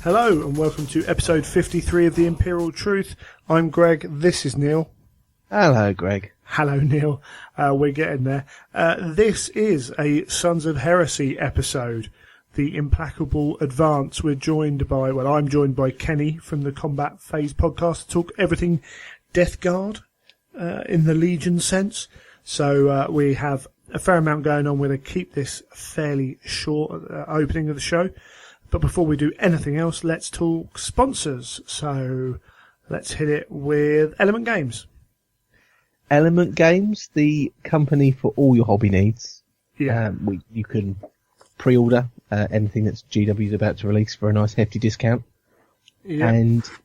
Hello and welcome to episode 53 of The Imperial Truth. I'm Greg, this is Neil. Hello, Greg. Hello, Neil. We're getting there. This is a Sons of Heresy episode, The Implacable Advance. I'm joined by Kenny from the Combat Phase podcast to talk everything Death Guard in the Legion sense. So we have a fair amount going on. We're going to keep this fairly short opening of the show. But before we do anything else, let's talk sponsors. So let's hit it with Element Games. Element Games, the company for all your hobby needs. Yeah. You can pre-order anything that GW is about to release for a nice hefty discount. Yeah.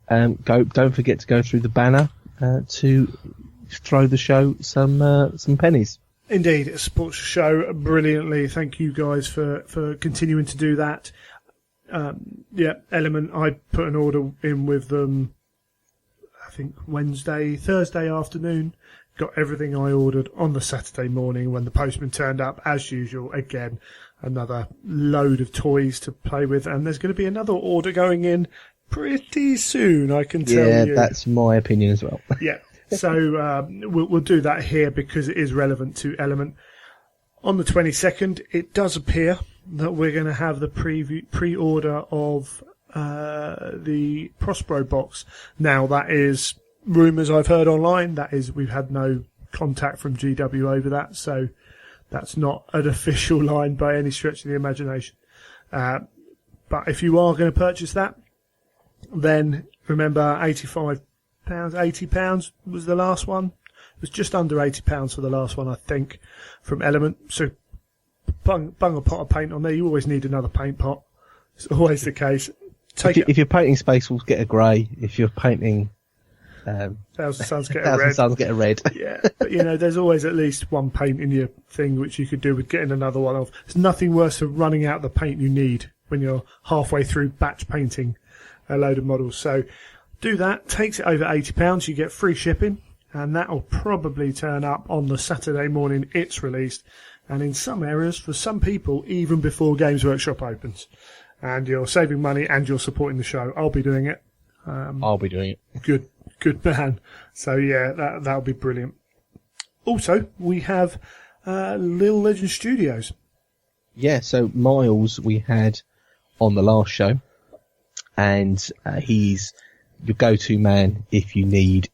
And don't forget to go through the banner to throw the show some pennies. Indeed, it supports the show brilliantly. Thank you guys for continuing to do that. Element, I put an order in with them, I think Thursday afternoon. Got everything I ordered on the Saturday morning when the postman turned up, as usual. Again, another load of toys to play with, and there's going to be another order going pretty soon, I can tell you. Yeah, that's my opinion as well. Yeah, so we'll do that here because it is relevant to Element. On the 22nd, it does appear that we're going to have the pre-order of the Prospero box. Now, that is rumours I've heard online. That is, we've had no contact from GW over that, so that's not an official line by any stretch of the imagination. But if you are going to purchase that, then remember £85, £80 was the last one. It was just under £80 for the last one, I think, from Element. So bung a pot of paint on there. You always need another paint pot. It's always the case. If you're painting Space Wolves, get a grey. If you're painting Thousand Suns, get a red. Yeah, but there's always at least one paint in your thing which you could do with getting another one off. There's nothing worse than running out the paint you need when you're halfway through batch painting a load of models. So do that. Takes it over £80. You get free shipping. And that will probably turn up on the Saturday morning it's released. And in some areas, for some people, even before Games Workshop opens. And you're saving money and you're supporting the show. I'll be doing it. I'll be doing it. Good man. So yeah, that'll be brilliant. Also, we have Lil Legend Studios. Yeah, so Miles we had on the last show. And he's your go-to man if you need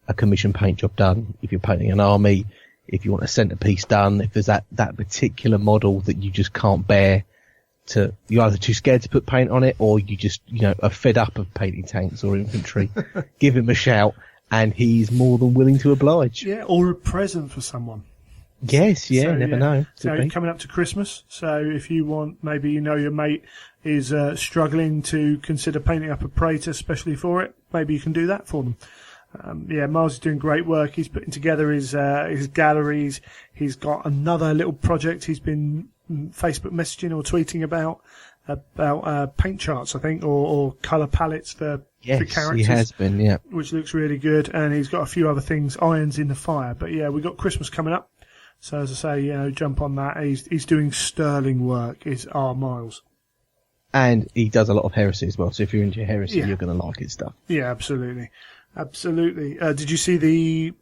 a commission paint job done, if you're painting an army, if you want a centerpiece done, if there's that particular model that you just can't bear to, you're either too scared to put paint on it or you just, are fed up of painting tanks or infantry, give him a shout and he's more than willing to oblige. Yeah, or a present for someone. Yes, yeah, so, never know. So coming up to Christmas, so if you want, maybe your mate is struggling to consider painting up a Praetor especially for it, maybe you can do that for them. Miles is doing great work. He's putting together his galleries. He's got another little project he's been Facebook messaging or tweeting about paint charts, I think, or colour palettes for characters. Yes, he has been, yeah. Which looks really good, and he's got a few other things, irons in the fire. But yeah, we've got Christmas coming up. So as I say, jump on that. He's doing sterling work, is our Miles. And he does a lot of heresy as well, so if you're into heresy, you're going to like his stuff. Yeah, absolutely. Absolutely. Did you see the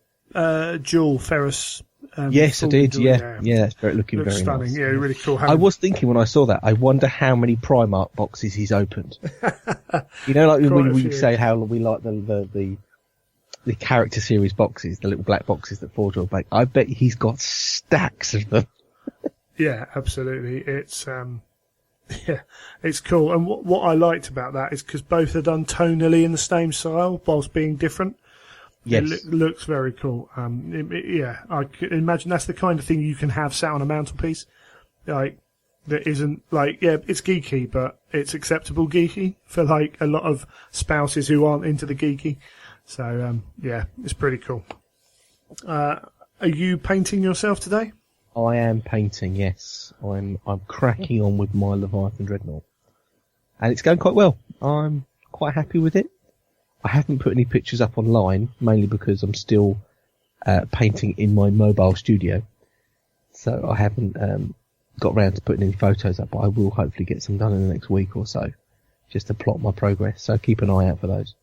Jewel Ferris? Yes, I did. Yeah, that's looking very stunning. Nice. Yeah, really cool. I was thinking when I saw that, I wonder how many Primark boxes he's opened. Like when we say how we like the character series boxes, the little black boxes that Forge will make. I bet he's got stacks of them. Yeah, absolutely. It's it's cool. And what I liked about that is because both are done tonally in the same style whilst being different. Yes. It looks very cool. I could imagine that's the kind of thing you can have sat on a mantelpiece. That isn't it's geeky, but it's acceptable geeky for a lot of spouses who aren't into the geeky. So, it's pretty cool. Are you painting yourself today? I am painting, yes. I'm cracking on with my Leviathan Dreadnought. And it's going quite well. I'm quite happy with it. I haven't put any pictures up online, mainly because I'm still painting in my mobile studio. So I haven't got round to putting any photos up, but I will hopefully get some done in the next week or so. just to plot my progress. So keep an eye out for those.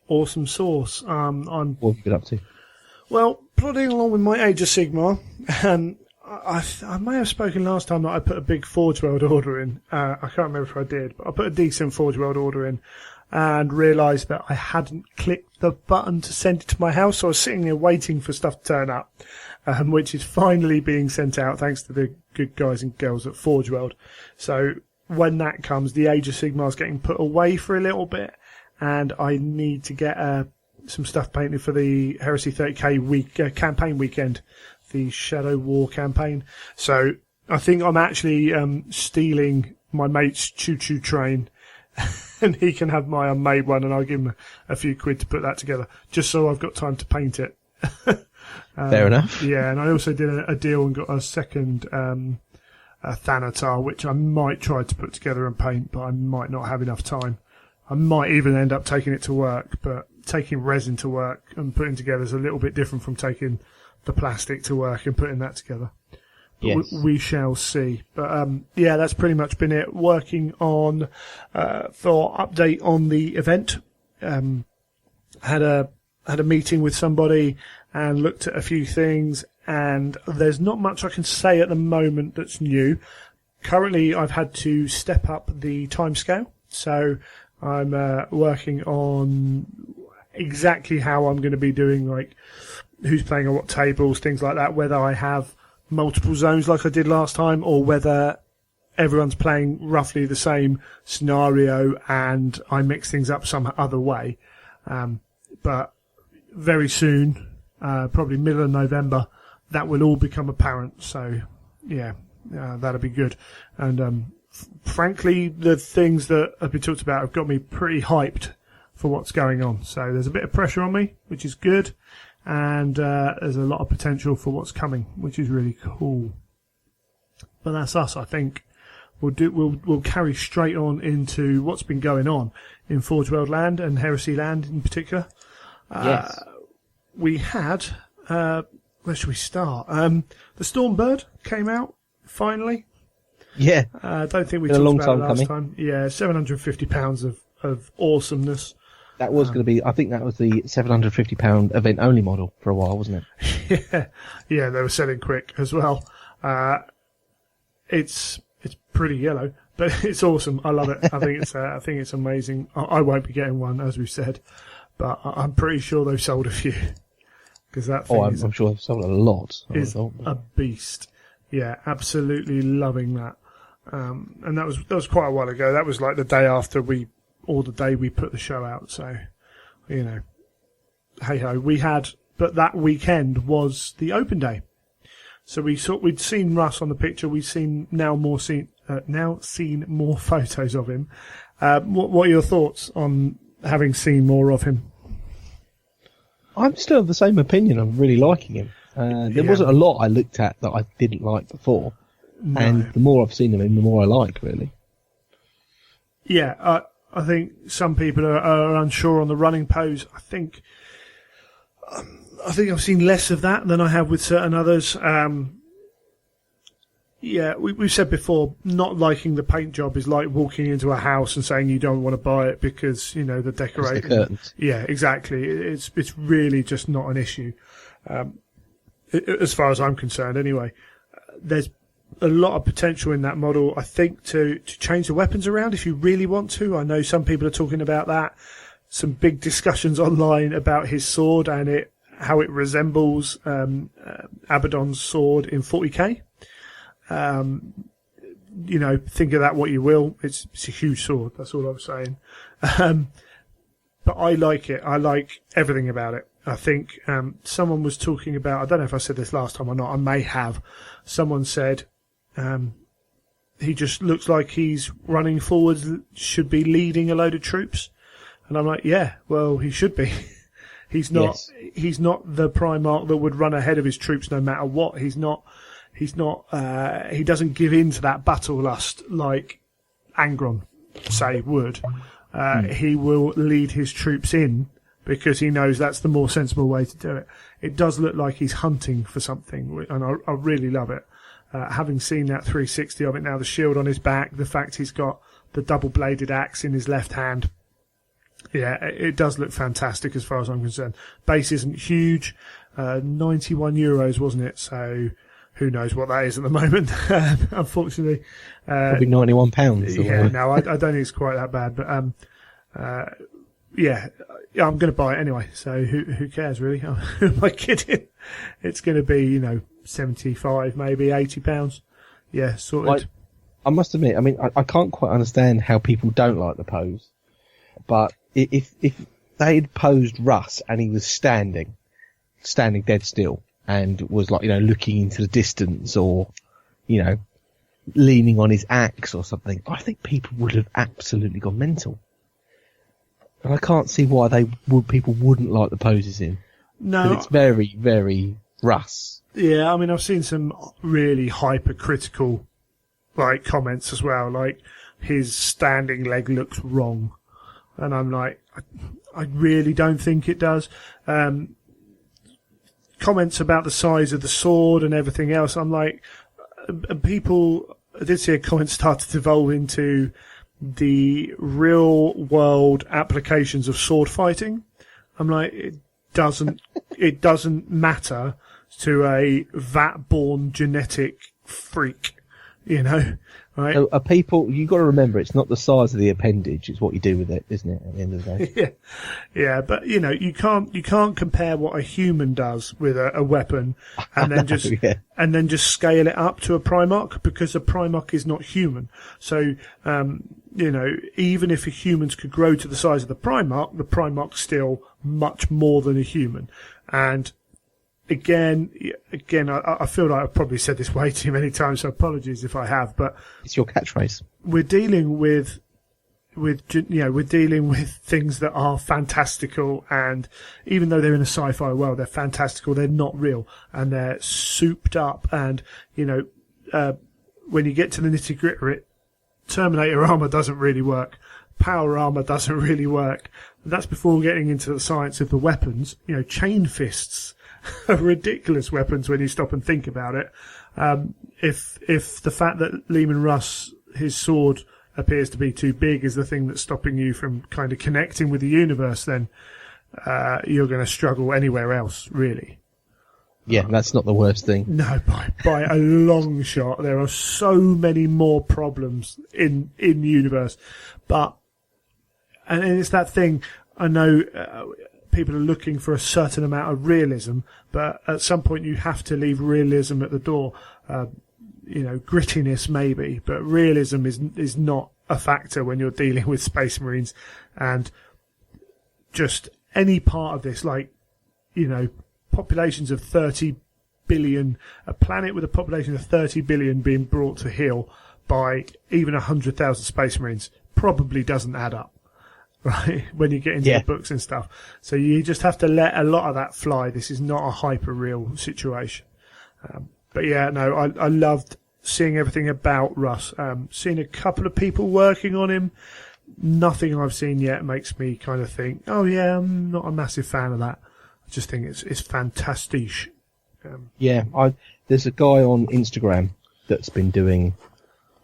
Awesome sauce. I'm What have you been up to? well plodding along with my Age of Sigmar, and I may have spoken last time that I put a big Forge World order in. I can't remember if I did, but I put a decent Forge World order in and realised that I hadn't clicked the button to send it to my house. So I was sitting there waiting for stuff to turn up, which is finally being sent out thanks to the good guys and girls at Forge World. So when that comes, the Age of Sigmar is getting put away for a little bit, and I need to get some stuff painted for the Heresy 30k campaign weekend, the Shadow War campaign. So I think I'm actually stealing my mate's choo-choo train, and he can have my unmade one, and I'll give him a few quid to put that together, just so I've got time to paint it. Fair enough. Yeah, and I also did a deal and got a second Thanatar, which I might try to put together and paint, but I might not have enough time. I might even end up taking it to work, but taking resin to work and putting together is a little bit different from taking the plastic to work and putting that together. But Yes. we shall see. But yeah, that's pretty much been it. Working on for update on the event. Had a meeting with somebody and looked at a few things, and there's not much I can say at the moment that's new. Currently, I've had to step up the timescale, so I'm working on exactly how I'm going to be doing, like who's playing on what tables, things like that, whether I have multiple zones like I did last time, or whether everyone's playing roughly the same scenario and I mix things up some other way. But very soon, probably middle of November, that will all become apparent. So, yeah, that'll be good. And frankly, the things that have been talked about have got me pretty hyped for what's going on. So there's a bit of pressure on me, which is good. And there's a lot of potential for what's coming, which is really cool. But that's us, I think. We'll carry straight on into what's been going on in Forge World Land and Heresy Land in particular. Yes. We had where should we start? The Stormbird came out finally. Yeah. I don't think we Been a talked long about time it last coming. time. Yeah, £750 of awesomeness. That was going to be, I think that was the £750 event only model for a while, wasn't it? Yeah, they were selling quick as well. It's pretty yellow, but it's awesome. I love it. I think it's amazing. I won't be getting one, as we've said, but I'm pretty sure they've sold a few, because that thing I'm sure they've sold a lot. is a beast. Yeah, absolutely loving that. And that was quite a while ago. That was like the day after the day we put the show out. So, you know, hey ho, but that weekend was the open day. So we'd seen Russ on the picture. We've seen seen more photos of him. What are your thoughts on having seen more of him? I'm still of the same opinion. I'm really liking him. There wasn't a lot I looked at that I didn't like before. No. And the more I've seen of him, the more I like, really. Yeah, I think some people are unsure on the running pose. I think I've seen less of that than I have with certain others. Yeah, we've said before, not liking the paint job is like walking into a house and saying you don't want to buy it because, you know, the decorating. It's the curtains. Yeah, exactly. It's really just not an issue. As far as I'm concerned, anyway. There's a lot of potential in that model, I think, to change the weapons around if you really want to. I know some people are talking about that. Some big discussions online about his sword and how it resembles Abaddon's sword in 40k. You know, think of that what you will. It's a huge sword. That's all I'm saying. But I like it. I like everything about it. I think someone was talking about, I don't know if I said this last time or not, I may have. Someone said he just looks like he's running forwards, should be leading a load of troops. And I'm like, yeah, well, he should be. He's not. Yes. He's not the Primarch that would run ahead of his troops no matter what. He's not. He doesn't give in to that battle lust like Angron, say, would. He will lead his troops in because he knows that's the more sensible way to do it. It does look like he's hunting for something, and I really love it. Having seen that 360 of it now, the shield on his back, the fact he's got the double-bladed axe in his left hand. Yeah, it does look fantastic as far as I'm concerned. Base isn't huge, €91, wasn't it? So who knows what that is at the moment, unfortunately. Probably £91. Yeah, no, I don't think it's quite that bad. But yeah, I'm going to buy it anyway. So who cares, really? Who am I kidding? It's going to be, 75, maybe £80. Yeah, sorted. I must admit, I mean, I can't quite understand how people don't like the pose. But if they had posed Russ and he was standing dead still and was like, looking into the distance or, leaning on his axe or something, I think people would have absolutely gone mental. And I can't see why people wouldn't like the poses in. No. It's very, very Russ. Yeah, I mean, I've seen some really hypercritical, comments as well. Like, his standing leg looks wrong. And I'm like, I really don't think it does. Comments about the size of the sword and everything else. I'm like, I did see a comment start to devolve into the real world applications of sword fighting. I'm like, it doesn't matter to a vat-born genetic freak, right? So people, you've got to remember, it's not the size of the appendage, it's what you do with it, isn't it, at the end of the day? Yeah, but, you can't compare what a human does with a weapon and then just scale it up to a Primarch, because a Primarch is not human. So, even if a humans could grow to the size of the Primarch's still much more than a human. And Again, I feel like I've probably said this way too many times, so apologies if I have. But it's your catchphrase. We're dealing with we're dealing with things that are fantastical, and even though they're in a sci-fi world, they're fantastical. They're not real, and they're souped up. And when you get to the nitty gritty of it, Terminator armor doesn't really work. Power armor doesn't really work. And that's before getting into the science of the weapons. Chain fists are ridiculous weapons when you stop and think about it. If the fact that Lehman Russ, his sword appears to be too big, is the thing that's stopping you from kind of connecting with the universe, then you're going to struggle anywhere else, really. Yeah, that's not the worst thing. No, by a long shot. There are so many more problems in the universe. And it's that thing, I know people are looking for a certain amount of realism, but at some point you have to leave realism at the door. Grittiness maybe, but realism is not a factor when you're dealing with Space Marines. And just any part of this, populations of 30 billion, a planet with a population of 30 billion being brought to heel by even 100,000 Space Marines probably doesn't add up. Right, when you get into the books and stuff. So you just have to let a lot of that fly. This is not a hyper-real situation. But yeah, no, I loved seeing everything about Russ. Seeing a couple of people working on him. Nothing I've seen yet makes me kind of think, oh yeah, I'm not a massive fan of that. I just think it's fantastic. There's a guy on Instagram that's been doing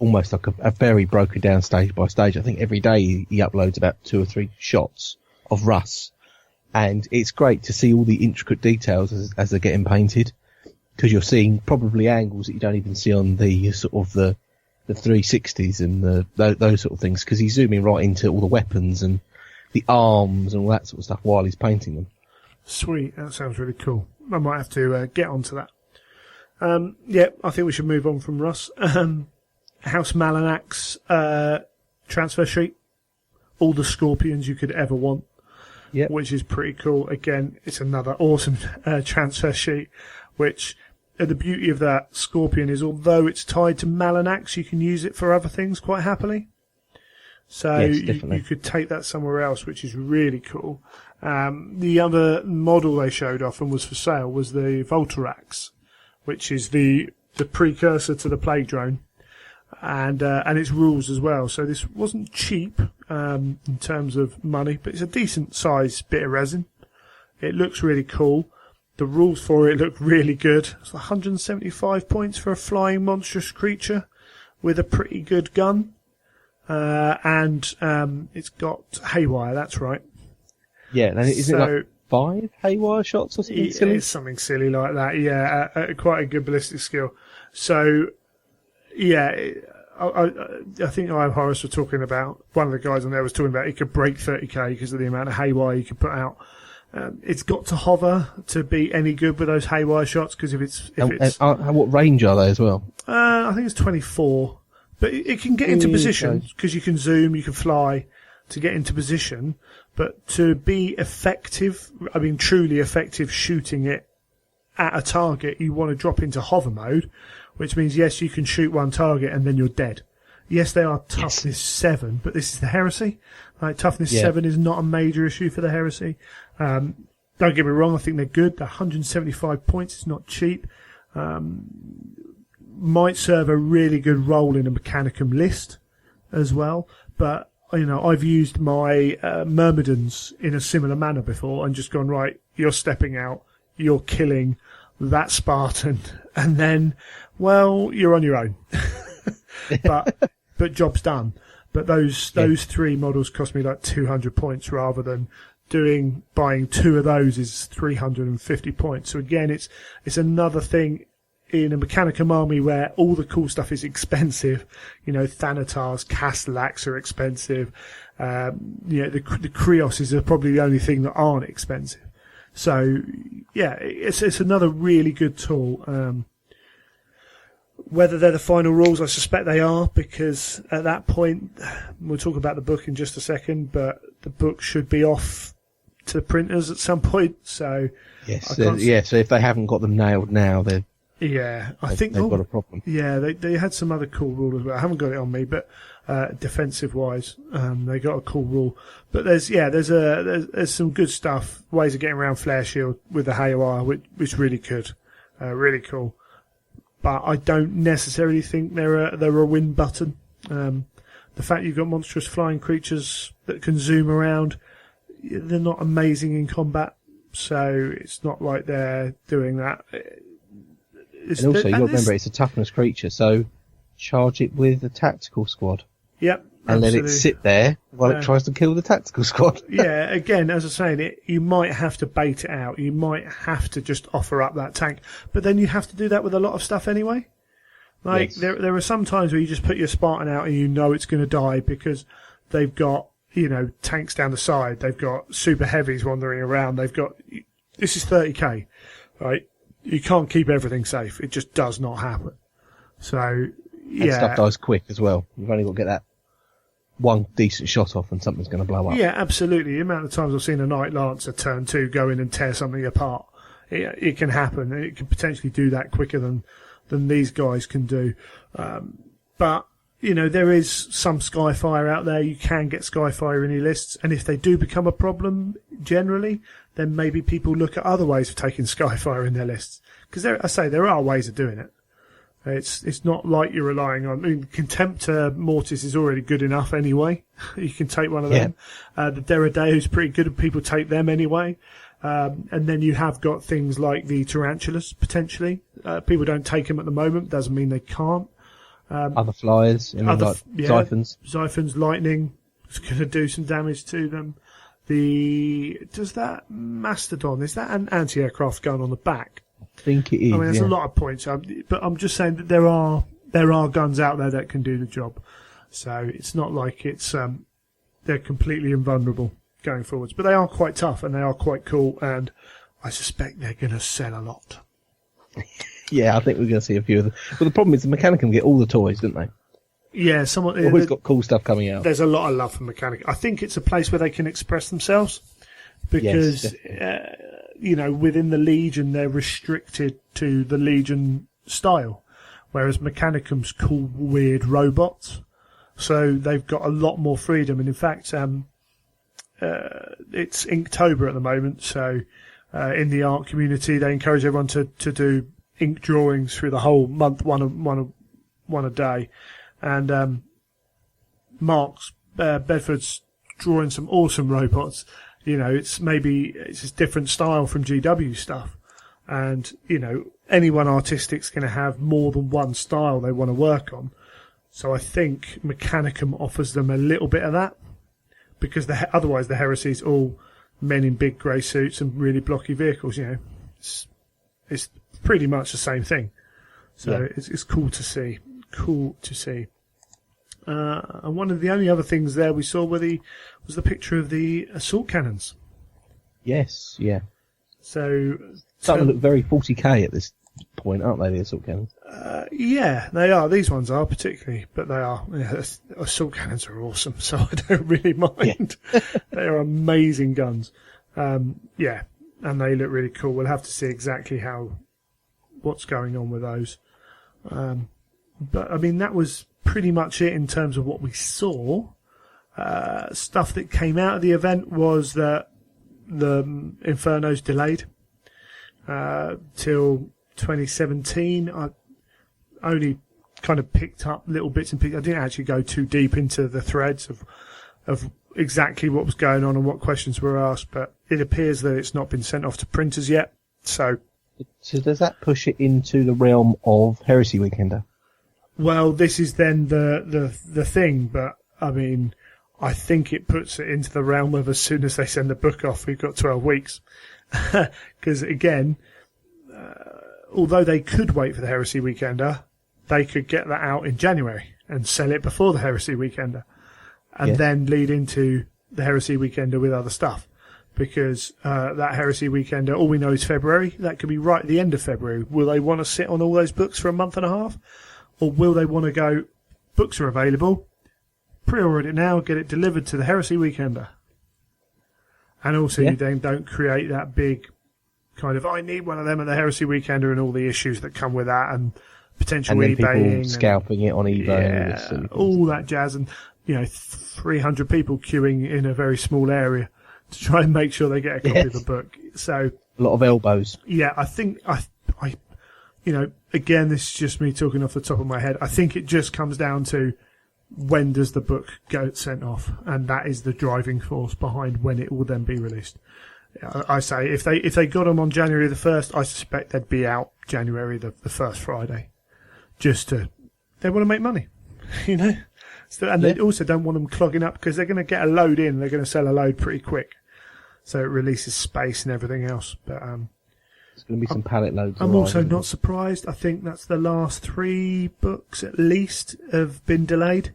almost like a very broken down stage by stage. I think every day he uploads about 2 or 3 shots of Russ, and it's great to see all the intricate details as they're getting painted, because you're seeing probably angles that you don't even see on the sort of the 360s and those sort of things, because he's zooming right into all the weapons and the arms and all that sort of stuff while he's painting them. Sweet, that sounds really cool. I might have to get onto that. I think we should move on from Russ. House Malanax transfer sheet. All the Scorpions you could ever want, which is pretty cool. Again, it's another awesome transfer sheet, which the beauty of that Scorpion is, although it's tied to Malanax, you can use it for other things quite happily. So you could take that somewhere else, which is really cool. The other model they showed off and was for sale was the Voltarax, which is the precursor to the Plague Drone. And its rules as well. So this wasn't cheap in terms of money, but it's a decent sized bit of resin. It looks really cool. The rules for it look really good. It's 175 points for a flying monstrous creature with a pretty good gun. and it's got haywire. That's right. Yeah, and isn't it like 5 haywire shots or something silly? It's something silly like that. Yeah, quite a good ballistic skill. So, yeah, I think I and Horace were talking about, one of the guys on there was talking about it could break 30k because of the amount of haywire you could put out. It's got to hover to be any good with those haywire shots, because if it's what range are they as well? I think it's 24, but it can get into position because you can zoom, you can fly to get into position. But to be effective, I mean truly effective shooting it at a target, you want to drop into hover mode, which means yes, you can shoot one target and then you're dead. Yes, they are toughness 7, but this is the Heresy. Like, toughness 7 is not a major issue for the Heresy. Don't get me wrong, I think they're good. They're 175 points. It's not cheap. Might serve a really good role in a Mechanicum list as well. But, you know, I've used my Myrmidons in a similar manner before and just gone, right, you're stepping out, you're killing that Spartan, and then, well, you're on your own. But job's done. But those 3 models cost me like 200 points rather than buying 2 of those is 350 points. So again, it's another thing in a Mechanicum army where all the cool stuff is expensive. You know, Thanatars, Castellax are expensive. You know, the Krioses are probably the only thing that aren't expensive. So yeah, it's another really good tool. Whether they're the final rules, I suspect they are, because at that point, we'll talk about the book in just a second, but the book should be off to the printers at some point. So yes, so if they haven't got them nailed now, I think they've got a problem. Yeah, they had some other cool rule as well. I haven't got it on me, but defensive wise, they got a cool rule. But there's some good stuff, ways of getting around Flare Shield with the haywire, which really good, really cool. But I don't necessarily think they're a win button. The fact you've got monstrous flying creatures that can zoom around, they're not amazing in combat, so it's not like they're doing that. And also, you've got to remember, it's a toughness creature, so charge it with a tactical squad. Yep. And absolutely. Let it sit there while it tries to kill the tactical squad. Yeah, again, as I was saying, you might have to bait it out. You might have to just offer up that tank. But then you have to do that with a lot of stuff anyway. Like, yes. There are some times where you just put your Spartan out and you know it's going to die because they've got, you know, tanks down the side. They've got super heavies wandering around. This is 30k, right? You can't keep everything safe. It just does not happen. So, yeah. And stuff dies quick as well. You've only got to get that one decent shot off and something's going to blow up. Yeah, absolutely. The amount of times I've seen a Knight Lancer turn 2 go in and tear something apart. It can happen. It can potentially do that quicker than these guys can do. But, you know, there is some Skyfire out there. You can get Skyfire in your lists. And if they do become a problem, generally, then maybe people look at other ways of taking Skyfire in their lists. Because there are ways of doing it. It's not like you're relying on. I mean, Contemptor Mortis is already good enough anyway. You can take one of them. The Derrideo's pretty good, and people take them anyway. And then you have got things like the Tarantulas potentially. People don't take them at the moment. Doesn't mean they can't. Other flyers, Xiphons. Xiphons, lightning. It's going to do some damage to them. Does that Mastodon? Is that an anti-aircraft gun on the back? I think it is. I mean, there's a lot of points, but I'm just saying that there are guns out there that can do the job. So it's not like they're completely invulnerable going forwards, but they are quite tough and they are quite cool, and I suspect they're going to sell a lot. Yeah, I think we're going to see a few of them. But the problem is the Mechanicum get all the toys, don't they? Yeah, always got cool stuff coming out. There's a lot of love for Mechanicum. I think it's a place where they can express themselves because. Yes, you know, within the Legion, they're restricted to the Legion style, whereas Mechanicum's cool, weird robots. So they've got a lot more freedom. And in fact, it's Inktober at the moment. So in the art community, they encourage everyone to do ink drawings through the whole month, one a day. And Mark's Bedford's drawing some awesome robots. You know, it's a different style from GW stuff. And, you know, anyone artistic's going to have more than one style they want to work on. So I think Mechanicum offers them a little bit of that, because otherwise the Heresy's all men in big grey suits and really blocky vehicles. It's pretty much the same thing. So it's cool to see. Cool to see. And one of the only other things there we saw was the picture of the assault cannons. Yes, yeah. So starting to look very 40k at this point, aren't they? The assault cannons. Yeah, they are. These ones are particularly, but they are. Yeah, assault cannons are awesome, so I don't really mind. Yeah. They are amazing guns. Yeah, and they look really cool. We'll have to see exactly what's going on with those. But I mean, that was pretty much it in terms of what we saw. Stuff that came out of the event was that the Inferno's delayed till 2017. I only kind of picked up little bits and pieces. I didn't actually go too deep into the threads of exactly what was going on and what questions were asked, but it appears that it's not been sent off to printers yet. So does that push it into the realm of Heresy Weekender? Well, this is then the thing, but I mean, I think it puts it into the realm of as soon as they send the book off, we've got 12 weeks. Because again, although they could wait for the Heresy Weekender, they could get that out in January and sell it before the Heresy Weekender, and then lead into the Heresy Weekender with other stuff. Because that Heresy Weekender, all we know is February. That could be right at the end of February. Will they want to sit on all those books for a month and a half? Or will they want to go, books are available, pre-order it now, get it delivered to the Heresy Weekender? And also you then don't create that big kind of, I need one of them at the Heresy Weekender and all the issues that come with that and potential and then eBaying. People scalping it on eBay. Yeah, all that jazz. And, 300 people queuing in a very small area to try and make sure they get a copy of the book. So a lot of elbows. Yeah, I think I again, this is just me talking off the top of my head. I think it just comes down to when does the book get sent off, and that is the driving force behind when it will then be released. I say if they got them on January the 1st, I suspect they'd be out January the first Friday. They want to make money, So, and they also don't want them clogging up because they're going to get a load in. They're going to sell a load pretty quick, so it releases space and everything else. But it's going to be some pallet loads. I'm also not surprised. I think that's the last 3 books at least have been delayed,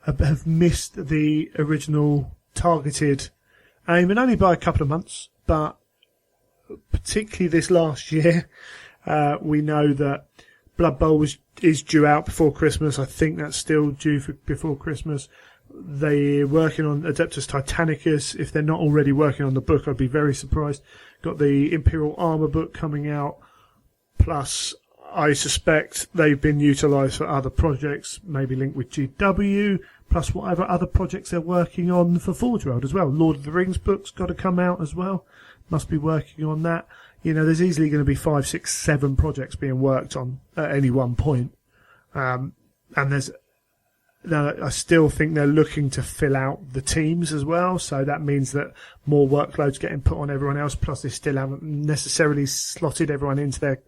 have missed the original targeted aim, and only by a couple of months. But particularly this last year, we know that Blood Bowl is due out before Christmas. I think that's still due before Christmas. They're working on Adeptus Titanicus. If they're not already working on the book, I'd be very surprised. Got the Imperial Armour book coming out. Plus, I suspect they've been utilised for other projects, maybe linked with GW, plus whatever other projects they're working on for Forge World as well. Lord of the Rings book's got to come out as well. Must be working on that. There's easily going to be 5, 6, 7 projects being worked on at any one point. And I still think they're looking to fill out the teams as well. So that means that more workload's getting put on everyone else. Plus they still haven't necessarily slotted everyone into their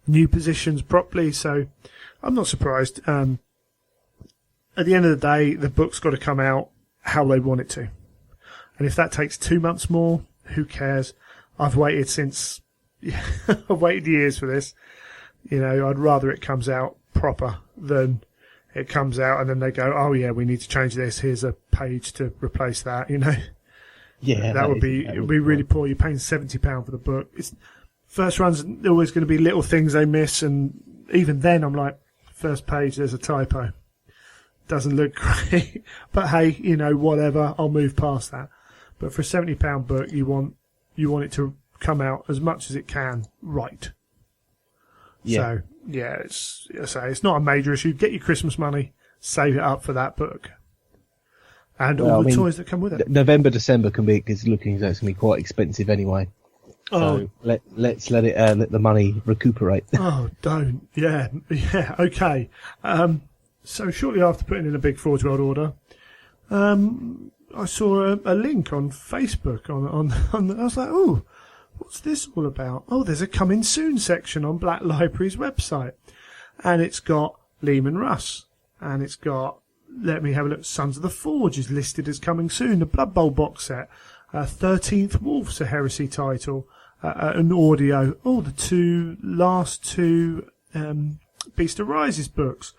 new positions properly. So I'm not surprised. At the end of the day, the book's got to come out how they want it to. And if that takes 2 months more, who cares? I've waited I've waited years for this. I'd rather it comes out proper than it comes out and then they go, oh yeah, we need to change this. Here's a page to replace that. Yeah, that would be really poor. You're paying £70 for the book. First run's always going to be little things they miss, and even then, I'm like, first page there's a typo. Doesn't look great, but hey, whatever. I'll move past that. But for a £70 book, you want it to come out as much as it can right. Yeah. So yeah, it's not a major issue. Get your Christmas money, save it up for that book, and all the toys that come with it. November, December it's looking as though it's going to be quite expensive anyway. So let's let the money recuperate. Oh, don't. Yeah, okay. So shortly after putting in a big Forge World order, I saw a link on Facebook on I was like, oh, what's this all about? Oh, there's a coming soon section on Black Library's website, and it's got Lehman Russ and it's got, let me have a look, Sons of the Forge is listed as coming soon, the Blood Bowl box set, 13th Wolves a Heresy title, an audio, the last two Beast Arises books,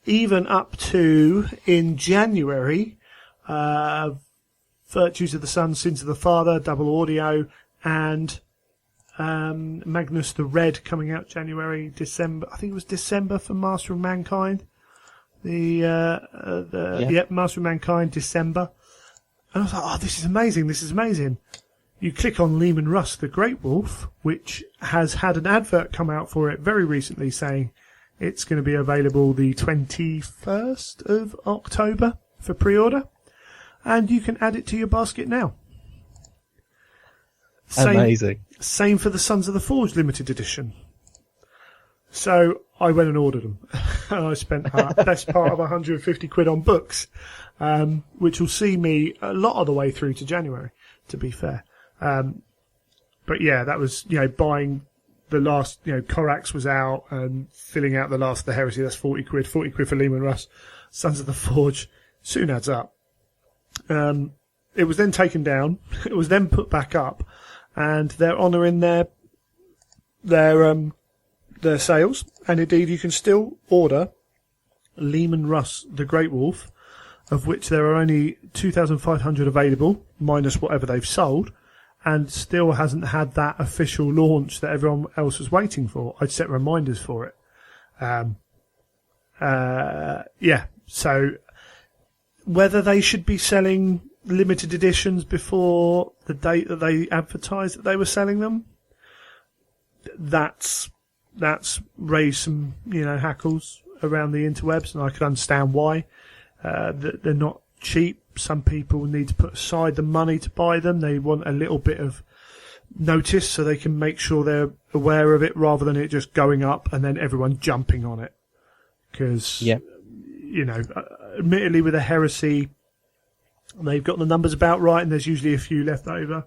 even up to, in January, Virtues of the Son, Sins of the Father, double audio, and Magnus the Red coming out December. I think it was December for Master of Mankind. Master of Mankind, December. And I was like, this is amazing. You click on Lehman Russ, the Great Wolf, which has had an advert come out for it very recently saying it's going to be available the 21st of October for pre-order. And you can add it to your basket now. Amazing. Same for the Sons of the Forge limited edition. So I went and ordered them. And I spent the best part of 150 quid on books, which will see me a lot of the way through to January, to be fair. But yeah, that was, buying the last, Corax was out and filling out the last of the Heresy. That's 40 quid for Lehman Russ. Sons of the Forge soon adds up. It was then taken down. It was then put back up, and they're honouring their sales. And indeed, you can still order Lehman Russ, the Great Wolf, of which there are only 2,500 available, minus whatever they've sold, and still hasn't had that official launch that everyone else was waiting for. I'd set reminders for it. So whether they should be selling limited editions before the date that they advertised that they were selling them, that's raised some, hackles around the interwebs, and I could understand why. They're not cheap. Some people need to put aside the money to buy them. They want a little bit of notice so they can make sure they're aware of it, rather than it just going up and then everyone jumping on it. Because, admittedly with a Heresy, they've got the numbers about right, and there's usually a few left over.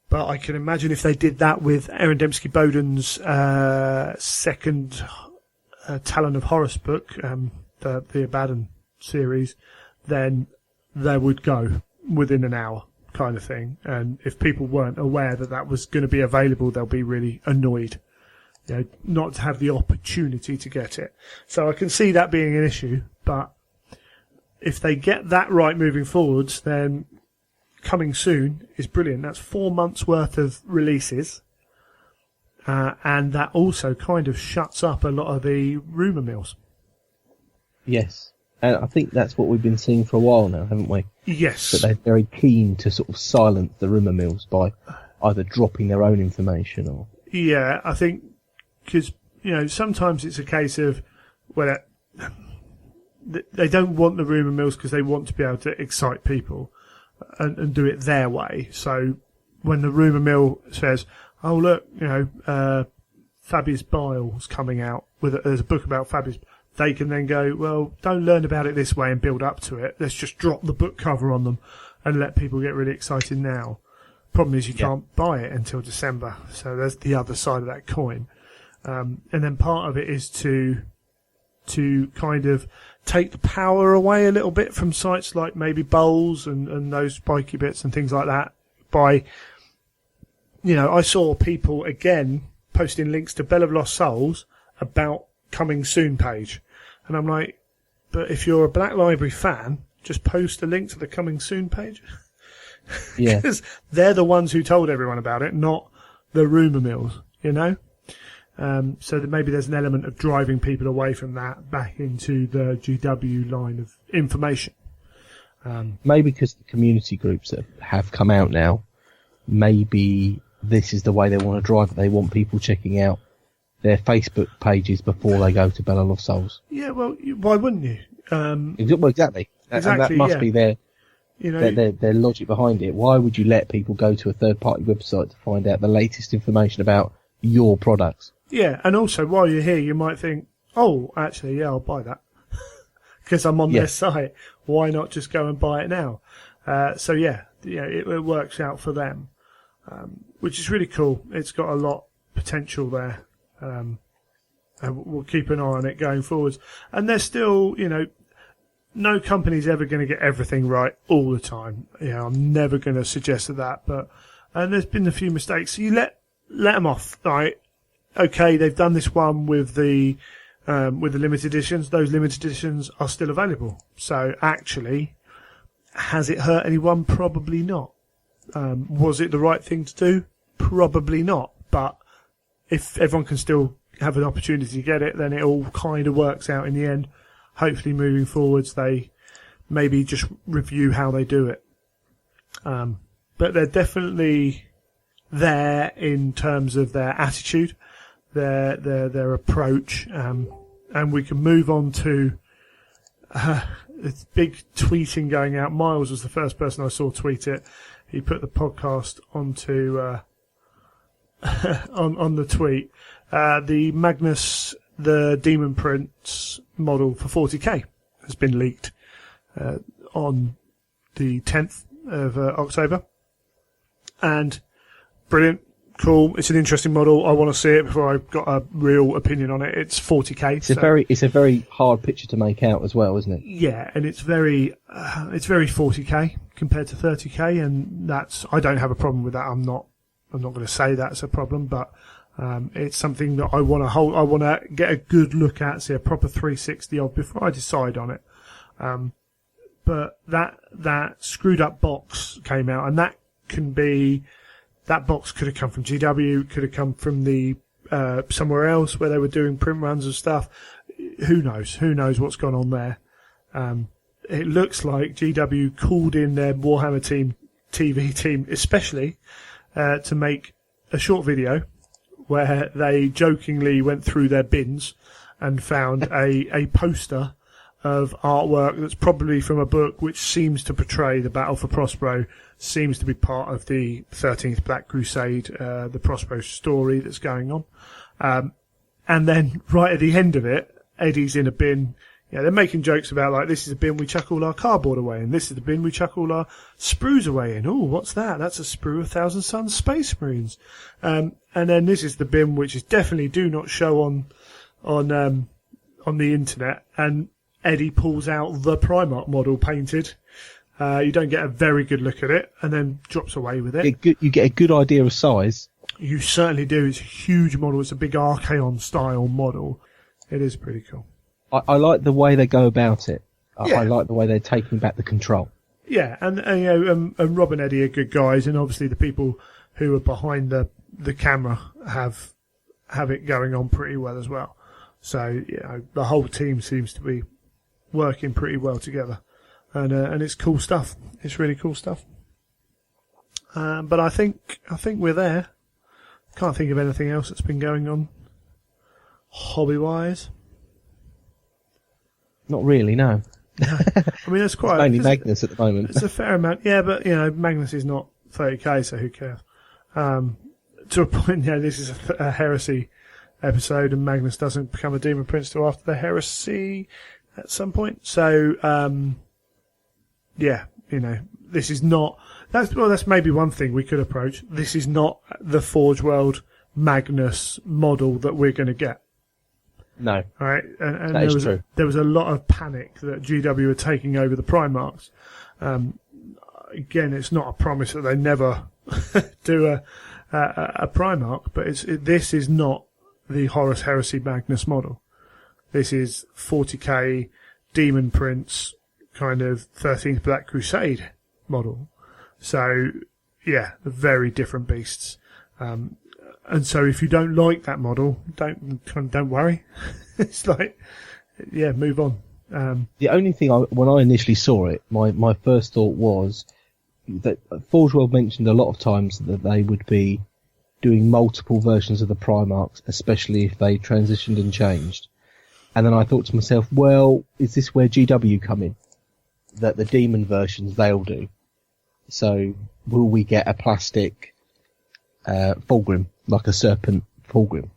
But I can imagine if they did that with Aaron Dembski-Bowden's second Talon of Horus book, the Abaddon series, then they would go within an hour, kind of thing. And if people weren't aware that that was going to be available, they'll be really annoyed, not to have the opportunity to get it. So I can see that being an issue, but if they get that right moving forwards, then coming soon is brilliant. That's 4 months worth of releases, and that also kind of shuts up a lot of the rumour mills. Yes. And I think that's what we've been seeing for a while now, haven't we? Yes. That they're very keen to sort of silence the rumour mills by either dropping their own information or... Yeah, I think because, sometimes it's a case of, they don't want the rumour mills because they want to be able to excite people and do it their way. So when the rumour mill says, oh, look, Fabius Bile's coming out, there's a book about Fabius, they can then go, well, don't learn about it this way and build up to it. Let's just drop the book cover on them and let people get really excited now. Problem is you can't buy it until December. So there's the other side of that coin. And then part of it is to kind of take the power away a little bit from sites like maybe Bowls and those spiky bits and things like that by, I saw people again posting links to Bell of Lost Souls about coming soon page. And I'm like, but if you're a Black Library fan, just post a link to the coming soon page. Yeah. Because they're the ones who told everyone about it, not the rumour mills, So that maybe there's an element of driving people away from that back into the GW line of information. Maybe because the community groups that have come out now, maybe this is the way they want to drive it. They want people checking out their Facebook pages before they go to Bell of Lost Souls. Yeah, well, why wouldn't you? Well, exactly. And that must be their logic behind it. Why would you let people go to a third-party website to find out the latest information about your products? Yeah, and also while you're here, you might think, oh, actually, yeah, I'll buy that because I'm on their site. Why not just go and buy it now? It works out for them, which is really cool. It's got a lot of potential there. and we'll keep an eye on it going forwards. And there's still, no company's ever going to get everything right all the time. I'm never going to suggest that, and there's been a few mistakes. So you let them off, right? Okay, they've done this one with the limited editions. Those limited editions are still available. So actually, has it hurt anyone? Probably not. Was it the right thing to do? Probably not. But if everyone can still have an opportunity to get it, then it all kind of works out in the end. Hopefully, moving forwards, they maybe just review how they do it. But they're definitely there in terms of their attitude, their approach, and we can move on to it's big tweeting going out. Miles was the first person I saw tweet it. He put the podcast onto on the tweet. The Magnus, the Demon Prince model for 40k has been leaked on the 10th of October, and brilliant. Cool. It's an interesting model. I want to see it before I've got a real opinion on it. It's 40k. It's a very hard picture to make out as well, isn't it? Yeah, and it's very 40k compared to 30k, and I don't have a problem with that. I'm not going to say that's a problem, but it's something that I want to hold. I want to get a good look at, see a proper 360 of before I decide on it. But that screwed up box came out, and that box could have come from GW, could have come from the somewhere else where they were doing print runs and stuff. Who knows? Who knows what's gone on there? It looks like GW called in their Warhammer TV team, especially to make a short video where they jokingly went through their bins and found a poster of artwork that's probably from a book which seems to portray the Battle for Prospero, seems to be part of the 13th Black Crusade, the Prospero story that's going on. And then right at the end of it, Eddie's in a bin. They're making jokes about, like, this is a bin we chuck all our cardboard away in, this is the bin we chuck all our sprues away in. Oh, what's that? That's a sprue of Thousand Suns Space Marines. And then this is the bin which is definitely do not show on the internet. And Eddie pulls out the Primarch model painted. You don't get a very good look at it, and then drops away with it. You get a good idea of size. You certainly do. It's a huge model. It's a big Archaon-style model. It is pretty cool. I like the way they go about it. I like the way they're taking back the control. Yeah, and Rob and Eddie are good guys, and obviously the people who are behind the camera have it going on pretty well as well. So the whole team seems to be working pretty well together, and it's cool stuff. It's really cool stuff. But I think we're there. Can't think of anything else that's been going on hobby wise. Not really, no. I mean, there's quite mainly Magnus at the moment. It's a fair amount, yeah. But Magnus is not 30k, so who cares? To a point, this is a heresy episode, and Magnus doesn't become a Demon Prince till after the heresy at some point. So, this is not. That's maybe one thing we could approach. This is not the Forge World Magnus model that we're going to get. No. All right, and that is true. There was a lot of panic that GW were taking over the Primarchs. Again, it's not a promise that they never do a Primarch, but this is not the Horus Heresy Magnus model. This is 40k Demon Prince kind of 13th Black Crusade model. So, very different beasts. And so if you don't like that model, don't worry. It's like, move on. The only thing, when I initially saw it, my first thought was that Forge World mentioned a lot of times that they would be doing multiple versions of the Primarchs, especially if they transitioned and changed. And then I thought to myself, well, is this where GW come in? That the demon versions they'll do. So will we get a plastic Fulgrim, like a serpent Fulgrim,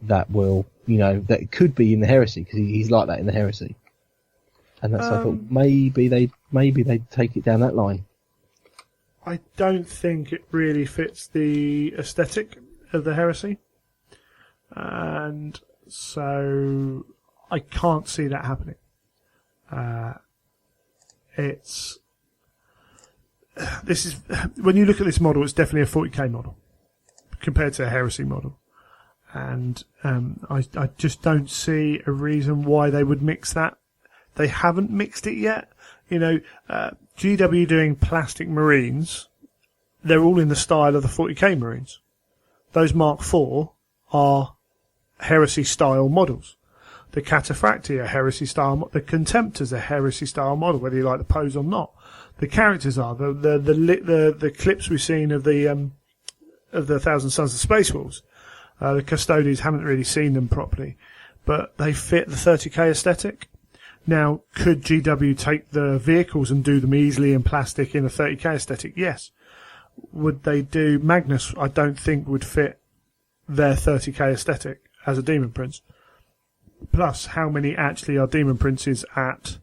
that will, that could be in the Heresy, because he's like that in the Heresy. And that's I thought maybe they'd take it down that line. I don't think it really fits the aesthetic of the Heresy, and So I can't see that happening. This is when you look at this model, it's definitely a 40k model compared to a Heresy model, and I just don't see a reason why they would mix that. They haven't mixed it yet. GW doing plastic Marines, they're all in the style of the 40k Marines. Those Mark IV are Heresy style models. The Cataphracti are Heresy style. The Contemptors are Heresy style model, whether you like the pose or not. The characters are the clips we've seen of the Thousand Sons of Space Wolves. The Custodians haven't really seen them properly, but they fit the 30k aesthetic. Now, could GW take the vehicles and do them easily in plastic in a 30k aesthetic? Yes. Would they do Magnus? I don't think would fit their 30k aesthetic as a Demon Prince. Plus, how many actually are Demon Princes at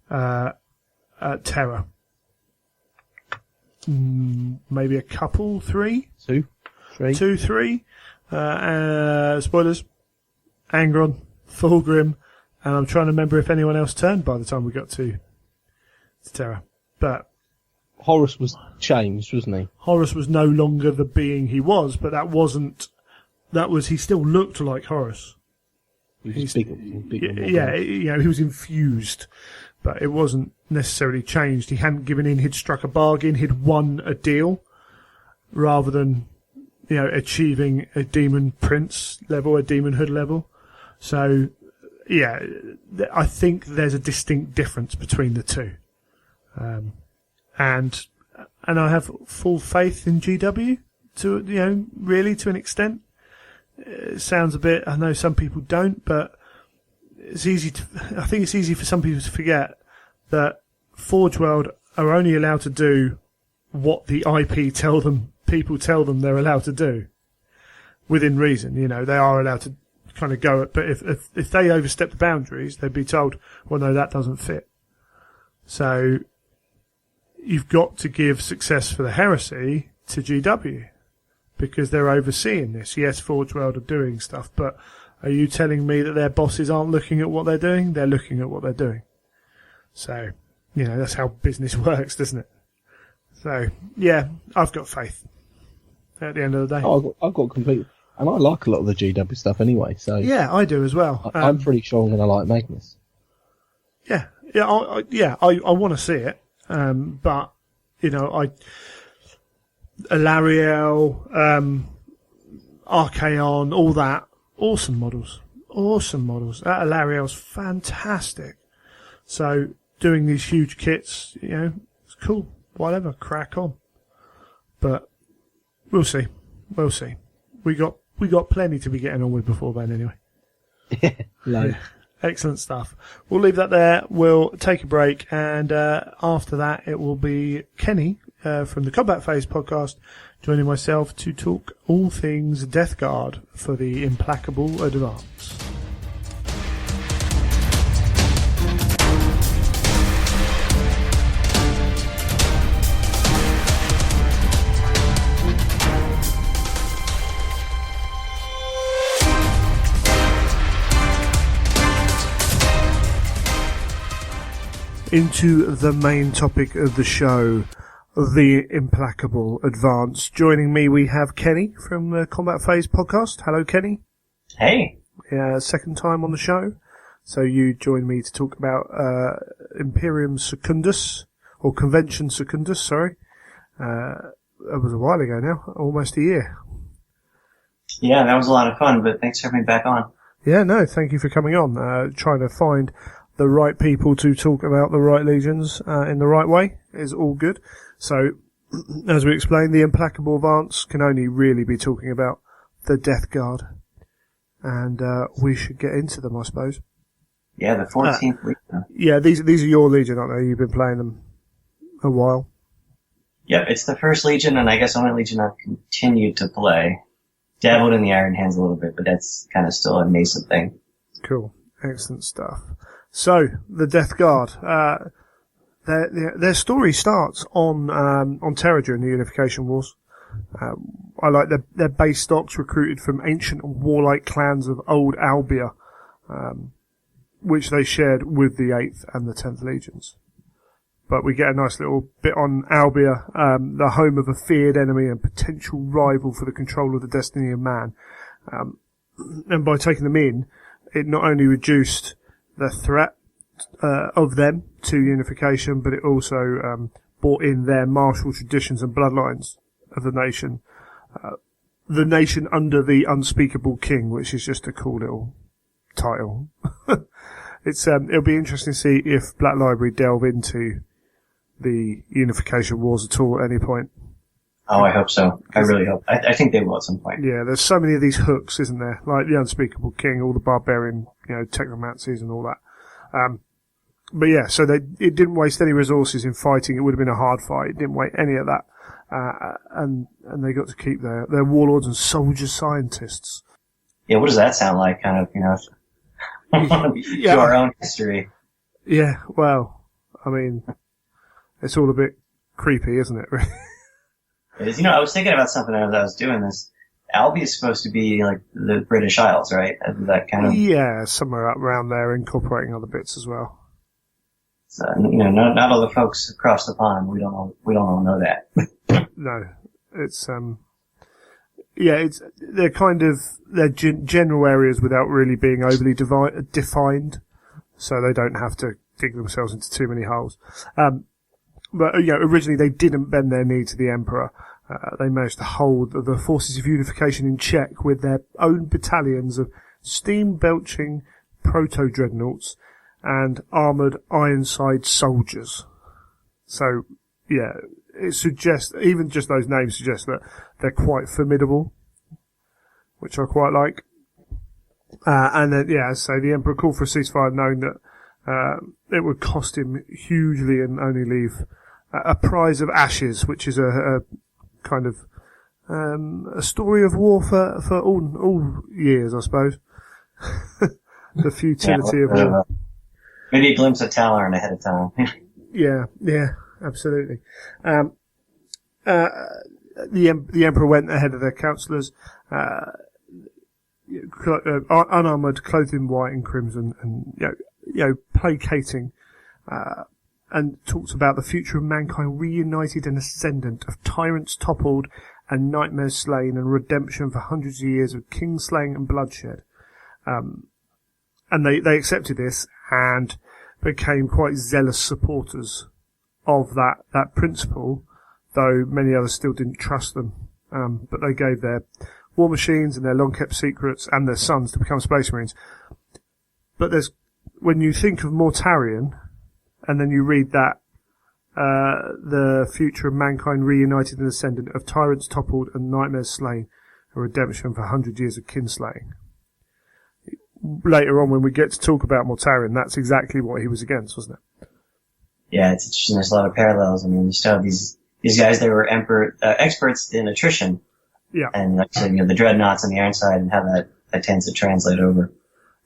Terra? Maybe a couple, 3? 2, 3. 2, 3. Spoilers. Angron, Fulgrim, and I'm trying to remember if anyone else turned by the time we got to Terra. But Horus was changed, wasn't he? Horus was no longer the being he was, but he still looked like Horus. He's bigger. He was infused, but it wasn't necessarily changed. He hadn't given in, he'd struck a bargain, he'd won a deal, rather than, achieving a demon prince level, a demonhood level. So, yeah, I think there's a distinct difference between the two. And I have full faith in GW to, really to an extent. It sounds a bit, I know some people don't, but I think it's easy for some people to forget that Forge World are only allowed to do what the people tell them they're allowed to do within reason. They are allowed to kind of go, but if they overstep the boundaries, they'd be told, well, no, that doesn't fit. So you've got to give success for the Heresy to GW, because they're overseeing this. Yes, Forge World are doing stuff, but are you telling me that their bosses aren't looking at what they're doing? They're looking at what they're doing. So, that's how business works, doesn't it? So, yeah, I've got faith at the end of the day. Oh, I've got complete... And I like a lot of the GW stuff anyway, so... Yeah, I do as well. I'm pretty sure I'm going to like Magnus. Yeah, I want to see it, but, Alariel, Archaon, all that, awesome models. That Alariel's fantastic. So, doing these huge kits, it's cool. Whatever, crack on. But, we'll see. We got plenty to be getting on with before then anyway. Yeah. Excellent stuff. We'll leave that there. We'll take a break, and after that it will be Kenny from the Combat Phase podcast joining myself to talk all things Death Guard for the Implacable Advance. Into the main topic of the show, the Implacable Advance. Joining me, we have Kenny from the Combat Phase podcast. Hello, Kenny. Hey. Second time on the show. So you joined me to talk about Imperium Secundus, or Convention Secundus, sorry. It was a while ago now, almost a year. Yeah, that was a lot of fun, but thanks for having me back on. Yeah, no, thank you for coming on. Trying to find the right people to talk about the right legions in the right way is all good. So, as we explained, the Implacable Advance can only really be talking about the Death Guard. And we should get into them, I suppose. Yeah, the 14th Legion. Yeah, these are your Legion, aren't they? You've been playing them a while. Yep, it's the first Legion, and I guess only Legion I've continued to play. Dabbled in the Iron Hands a little bit, but that's kind of still a nascent thing. Cool. Excellent stuff. So, the Death Guard, their story starts on Terra during the Unification Wars. I like their base stocks recruited from ancient and warlike clans of Old Albia, which they shared with the 8th and the 10th Legions. But we get a nice little bit on Albia, the home of a feared enemy and potential rival for the control of the destiny of man. And by taking them in, it not only reduced the threat of them to unification, but it also brought in their martial traditions and bloodlines of the nation. The nation under the unspeakable king, which is just a cool little title. It'll be interesting to see if Black Library delve into the unification wars at all at any point. Oh, I hope so. I really hope. I think they will at some point. Yeah, there's so many of these hooks, isn't there? Like the unspeakable king, all the barbarian, technomancies and all that. But yeah, so it didn't waste any resources in fighting. It would have been a hard fight. It didn't waste any of that. And they got to keep their warlords and soldier scientists. Yeah, what does that sound like? Kind of, to our own history. Yeah, well, I mean, it's all a bit creepy, isn't it? I was thinking about something as I was doing this. Albia is supposed to be like the British Isles, right? That kind of. Yeah, somewhere up around there, incorporating other bits as well. So, not all the folks across the pond. We don't all know that. No, it's they're general areas without really being overly defined, so they don't have to dig themselves into too many holes. But originally they didn't bend their knee to the Emperor. They managed to hold the forces of unification in check with their own battalions of steam-belching proto-dreadnoughts and armoured Ironside soldiers. So, yeah, it suggests, even just those names suggest that they're quite formidable, which I quite like. And then, so the Emperor called for a ceasefire, knowing that it would cost him hugely and only leave a prize of ashes, which is a kind of a story of war for all years, I suppose. The futility of war. Maybe a glimpse of Tallarn ahead of time. Yeah, absolutely. The Emperor went ahead of their councillors, unarmoured, clothed in white and crimson, and placating, and talks about the future of mankind reunited and ascendant, of tyrants toppled and nightmares slain, and redemption for hundreds of years of king slaying and bloodshed. And they accepted this and became quite zealous supporters of that principle, though many others still didn't trust them. But they gave their war machines and their long-kept secrets and their sons to become Space Marines. But when you think of Mortarion, and then you read that, the future of mankind reunited and ascendant, of tyrants toppled and nightmares slain, a redemption for 100 years of kinslaying. Later on, when we get to talk about Mortarion, that's exactly what he was against, wasn't it? Yeah, it's interesting. There's a lot of parallels. I mean, you still have these guys that were experts in attrition. Yeah. And actually, the dreadnoughts and the Ironside and how that tends to translate over.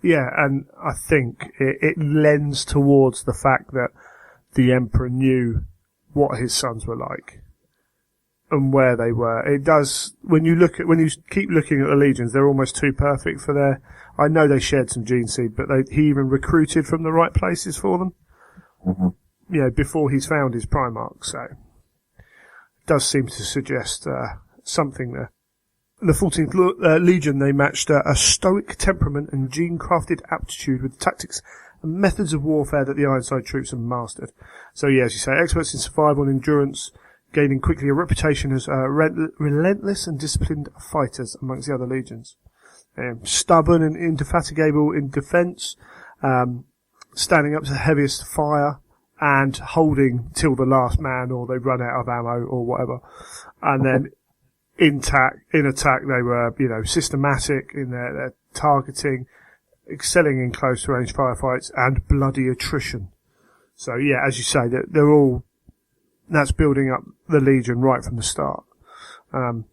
Yeah, and I think it lends towards the fact that the Emperor knew what his sons were like and where they were. It does, when you keep looking at the legions, they're almost too perfect for their, I know they shared some gene seed, but he even recruited from the right places for them. Mm-hmm. Before he's found his Primarch, so it does seem to suggest something there. The 14th Legion, they matched a stoic temperament and gene-crafted aptitude with tactics and methods of warfare that the Ironside troops have mastered. So, as you say, experts in survival and endurance, gaining quickly a reputation as relentless and disciplined fighters amongst the other legions. Stubborn and indefatigable in defence, standing up to the heaviest fire, and holding till the last man, or they run out of ammo, or whatever. And then in attack, they were, systematic in their targeting, excelling in close range firefights, and bloody attrition. So, as you say, that's building up the Legion right from the start. And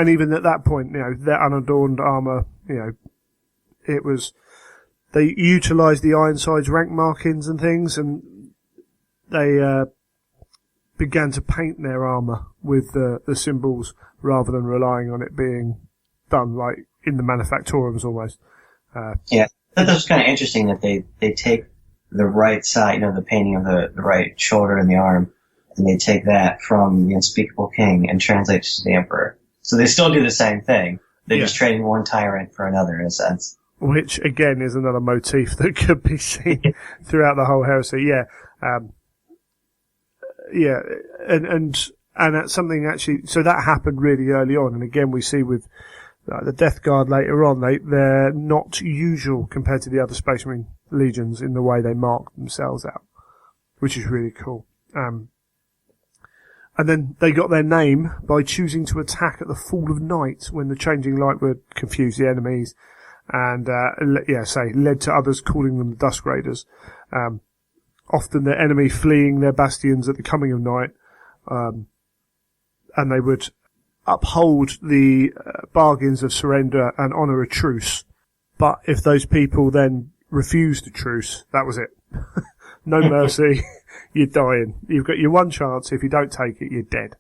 even at that point, their unadorned armour, they utilised the Ironside's rank markings and things, and they, began to paint their armour with the symbols rather than relying on it being done like in the manufactorums almost. Yeah, I thought that was kind of interesting that they take the right side, the painting of the right shoulder and the arm, and they take that from the Unspeakable King and translate it to the Emperor. So they still do the same thing. They're just trading one tyrant for another in a sense. Which, again, is another motif that could be seen throughout the whole heresy. Yeah. And that's something actually, so that happened really early on. And again, we see with the Death Guard later on, they're not usual compared to the other Space Marine legions in the way they mark themselves out, which is really cool. And then they got their name by choosing to attack at the fall of night when the changing light would confuse the enemies and, led to others calling them the Dusk Raiders. Often the enemy fleeing their bastions at the coming of night, and they would uphold the bargains of surrender and honour a truce. But if those people then refused the truce, that was it. No mercy. You're dying. You've got your one chance. If you don't take it, you're dead.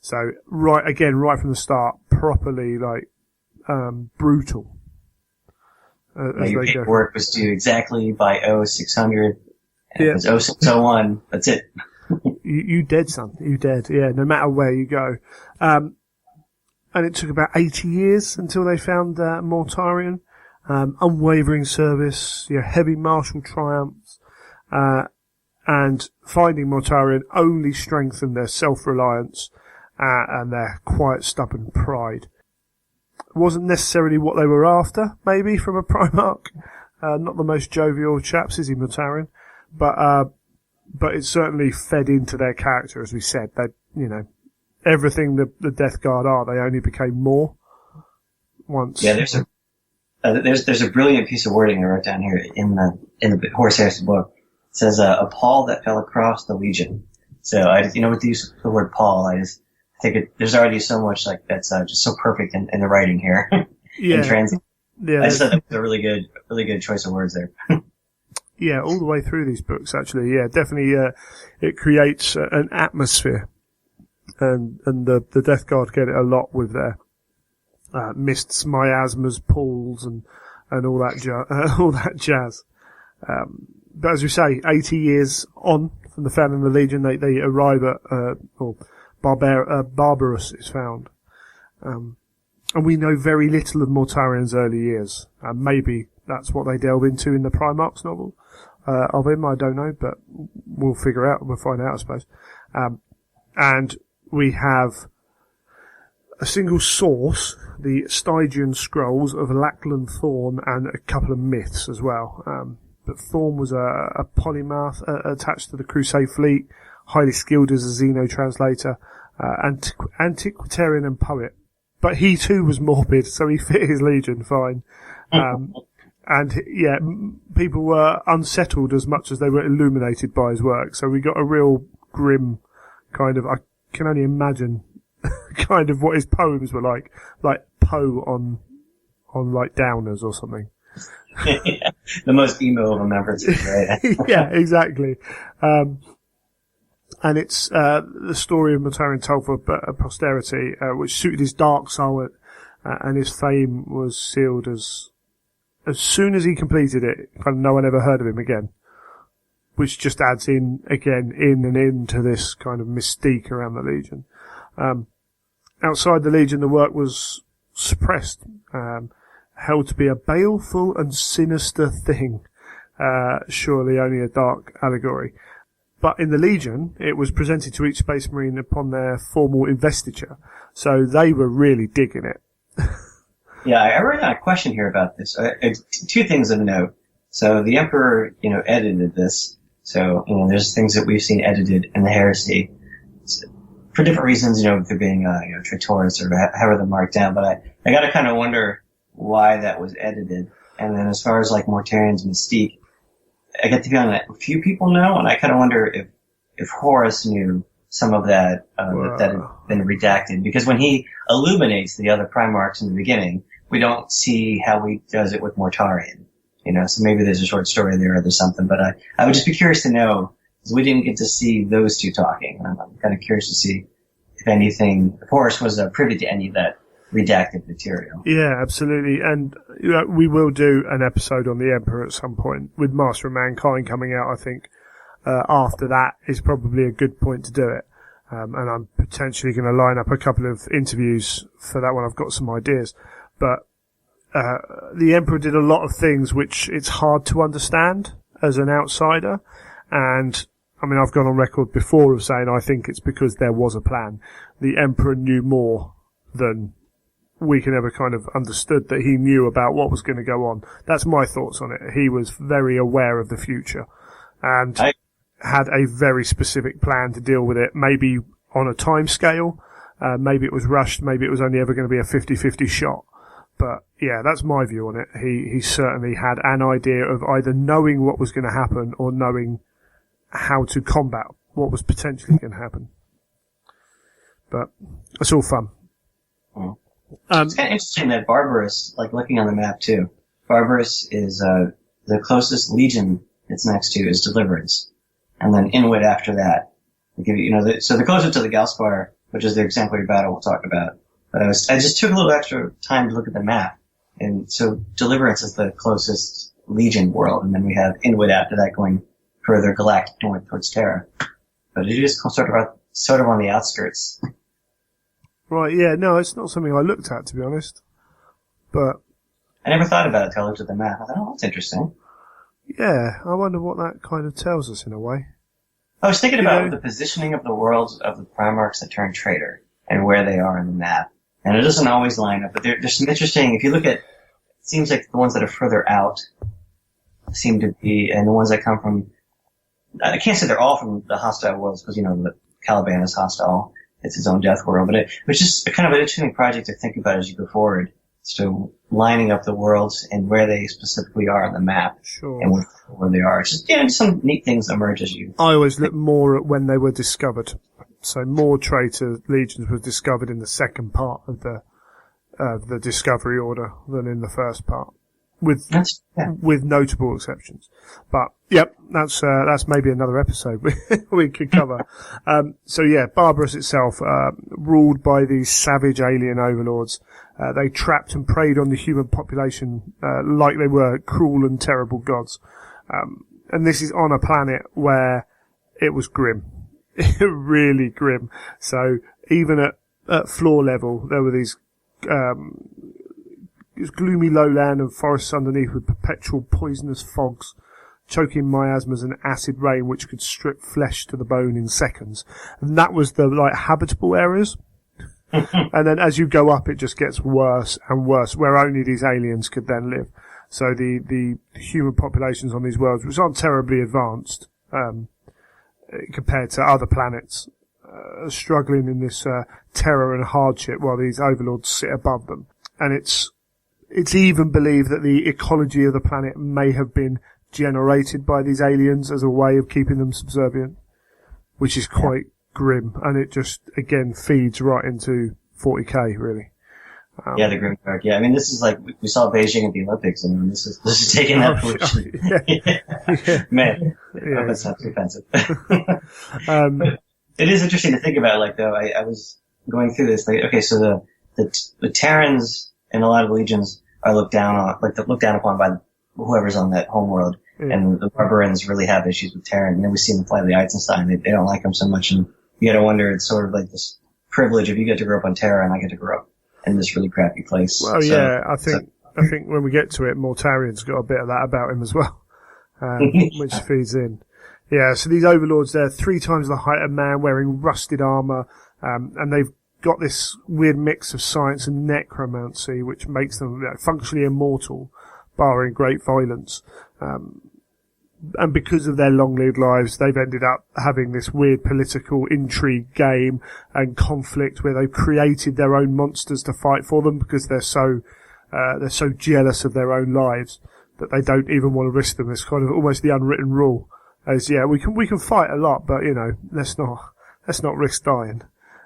So right from the start, properly brutal. Your paperwork was due exactly by 0600. If it's 0601, that's it. you dead, son. You dead. Yeah, no matter where you go. And it took about 80 years until they found Mortarion. Unwavering service, heavy martial triumphs, and finding Mortarion only strengthened their self-reliance and their quiet, stubborn pride. It wasn't necessarily what they were after, maybe, from a Primarch. Not the most jovial chaps, is he, Mortarion? But it certainly fed into their character, as we said. They, everything the Death Guard are, they only became more once. Yeah, there's a brilliant piece of wording I wrote down here in the Horus Heresy book. It says, a pall that fell across the Legion. So with the use of the word pall, I just think there's already so much that's just so perfect in the writing here. Yeah. I just thought that was a really good choice of words there. Yeah, all the way through these books, actually. Yeah, definitely, it creates an atmosphere. And the Death Guard get it a lot with their, mists, miasmas, pools, and all that jazz. But as we say, 80 years on from the founding of the Legion, they arrive at, Barbarous is found. And we know very little of Mortarion's early years. Maybe that's what they delve into in the Primarch's novel, of him, I don't know, but we'll find out, I suppose. And we have a single source, the Stygian Scrolls of Lachlan Thorn, and a couple of myths as well. But Thorn was a polymath attached to the Crusade fleet, highly skilled as a Xeno translator, antiquarian and poet. But he too was morbid, so he fit his legion fine. And yeah, people were unsettled as much as they were illuminated by his work. So we got a real grim kind of, I can only imagine kind of what his poems were like Poe on like Downers or something. Yeah, the most emo of them ever, right? Yeah, exactly. And it's the story of Mortarion told for posterity, which suited his dark soul, and his fame was sealed as soon as he completed it, kind of no one ever heard of him again. Which just adds in to this kind of mystique around the Legion. Outside the Legion, the work was suppressed, held to be a baleful and sinister thing, surely only a dark allegory. But in the Legion, it was presented to each Space Marine upon their formal investiture, so they were really digging it. Yeah, I wrote down a question here about this. Two things of note. So the Emperor, edited this. So, there's things that we've seen edited in the Heresy for different reasons, there being, traitorous or however they're marked down. But I gotta kind of wonder why that was edited. And then as far as like Mortarion's mystique, I get the feeling that a few people know, and I kind of wonder if Horus knew some of that, that had been redacted. Because when he illuminates the other Primarchs in the beginning, we don't see how he does it with Mortarion. So maybe there's a short story there or there's something, but I would just be curious to know because we didn't get to see those two talking. And I'm kind of curious to see if anything, Horus was privy to any of that redacted material. Yeah, absolutely. And we will do an episode on the Emperor at some point with Master of Mankind coming out. I think after that is probably a good point to do it. And I'm potentially going to line up a couple of interviews for that one. I've got some ideas. But the Emperor did a lot of things which it's hard to understand as an outsider. And, I mean, I've gone on record before of saying I think it's because there was a plan. The Emperor knew more than we can ever kind of understood that he knew about what was going to go on. That's my thoughts on it. He was very aware of the future and had a very specific plan to deal with it, maybe on a time scale. Maybe it was rushed. Maybe it was only ever going to be a 50-50 shot. But yeah, that's my view on it. He certainly had an idea of either knowing what was going to happen or knowing how to combat what was potentially going to happen. But it's all fun. It's kind of interesting that Barbarous, like looking on the map too, Barbarous is the closest legion it's next to is Deliverance. And then Inwit after that. So they're closer to the Galspar, which is the exemplary battle we'll talk about. But I just took a little extra time to look at the map. And so Deliverance is the closest Legion world, and then we have Inwit after that going further galactic north towards Terra. But it is sort of on the outskirts. Right, yeah, no, it's not something I looked at, to be honest. But I never thought about it until I looked at the map. I thought, that's interesting. Yeah, I wonder what that kind of tells us in a way. I was thinking about the positioning of the worlds of the Primarchs that turn traitor and where they are in the map. And it doesn't always line up, but there's some interesting, if you look at, it seems like the ones that are further out seem to be, and the ones that come from, I can't say they're all from the hostile worlds, because, the Caliban is hostile. It's its own death world, but it was just kind of an interesting project to think about as you go forward. So lining up the worlds and where they specifically are on the map. Sure. And where they are. It's just, some neat things emerge as you. I always look more at when they were discovered. So more traitor legions were discovered in the second part of the discovery order than in the first part. With notable exceptions. But, yep, that's maybe another episode we could cover. So yeah, Barbarous itself, ruled by these savage alien overlords. They trapped and preyed on the human population, like they were cruel and terrible gods. And this is on a planet where it was grim. Really grim. So even at floor level, there were these, gloomy lowland and forests underneath with perpetual poisonous fogs, choking miasmas and acid rain which could strip flesh to the bone in seconds. And that was the habitable areas. And then as you go up, it just gets worse and worse, where only these aliens could then live. So the human populations on these worlds, which aren't terribly advanced compared to other planets, are struggling in this terror and hardship while these overlords sit above them. And it's even believed that the ecology of the planet may have been generated by these aliens as a way of keeping them subservient, which is quite grim, and it just, again, feeds right into 40k, really. The grim dark. Yeah, I mean, this is like, we saw Beijing at the Olympics, and this is taking that position. Yeah. Man, that's not too offensive. But it is interesting to think about, though, I was going through this, so the Terrans and a lot of legions are looked down upon by whoever's on that homeworld. And the Barbarians really have issues with Terran. And then we see them play the Eisenstein. They don't like them so much. And you gotta wonder, it's sort of like this privilege of you get to grow up on Terra and I get to grow up in this really crappy place. Well, I think when we get to it, Mortarian's got a bit of that about him as well, which feeds in. Yeah, so these overlords, they're 3 times the height of man, wearing rusted armor, and they've got this weird mix of science and necromancy, which makes them functionally immortal, barring great violence. And because of their long-lived lives, they've ended up having this weird political intrigue game and conflict where they've created their own monsters to fight for them because they're so jealous of their own lives that they don't even want to risk them. It's kind of almost the unwritten rule. As we can fight a lot, but let's not risk dying.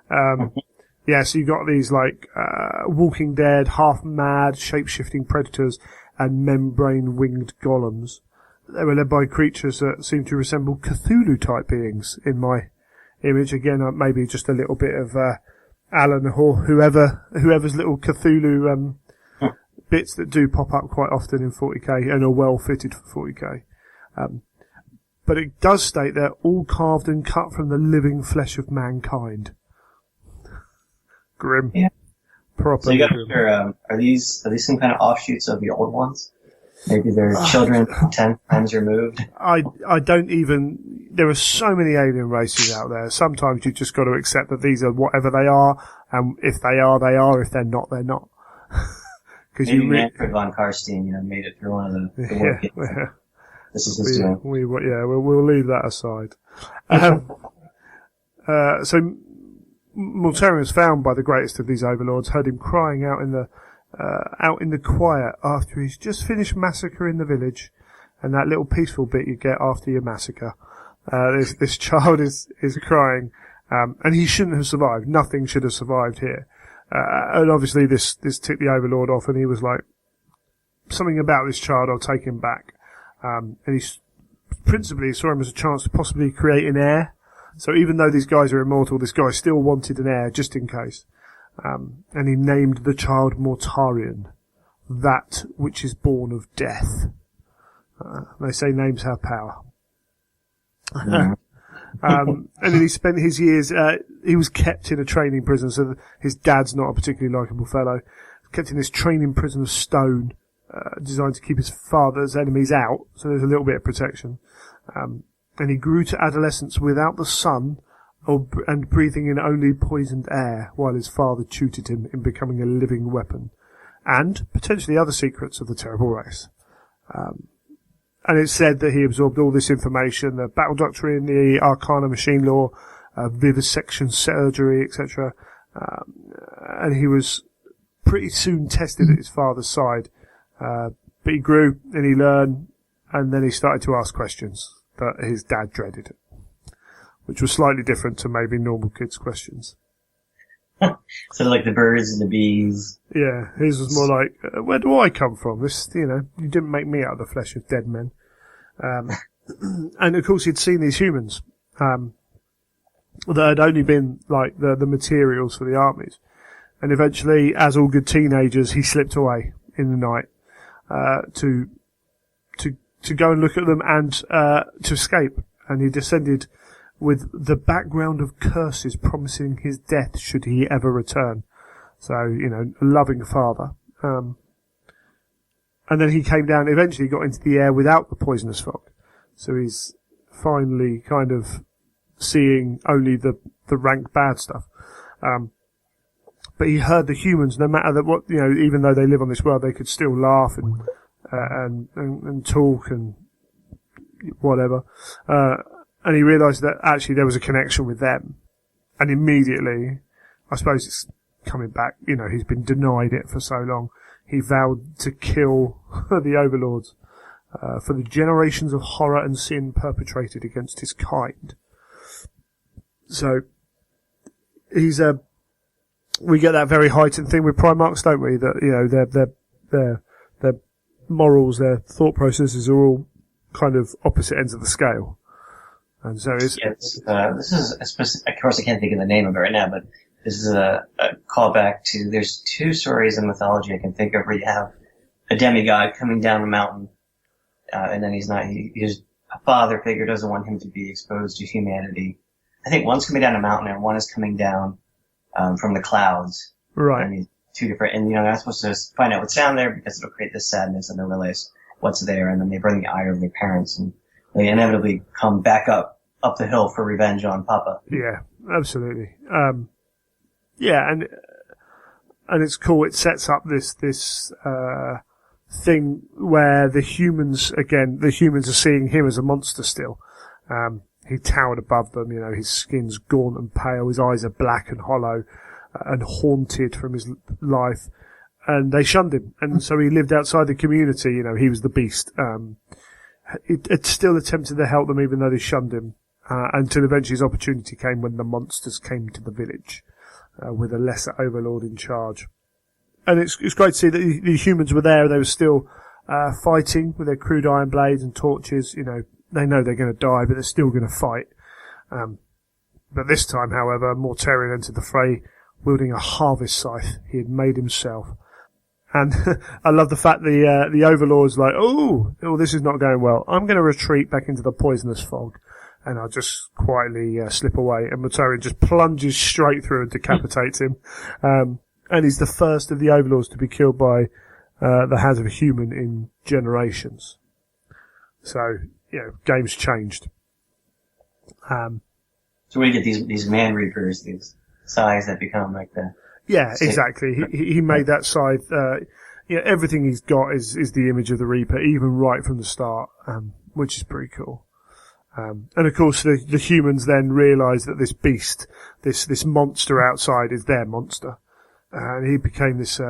So you got these Walking Dead, half mad, shape-shifting predators and membrane-winged golems. they were led by creatures that seemed to resemble Cthulhu-type beings in my image. Again, maybe just a little bit of Alan or whoever's little Cthulhu bits that do pop up quite often in 40k and are well fitted for 40k. But it does state they're all carved and cut from the living flesh of mankind. Grim. Yeah. Proper. So you got to wonder, are these some kind of offshoots of the old ones? Maybe they're children 10 times removed. I don't even. There are so many alien races out there. Sometimes you just got to accept that these are whatever they are, and if they are, they are. If they're not, they're not. Maybe Manfred von Karstein, made it through one of the work. Yeah. This is his doing. We'll leave that aside. So Mortarion was found by the greatest of these overlords, heard him crying out in the quiet after he's just finished massacring the village, and that little peaceful bit you get after your massacre. This child is crying, and he shouldn't have survived. Nothing should have survived here. And obviously this ticked the overlord off, and he was like, something about this child, I'll take him back. And he principally saw him as a chance to possibly create an heir. So even though these guys are immortal, this guy still wanted an heir, just in case. And he named the child Mortarion, that which is born of death. They say names have power. And then he spent his years, he was kept in a training prison, so his dad's not a particularly likeable fellow. Kept in this training prison of stone, designed to keep his father's enemies out, so there's a little bit of protection. And he grew to adolescence without the sun, and breathing in only poisoned air, while his father tutored him in becoming a living weapon, and potentially other secrets of the terrible race. And it's said that he absorbed all this information, the battle doctrine, the arcana machine law, vivisection surgery, etc. And he was pretty soon tested at his father's side. But he grew and he learned, and then he started to ask questions that his dad dreaded, which was slightly different to maybe normal kids' questions. Sort of like the birds and the bees. Yeah, his was more like, where do I come from? This, you didn't make me out of the flesh of dead men. And of course he'd seen these humans, that had only been like the materials for the armies. And eventually, as all good teenagers, he slipped away in the night, to go and look at them and, to escape. And he descended with the background of curses promising his death should he ever return. So, a loving father. And then he came down, eventually got into the air without the poisonous fog. So he's finally kind of seeing only the rank bad stuff. But he heard the humans, no matter that what, even though they live on this world, they could still laugh and talk and whatever. And he realised that actually there was a connection with them. And immediately, I suppose it's coming back, he's been denied it for so long. He vowed to kill the overlords, for the generations of horror and sin perpetrated against his kind. So, we get that very heightened thing with Primarchs, don't we? That, their morals, their thought processes are all kind of opposite ends of the scale. And so this is a specific, of course I can't think of the name of it right now, but this is a callback to, there's two stories in mythology I can think of where you have a demigod coming down a mountain, and then his a father figure doesn't want him to be exposed to humanity. I think one's coming down a mountain and one is coming down, from the clouds. Right. And these two different, and they're not supposed to find out what's down there because it'll create this sadness and they'll realize what's there, and then they burn the ire of their parents and they inevitably come back up the hill for revenge on Papa. Yeah, absolutely. Yeah, and it's cool. It sets up this thing where the humans are seeing him as a monster still. He towered above them, his skin's gaunt and pale, his eyes are black and hollow, and haunted from his life. And they shunned him, and so he lived outside the community, he was the beast. It still attempted to help them even though they shunned him. Until eventually his opportunity came when the monsters came to the village, with a lesser overlord in charge. And it's great to see that the humans were there, they were still, fighting with their crude iron blades and torches. You know, they know they're going to die, but they're still going to fight. But this time, however, Mortarion entered the fray wielding a harvest scythe he had made himself. And I love the fact the Overlord's like, oh, this is not going well. I'm going to retreat back into the poisonous fog. And I'll just quietly slip away. And Mortarion just plunges straight through and decapitates him. And he's the first of the Overlords to be killed by the hands of a human in generations. So, you know, game's changed. So we get these man reapers, these scythes that become like the... Yeah, exactly. He made that scythe. Everything he's got is the image of the Reaper, even right from the start, which is pretty cool. And of course, the humans then realise that this beast, this monster outside, is their monster, and he became this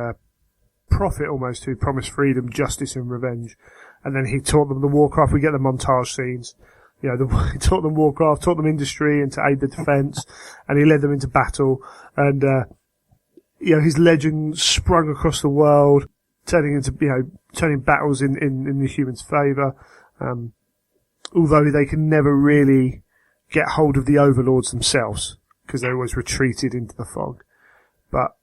prophet almost who promised freedom, justice, and revenge. And then he taught them the warcraft. We get the montage scenes. You know, he taught them warcraft, taught them industry, and to aid the defence, and he led them into battle. And his legend sprung across the world, turning battles in the humans' favour. Although they can never really get hold of the Overlords themselves, because they always retreated into the fog. But,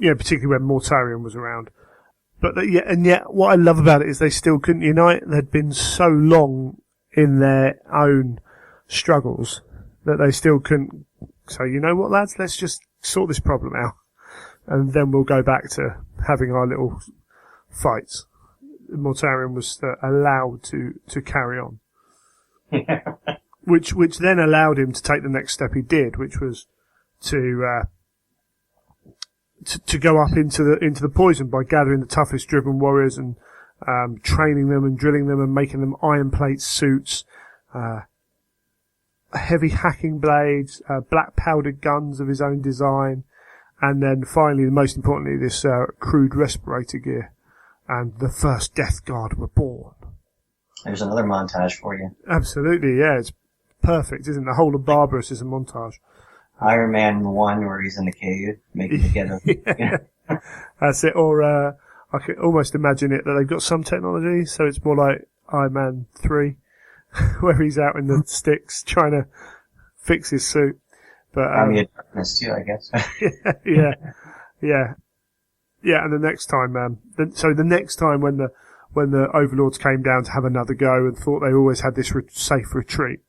particularly when Mortarion was around. But, yet, what I love about it is they still couldn't unite. They'd been so long in their own struggles that they still couldn't say, you know what, lads, let's just sort this problem out. And then we'll go back to having our little fights. Mortarion was allowed to carry on. which then allowed him to take the next step he did, which was to go up into the poison by gathering the toughest driven warriors and training them and drilling them and making them iron plate suits, heavy hacking blades, black powdered guns of his own design, and then finally, most importantly, this crude respirator gear. And the first Death Guard were born. There's another montage for you. Absolutely, yeah, it's perfect, isn't it? The whole of Barbarous is a montage. Iron Man 1, where he's in the cave, making together. Yeah. That's it. Or I can almost imagine it that they've got some technology, so it's more like Iron Man 3, where he's out in the sticks trying to fix his suit. But Army of Darkness too, I guess. yeah. Yeah, and the next time, the next time when the Overlords came down to have another go and thought they always had this safe retreat,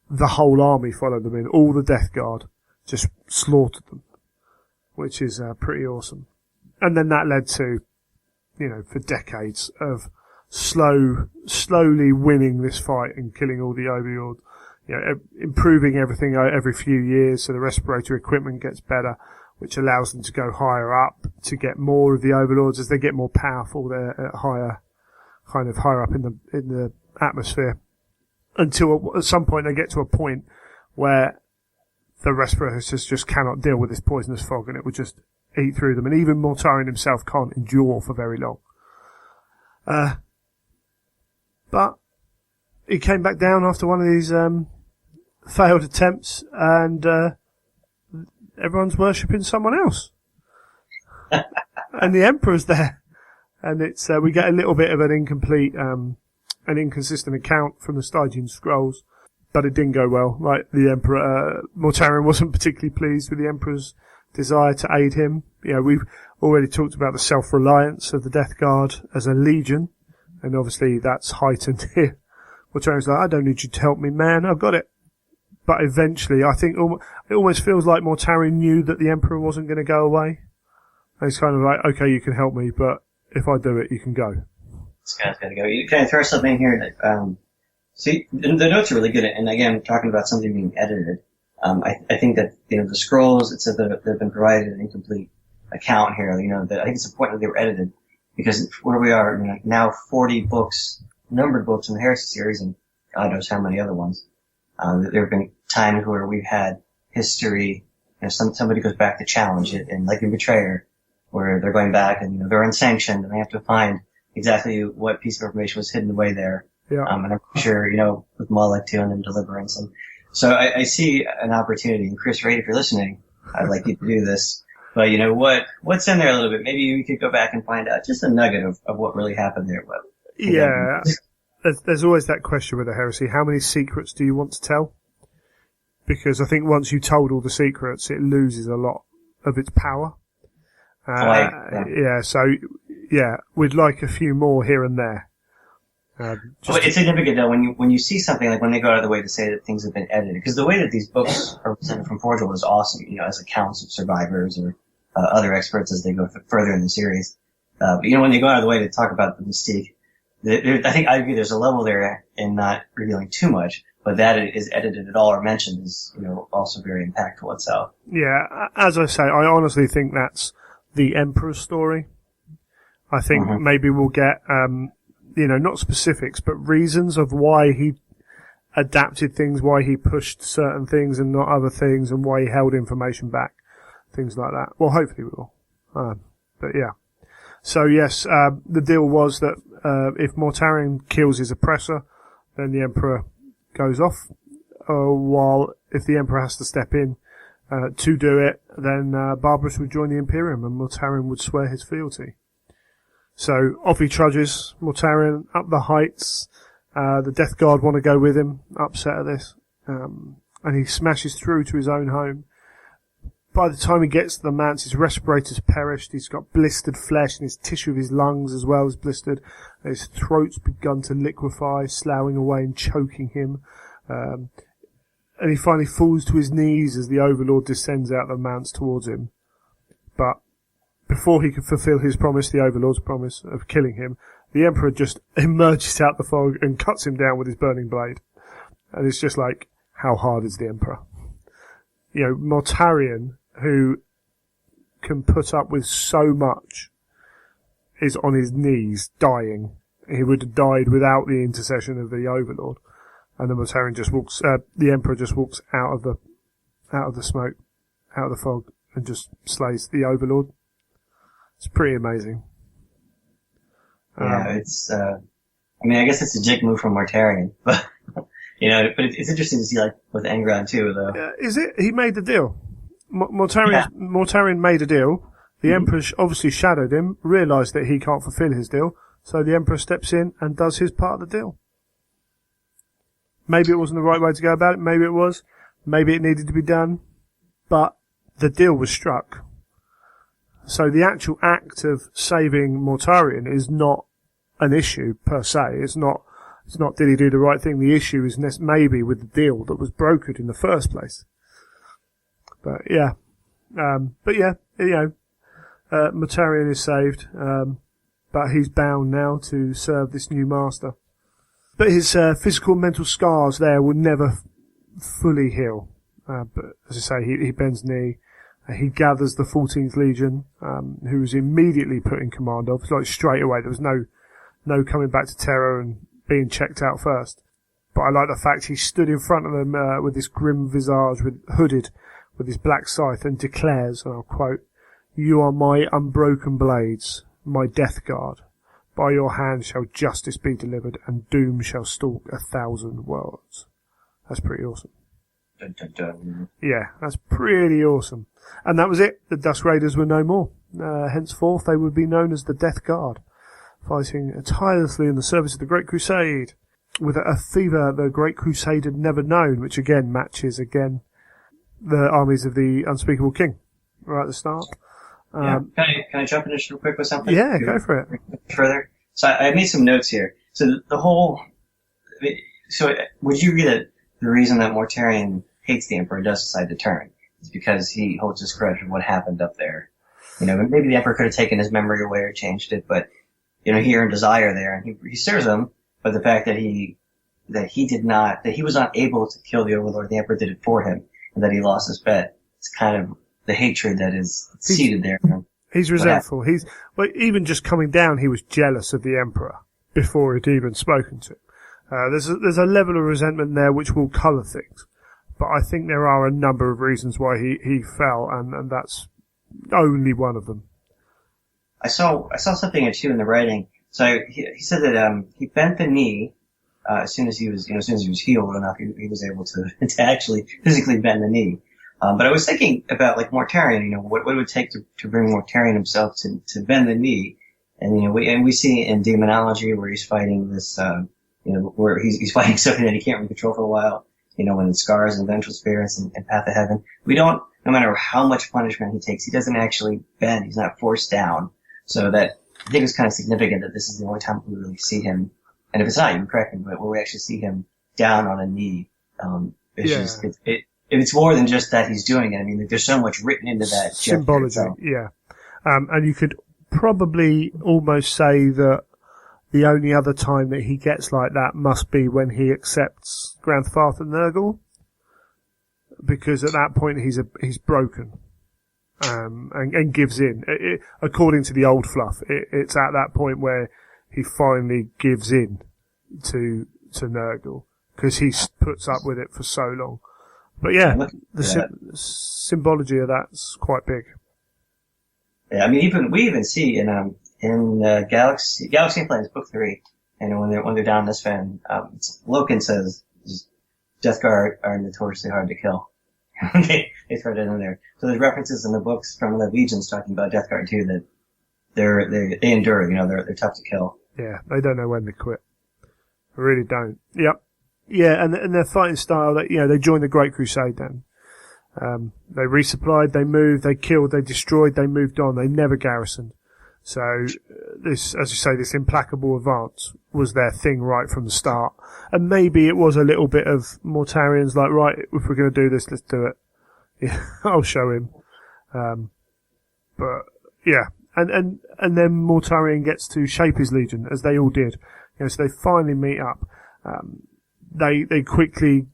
the whole army followed them in. All the Death Guard just slaughtered them, which is pretty awesome. And then that led to, for decades of slowly winning this fight and killing all the Overlords. Improving everything every few years, so the respirator equipment gets better, which allows them to go higher up to get more of the Overlords. As they get more powerful, they're higher up in the atmosphere, until at some point they get to a point where the respirators just cannot deal with this poisonous fog, and it would just eat through them. And even Mortarion himself can't endure for very long. But he came back down after one of these failed attempts, and everyone's worshipping someone else. And the Emperor's there. And it's, we get a little bit of an incomplete, an inconsistent account from the Stygian scrolls, but it didn't go well. Like, the Emperor, Mortarion wasn't particularly pleased with the Emperor's desire to aid him. We've already talked about the self-reliance of the Death Guard as a legion, and obviously that's heightened here. Mortarion's like, I don't need you to help me, man, I've got it. But eventually, I think it almost feels like Mortarion knew that the Emperor wasn't going to go away. And he's kind of like, okay, you can help me, but if I do it, you can go. This guy's got to go. Can I throw something in here that, see, the notes are really good, and again, talking about something being edited. I think that, the scrolls, it said that they've been provided an incomplete account here, that I think it's important that they were edited, because where we are, now 40 books, numbered books in the Heresy series, and God knows how many other ones. There have been times where we've had history, somebody goes back to challenge it, and like in Betrayer, where they're going back and, they're unsanctioned, and they have to find exactly what piece of information was hidden away there. Yeah. And I'm sure, with Moloch too, and then Deliverance. And so I see an opportunity, and Chris Raid, if you're listening, I'd like you to do this. But what's in there a little bit? Maybe we could go back and find out just a nugget of what really happened there. But yeah, there's always that question with the heresy: how many secrets do you want to tell? Because I think once you've told all the secrets, it loses a lot of its power. So we'd like a few more here and there. It's significant though when you see something like when they go out of the way to say that things have been edited, because the way that these books are presented from Forgel is awesome. As accounts of survivors or other experts as they go further in the series. But when they go out of the way to talk about the mystique, I think I agree. There's a level there in not revealing too much, but that it is edited at all or mentioned is also very impactful itself. Yeah, as I say, I honestly think that's the Emperor's story. I think maybe we'll get, not specifics, but reasons of why he adapted things, why he pushed certain things and not other things, and why he held information back, things like that. Well, hopefully we will. But yeah. So yes, the deal was that if Mortarion kills his oppressor, then the Emperor goes off, while if the Emperor has to step in to do it, then Barbarous would join the Imperium and Mortarion would swear his fealty. So off he trudges, Mortarion up the heights. The Death Guard want to go with him, upset at this, and he smashes through to his own home. By the time he gets to the manse, his respirator's perished, he's got blistered flesh, and his tissue of his lungs as well as blistered, and his throat's begun to liquefy, sloughing away and choking him. And he finally falls to his knees as the Overlord descends out the manse towards him. But before he can fulfill his promise, the Overlord's promise of killing him, the Emperor just emerges out the fog and cuts him down with his burning blade. And it's just like, how hard is the Emperor? Mortarion, who can put up with so much, is on his knees, dying. He would have died without the intercession of the Overlord. And the Mortarion just walks, the Emperor just walks out of the smoke, out of the fog, and just slays the Overlord. It's pretty amazing. Yeah, it's, I guess it's a dick move from Mortarion, but, but it's interesting to see, with Engron too, though. Is it? He made the deal. Mortarion made a deal. The Emperor obviously shadowed him, realised that he can't fulfill his deal, so the Emperor steps in and does his part of the deal. Maybe it wasn't the right way to go about it, maybe it was, maybe it needed to be done, but the deal was struck. So the actual act of saving Mortarion is not an issue per se. It's not did he do the right thing. The issue is maybe with the deal that was brokered in the first place. But yeah, Mortarion is saved, but he's bound now to serve this new master. But his physical and mental scars there will never fully heal. But as I say, he bends knee. He gathers the 14th Legion, who was immediately put in command of. It's like straight away. There was no coming back to Terror and being checked out first. But I like the fact he stood in front of them with this grim visage, hooded with his black scythe, and declares, and I'll quote, "You are my unbroken blades, my death guard. By your hand shall justice be delivered, and doom shall stalk 1,000 worlds." That's pretty awesome. Dun, dun, dun. Yeah, that's pretty awesome. And that was it. The Dusk Raiders were no more. Henceforth, they would be known as the Death Guard, fighting tirelessly in the service of the Great Crusade, with a fever the Great Crusade had never known, which again matches the armies of the Unspeakable King right at the start. Can I jump in just real quick with something? Yeah, go for it. Further. So I made some notes here. So would you agree that the reason that Mortarion hates the Emperor does decide to turn is because he holds his grudge of what happened up there? Maybe the Emperor could have taken his memory away or changed it, but he earned desire there, and he serves him. But the fact that he was not able to kill the Overlord, the Emperor did it for him, and that he lost his bet. It's kind of the hatred that is seated there. He's resentful. Even just coming down, he was jealous of the Emperor before he'd even spoken to him. There's a level of resentment there which will colour things, but I think there are a number of reasons why he fell, and that's only one of them. I saw something or two in the writing. So he said that he bent the knee as soon as he was healed enough. He was able to actually physically bend the knee. But I was thinking about like Mortarion, what it would take to bring Mortarion himself to bend the knee. And, we see in Demonology where he's fighting this, where he's fighting something that he can't really control for a while, when Scars and Vengeful Spirits and Path of Heaven. No matter how much punishment he takes, he doesn't actually bend. He's not forced down. So that, I think it's kind of significant that this is the only time we really see him. And if it's not, you can correct me, but where we actually see him down on a knee, it's more than just that he's doing it. I mean, there's so much written into that symbology. Yeah. And you could probably almost say that the only other time that he gets like that must be when he accepts Grandfather and Nurgle, because at that point he's broken, and gives in. According to the old fluff, it's at that point where he finally gives in to Nurgle, because he puts up with it for so long. But yeah, the symbology of that's quite big. Yeah, I mean, we even see in Galaxy and Planets Book 3, and when they're down this fan, Loken says Death Guard are notoriously hard to kill. they throw it in there. So there's references in the books from the Legions talking about Death Guard too, that they endure, they're tough to kill. Yeah, they don't know when to quit. They really don't. Yep. Yeah, and their fighting style, they joined the Great Crusade then. They resupplied, they moved, they killed, they destroyed, they moved on, they never garrisoned. So this, as you say, this implacable advance was their thing right from the start. And maybe it was a little bit of Mortarions like, right, if we're going to do this, let's do it. Yeah, I'll show him. But yeah, and then Mortarion gets to shape his legion, as they all did. So they finally meet up. They quickly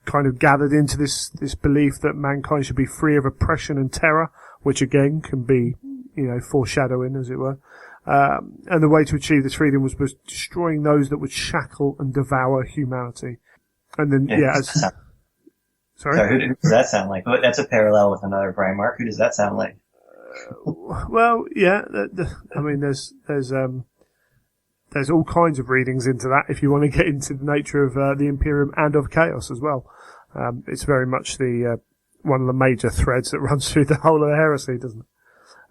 kind of gathered into this belief that mankind should be free of oppression and terror, which again can be, foreshadowing, as it were. And the way to achieve this freedom was destroying those that would shackle and devour humanity. And then, Sorry, who does that sound like? That's a parallel with another Primarch. Who does that sound like? Well, yeah, I mean, there's all kinds of readings into that if you want to get into the nature of the Imperium and of Chaos as well. It's very much the one of the major threads that runs through the whole of the heresy, doesn't it?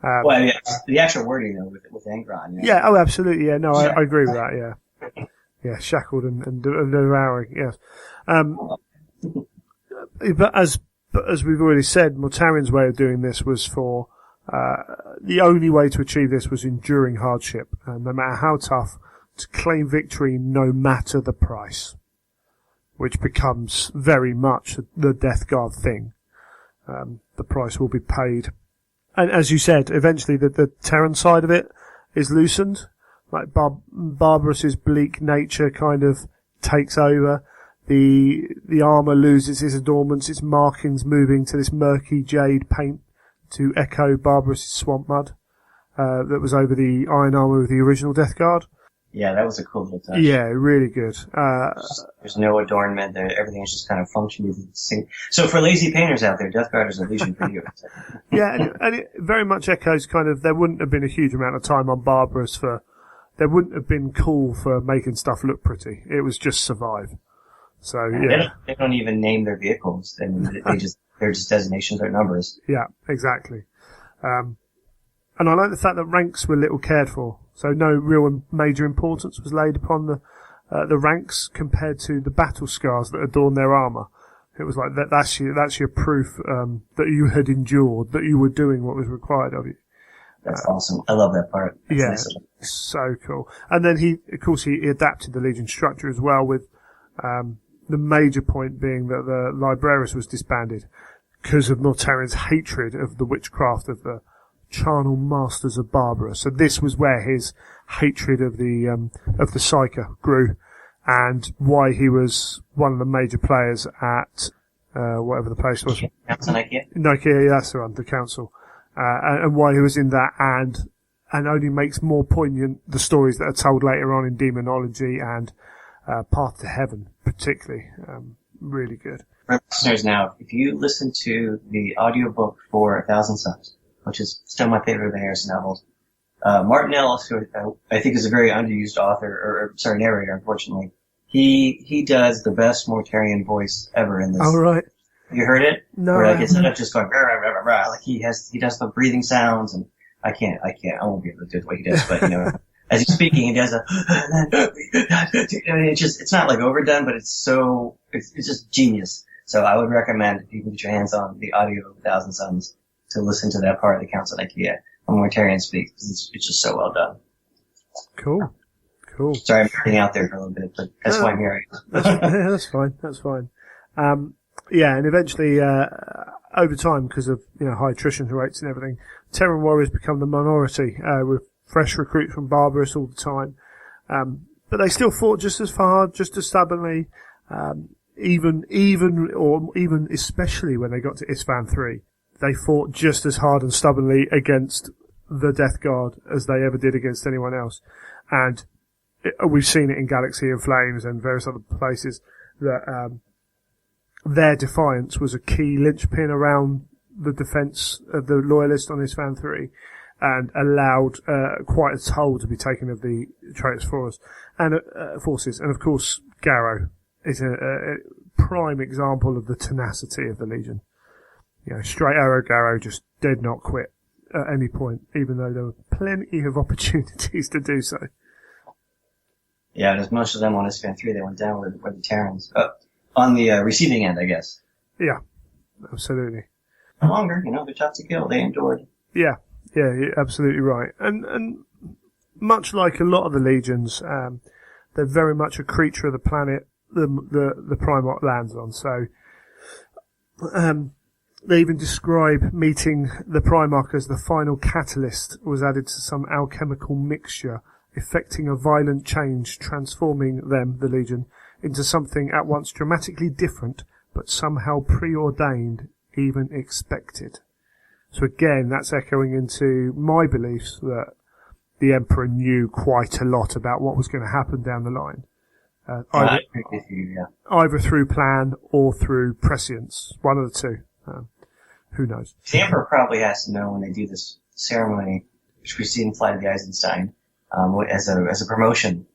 Well, yeah, the actual wording though with Angron. Yeah, oh, absolutely. Yeah, no, I agree with that. Yeah, yeah, shackled and devouring. Yes, but as we've already said, Mortarion's way of doing this was for the only way to achieve this was enduring hardship, no matter how tough, to claim victory no matter the price, which becomes very much the Death Guard thing. The price will be paid. And as you said, eventually the Terran side of it is loosened. Like Barbaros's bleak nature kind of takes over. The armour loses its adornments, its markings moving to this murky jade paint to echo Barbaros's swamp mud that was over the iron armour of the original Death Guard. Yeah, that was a cool little touch. Yeah, really good. There's no adornment. Everything is just kind of functioning. So for lazy painters out there, Death Guard is a Legion for you. Yeah, and it very much echoes kind of, there wouldn't have been a huge amount of time on Barbaros there wouldn't have been cool for making stuff look pretty. It was just survive. So, yeah. They don't even name their vehicles. They're just designations or numbers. Yeah, exactly. And I like the fact that ranks were little cared for. So no real major importance was laid upon the ranks compared to the battle scars that adorn their armour. It was like that's your proof that you had endured, that you were doing what was required of you. That's awesome. I love that part. That's yeah, nice. So cool. And then he adapted the Legion structure as well, with the major point being that the Libraris was disbanded because of Mortarion's hatred of the witchcraft of the charnel masters of Barbaros. So this was where his hatred of the Psyker grew, and why he was one of the major players at whatever the place was. Council Nicaea? Nicaea, yeah, that's the one, the council. And why he was in that, and only makes more poignant the stories that are told later on in Demonology and Path to Heaven, particularly. Really good. For listeners now, if you listen to the audiobook for 1,000 Suns, which is still my favorite of the Harrison novels, Martin Ellis, who I think is a very underused author, narrator, unfortunately, he does the best Mortarion voice ever in this. Oh, right. You heard it? No. Where, like, instead of just going, rah, rah, rah, rah, like, he does the breathing sounds, and I won't be able to do it the way he does, but, as he's speaking, he does it's not like overdone, but it's just genius. So I would recommend, if you can get your hands on the audio of 1,000 Suns, to listen to that part of the Council of Nicaea when Mortarion speaks, because it's just so well done. Cool. Sorry, I'm hurting out there for a little bit, but that's why I'm here. That's fine. And eventually, over time, because of high attrition rates and everything, Terran warriors become the minority, with fresh recruits from Barbarous all the time. But they still fought just as hard, just as stubbornly, even especially when they got to Isfahan 3. They fought just as hard and stubbornly against the Death Guard as they ever did against anyone else. And we've seen it in Galaxy of Flames and various other places that their defiance was a key linchpin around the defence of the Loyalists on Isfahan 3 and allowed quite a toll to be taken of the traitors forces. And of course, Garrow is a prime example of the tenacity of the Legion. Straight arrow Garrow just did not quit at any point, even though there were plenty of opportunities to do so. Yeah, and as most of them on Isfahan 3, they went down with the Terrans. On the receiving end, I guess. Yeah, absolutely. No longer, they're tough to kill. They endured. Yeah, you're absolutely right. And much like a lot of the legions, they're very much a creature of the planet the Primarch lands on. So, they even describe meeting the Primarch as the final catalyst was added to some alchemical mixture, effecting a violent change, transforming them, the Legion, into something at once dramatically different, but somehow preordained, even expected. So again, that's echoing into my beliefs that the Emperor knew quite a lot about what was going to happen down the line. Either through plan or through prescience. One of the two. Who knows? The Emperor probably has to know when they do this ceremony, which we see in Flight of the Eisenstein, as a promotion.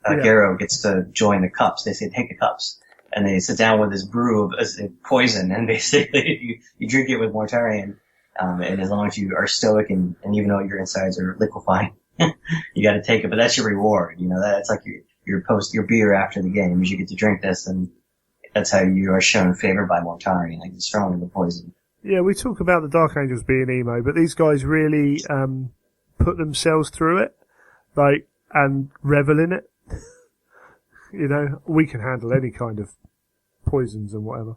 Garrow gets to join the cups. They say, take the cups. And they sit down with this brew of poison, and basically you drink it with Mortarion. And as long as you are stoic and even though your insides are liquefying, you gotta take it. But that's your reward, that's like your beer after the game, is you get to drink this, and that's how you are shown favor by Mortarion, like the stronger the poison. Yeah, we talk about the Dark Angels being emo, but these guys really put themselves through it, and revel in it. We can handle any kind of poisons and whatever.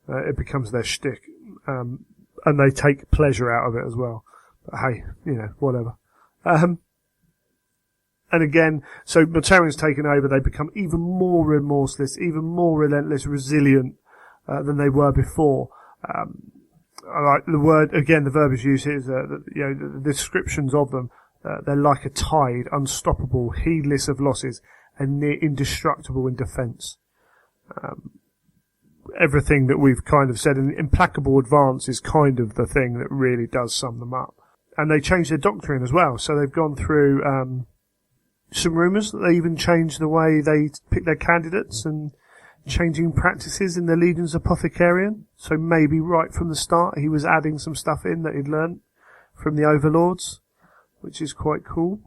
It becomes their shtick, and they take pleasure out of it as well. But hey, whatever. And again, so Mortarion's taken over, they become even more remorseless, even more relentless, resilient than they were before. I like the word, again, the verbiage used here is, the descriptions of them, they're like a tide, unstoppable, heedless of losses, and near indestructible in defence. Everything that we've kind of said, and Implacable Advance is kind of the thing that really does sum them up. And they changed their doctrine as well, so they've gone through some rumours that they even changed the way they pick their candidates and changing practices in the Legion's Apothecarian. So maybe right from the start he was adding some stuff in that he'd learnt from the Overlords, which is quite cool,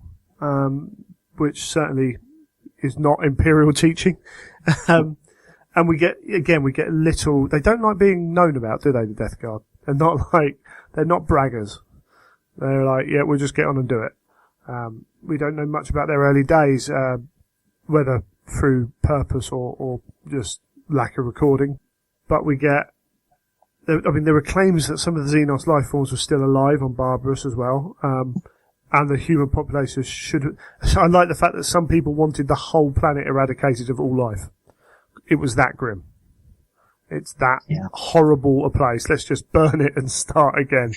which certainly is not Imperial teaching. And we get little, they don't like being known about, do they, the Death Guard? They're not braggers. They're like, yeah, we'll just get on and do it. We don't know much about their early days, whether through purpose or just lack of recording. But there were claims that some of the Xenos life forms were still alive on Barbarous as well. And the human population I like the fact that some people wanted the whole planet eradicated of all life. It was that grim. It's that horrible a place. Let's just burn it and start again.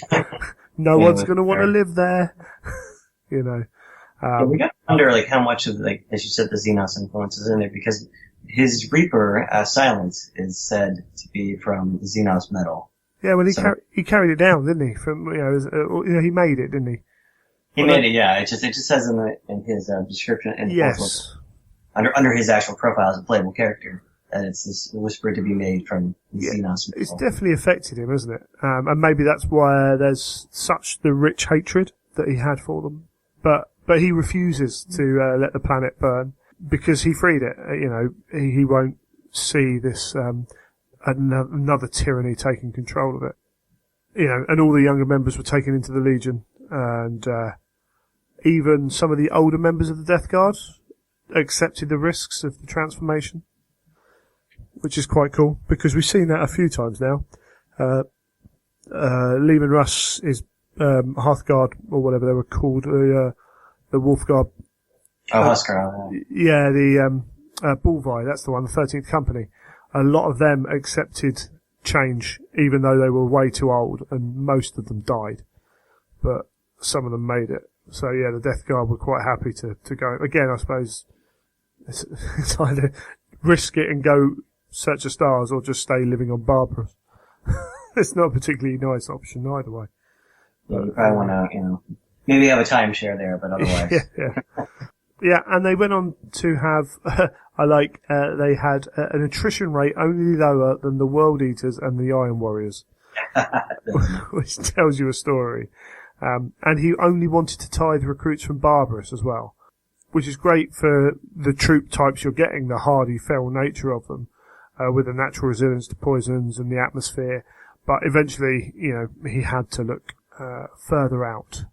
No one's going to want to live there. We got to wonder, how much of, as you said, the Xenos influence is in there, because his Reaper, Silence, is said to be from the Xenos metal. Yeah, well, he carried it down, didn't he? From, he made it, didn't he? He made it, yeah. It just says in his description. And yes. Under his actual profile as a playable character. that it's this whisper to be made from the Xenos. It's definitely affected him, hasn't it? And maybe that's why there's such the rich hatred that he had for them. But he refuses to let the planet burn because he freed it. He won't see this another tyranny taking control of it. And all the younger members were taken into the Legion, and even some of the older members of the Death Guard accepted the risks of the transformation, which is quite cool because we've seen that a few times now. Lehman Russ is Hearthguard, or whatever they were called, the Wolf Guard. Oh, Husker. Yeah, the Bulvi, that's the one, the 13th Company. A lot of them accepted change, even though they were way too old, and most of them died. But some of them made it. So yeah, the Death Guard were quite happy to go. Again, I suppose it's either risk it and go search the stars, or just stay living on Barbaros. It's not a particularly nice option either way. Yeah, you probably want to, maybe have a timeshare there, but otherwise. Yeah, and they went on to have, they had an attrition rate only lower than the World Eaters and the Iron Warriors. Which tells you a story. And he only wanted to tithe recruits from Barbaros as well. Which is great for the troop types you're getting, the hardy, feral nature of them, with a natural resilience to poisons and the atmosphere. But eventually, he had to look further out,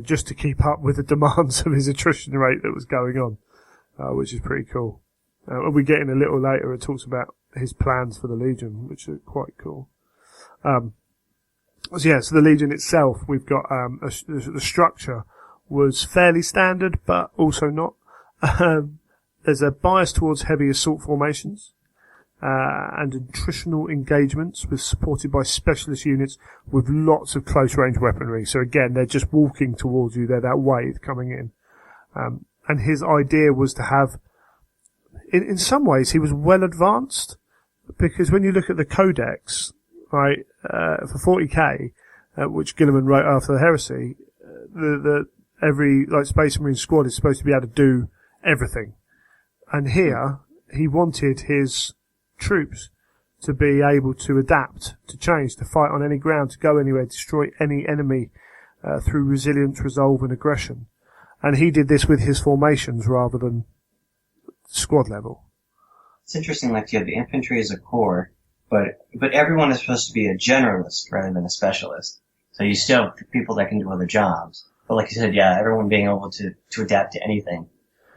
just to keep up with the demands of his attrition rate that was going on, which is pretty cool. And we get in a little later, it talks about his plans for the Legion, which are quite cool. So the Legion itself, we've got the structure was fairly standard, but also not. There's a bias towards heavy assault formations, and attritional engagements supported by specialist units with lots of close range weaponry. So again, they're just walking towards you. They're that wave coming in. And his idea was to have, in some ways, he was well advanced, because when you look at the codex, right, for 40k, which Gilliman wrote after the Heresy, every Space Marine squad is supposed to be able to do everything. And here, he wanted his troops to be able to adapt, to change, to fight on any ground, to go anywhere, destroy any enemy through resilience, resolve, and aggression. And he did this with his formations rather than squad level. It's interesting, you have the infantry as a core, but everyone is supposed to be a generalist rather than a specialist. So you still have people that can do other jobs. But like you said, everyone being able to adapt to anything.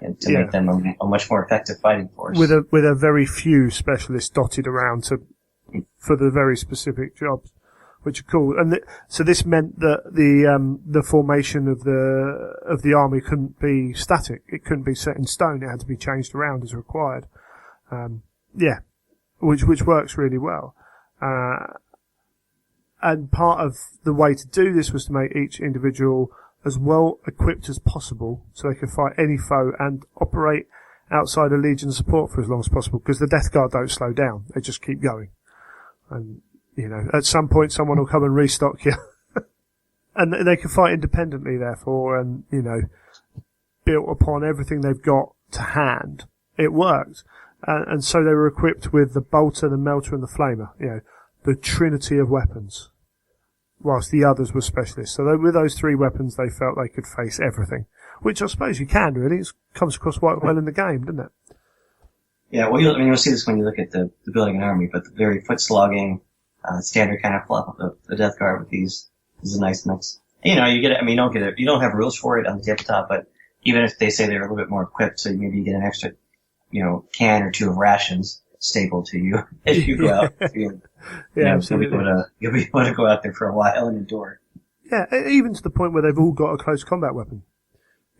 And to make them a much more effective fighting force. With a very few specialists dotted around for the very specific jobs, which are cool. And so this meant that the formation of the army couldn't be static. It couldn't be set in stone. It had to be changed around as required. Which works really well. And part of the way to do this was to make each individual as well equipped as possible, so they could fight any foe and operate outside of Legion support for as long as possible, because the Death Guard don't slow down. They just keep going. And, at some point someone will come and restock you. And they can fight independently, therefore, and, built upon everything they've got to hand. It worked. And so they were equipped with the bolter, the melter, and the flamer, the trinity of weapons, whilst the others were specialists. So with those three weapons, they felt they could face everything, which I suppose you can, really. It comes across quite well in the game, doesn't it? Yeah, well, you'll see this when you look at the building an army, but the very foot-slogging, standard kind of fluff of the Death Guard with these is a nice mix. You get it, you don't have rules for it on the tabletop, but even if they say they're a little bit more equipped, so maybe you get an extra, can or two of rations stapled to you as you go out. Absolutely. You'll be able to go out there for a while and endure. Yeah, even to the point where they've all got a close combat weapon.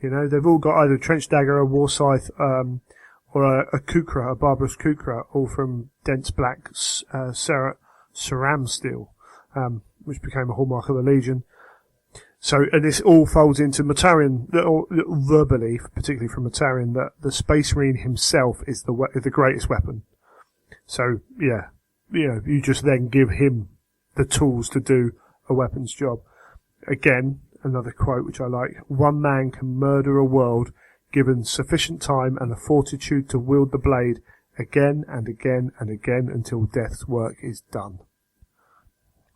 They've all got either a trench dagger, a war scythe, or a kukra, a barbarous kukra, all from dense black ceram steel, which became a hallmark of the Legion. So, and this all folds into Mortarion, the belief, particularly from Mortarion, that the Space Marine himself is the greatest weapon. So, you just then give him the tools to do a weapon's job. Again, another quote which I like: "One man can murder a world given sufficient time and the fortitude to wield the blade again and again and again until death's work is done.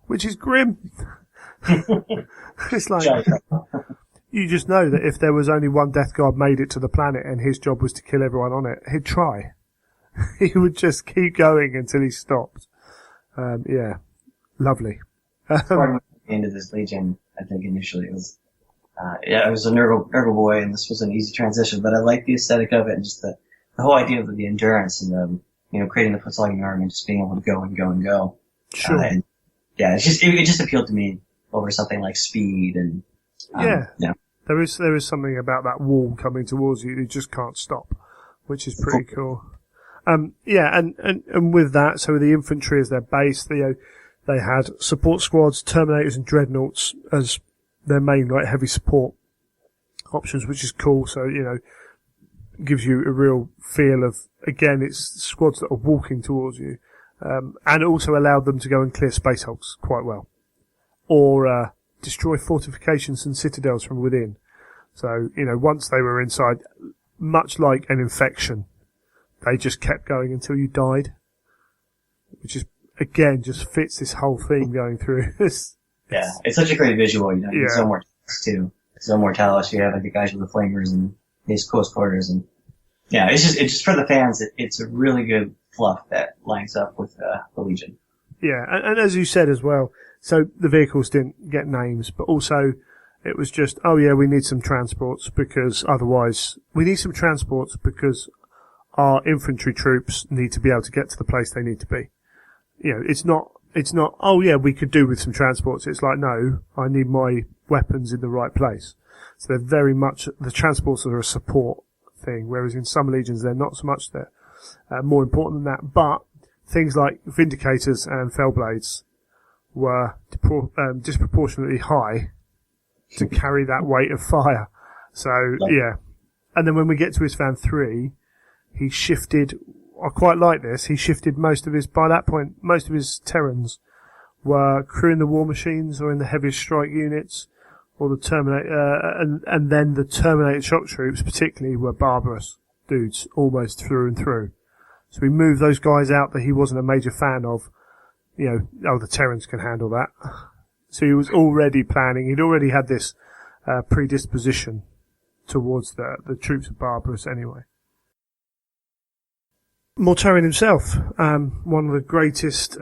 Which is grim. It's like, you just know that if there was only one death guard made it to the planet and his job was to kill everyone on it, he'd try. He would just keep going until he stopped. Yeah, lovely. Part of the end of this Legion, I think initially it was, I was a Nurgle boy, and this was an easy transition, but I like the aesthetic of it and just the whole idea of the endurance and creating the foot-slogging army and just being able to go and go and go. Sure. And yeah, it just appealed to me over something like speed and yeah. There is something about that wall coming towards you just can't stop, which is pretty cool. And with that, so the infantry as their base, they had support squads, Terminators and Dreadnoughts as their main heavy support options, which is cool. So, gives you a real feel of, again, it's squads that are walking towards you, and also allowed them to go and clear space hulks quite well. Or, destroy fortifications and citadels from within. So, once they were inside, much like an infection, they just kept going until you died, which is, again, just fits this whole theme going through. It's such a great visual, so more too. So Mortalis, you have the guys with the flamers and these close quarters, and it's just for the fans, it's a really good fluff that lines up with the Legion. Yeah, and as you said as well, so the vehicles didn't get names, but also it was just, we need some transports because our infantry troops need to be able to get to the place they need to be. It's not, we could do with some transports. It's like, no, I need my weapons in the right place. So they're very much, the transports are a support thing, whereas in some legions they're not so much there. More important than that, but things like Vindicators and Fellblades were disproportionately high to carry that weight of fire. So, yeah. And then when we get to Isstvan 3, he shifted, I quite like this, by that point, most of his Terrans were crewing the war machines or in the heaviest strike units, or the Terminator, and then the Terminator shock troops particularly were barbarous dudes, almost through and through. So we moved those guys out that he wasn't a major fan of, the Terrans can handle that. So he was already planning, he'd already had this, predisposition towards the troops of barbarous anyway. Mortarion himself, one of the greatest,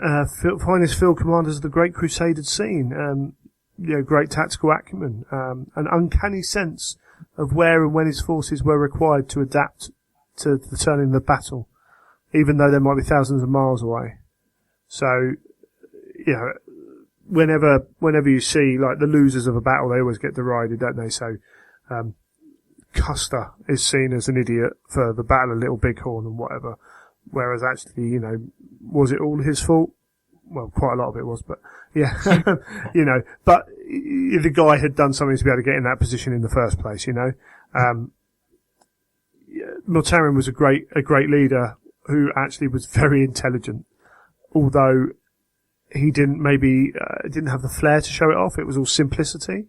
finest field commanders of the Great Crusade had seen. Great tactical acumen, an uncanny sense of where and when his forces were required to adapt to the turn in the battle, even though they might be thousands of miles away. So, whenever you see, the losers of a battle, they always get derided, don't they? So, Custer is seen as an idiot for the Battle of Little Bighorn and whatever. Whereas actually, was it all his fault? Well, quite a lot of it was, but yeah, but the guy had done something to be able to get in that position in the first place, Mortarion was a great leader who actually was very intelligent, although he didn't have the flair to show it off. It was all simplicity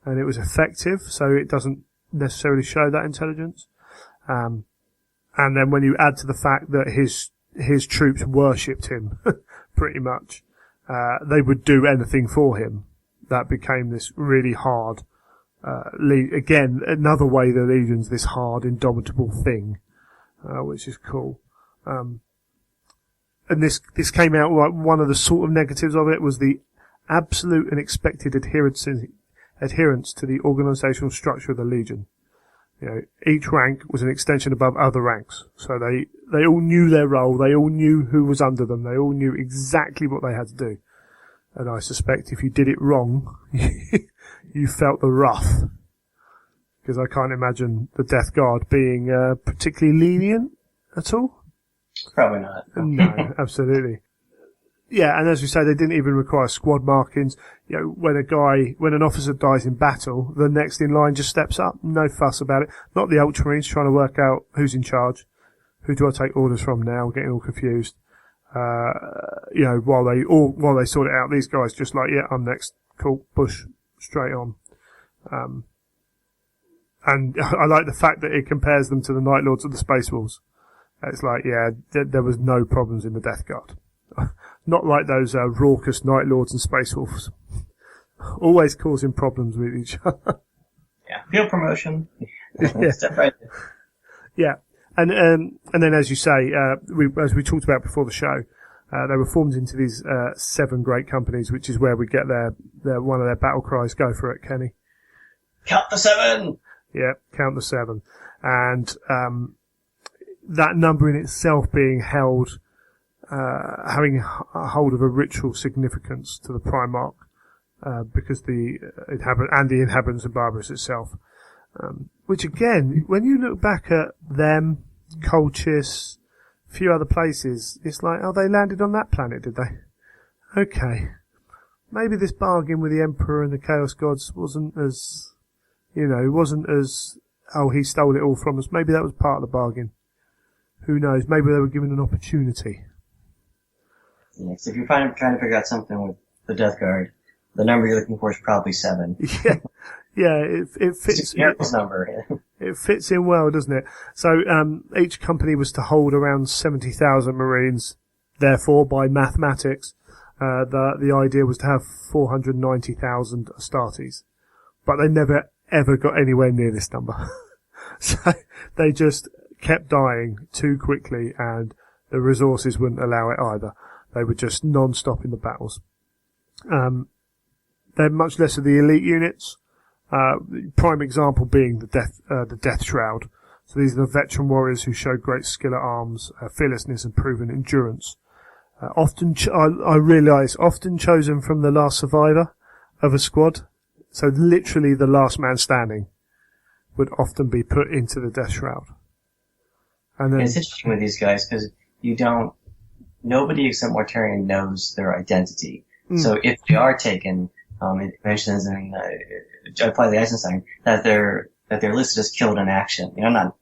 and it was effective, so it doesn't necessarily show that intelligence. And then when you add to the fact that his troops worshipped him, pretty much, they would do anything for him. That became this really hard, again, another way the Legion's this hard, indomitable thing, which is cool. And this came out, one of the sort of negatives of it was the absolute and expected adherence to the organizational structure of the Legion. Each rank was an extension above other ranks. So they all knew their role, they all knew who was under them, they all knew exactly what they had to do. And I suspect if you did it wrong, you felt the wrath. Because I can't imagine the Death Guard being particularly lenient at all. Probably not. No, absolutely. Yeah, and as we say, they didn't even require squad markings. When an officer dies in battle, the next in line just steps up. No fuss about it. Not the Ultramarines trying to work out who's in charge. Who do I take orders from now? Getting all confused. While they sort it out, these guys just like, yeah, I'm next. Cool. Push. Straight on. And I like the fact that it compares them to the Night Lords of the Space Wolves. It's like, yeah, there was no problems in the Death Guard. Not like those raucous Night Lords and Space Wolves. Always causing problems with each other. Yeah, field promotion. Yeah. Step right there. Yeah. And then, as you say, as we talked about before the show, they were formed into these 7 great companies, which is where we get their one of their battle cries. Go for it, Kenny. Count the 7! Yeah, count the 7. And that number in itself being held, having a hold of a ritual significance to the Primarch, because the inhabitants of Barbarous itself. Which again, when you look back at them, Colchis, a few other places, it's like, oh, they landed on that planet, did they? Okay. Maybe this bargain with the Emperor and the Chaos Gods wasn't as, oh, he stole it all from us. Maybe that was part of the bargain. Who knows? Maybe they were given an opportunity. Yes, if you're trying to figure out something with the Death Guard, the number you're looking for is probably 7. Yeah, it fits. It's number. It fits in well, doesn't it? So, each company was to hold around 70,000 Marines. Therefore, by mathematics, the idea was to have 490,000 Astartes. But they never ever got anywhere near this number. So, they just kept dying too quickly, and the resources wouldn't allow it either. They were just non-stop in the battles. They're much less of the elite units. Prime example being the Death Shroud. So these are the veteran warriors who show great skill at arms, fearlessness and proven endurance. Often chosen from the last survivor of a squad. So literally the last man standing would often be put into the Death Shroud. And then, it's interesting with these guys because nobody except Mortarion knows their identity. So if they are taken, it mentions in Apply the Eisenstein that they're listed as killed in action.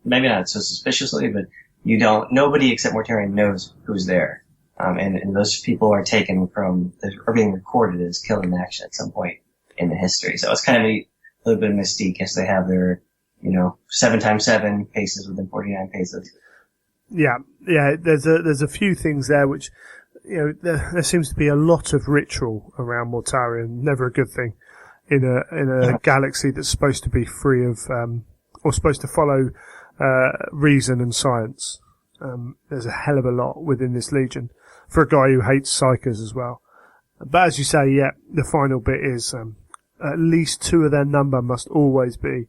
Maybe not so suspiciously, but nobody except Mortarion knows who's there. And those people are taken are being recorded as killed in action at some point in the history. So it's kind of a little bit of mystique as they have their, 7x7 paces within 49 paces. Yeah. There's a few things there which, there seems to be a lot of ritual around Mortarion. Never a good thing in a galaxy that's supposed to be free of, or supposed to follow reason and science. There's a hell of a lot within this Legion for a guy who hates psychers as well. But as you say, yeah, the final bit is at least 2 of their number must always be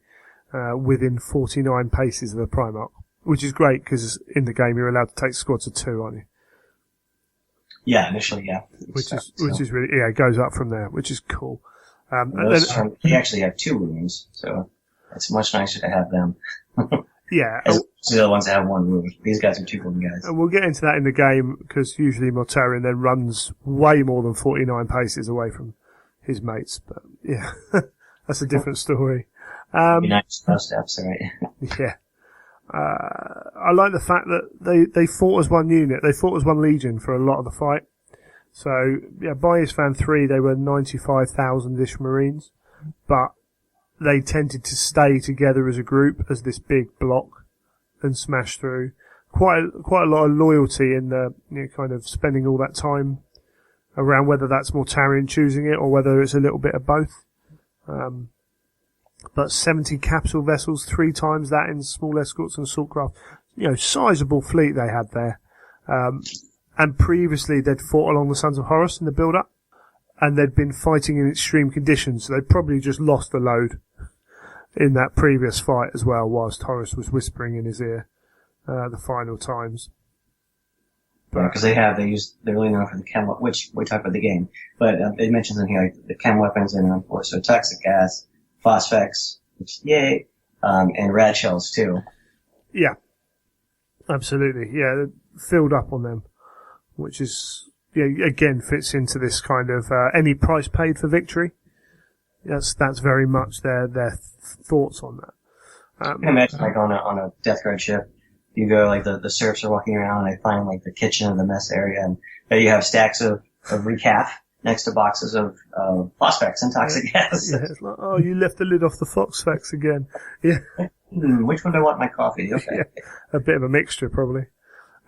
within 49 paces of the Primarch, which is great because in the game you're allowed to take squads of 2, aren't you? Yeah, initially, yeah. Which is really, it goes up from there, which is cool. They actually have 2 rooms, so it's much nicer to have them. Yeah. As opposed to the other ones that have 1 room. These guys are 2 room guys. And we'll get into that in the game, because usually Mortarion then runs way more than 49 paces away from his mates. But, yeah, that's a different story. Be nice steps, right? Yeah. I like the fact that they fought as one unit. They fought as one legion for a lot of the fight. So, yeah, by Isfahan 3, they were 95,000-ish Marines. But they tended to stay together as a group, as this big block, and smash through. Quite a lot of loyalty in the, kind of spending all that time around, whether that's Mortarion choosing it or whether it's a little bit of both. But 70 capsule vessels, 3 times that in small escorts and assault craft. Sizable fleet they had there. And previously they'd fought along the Sons of Horus in the build-up, and they'd been fighting in extreme conditions, so they'd probably just lost the load in that previous fight as well, whilst Horus was whispering in his ear the final times. Because they're really known for the chem, which we talked about the game, but it mentions in here like the chem weapons they're known for, so toxic gas, phosphex, which, yay, and rad shells too. Yeah, absolutely. Yeah, they're filled up on them, which is, again fits into this kind of any price paid for victory. That's very much their thoughts on that. I can imagine like on a Death Guard ship, you go like the serfs are walking around and they find like the kitchen or the mess area, and there you have stacks of recaf next to boxes of phosphex and toxic gas. Yeah, it's like, oh, you left the lid off the phosphex again. Yeah. Which one do I want in my coffee? Okay. Yeah, a bit of a mixture probably.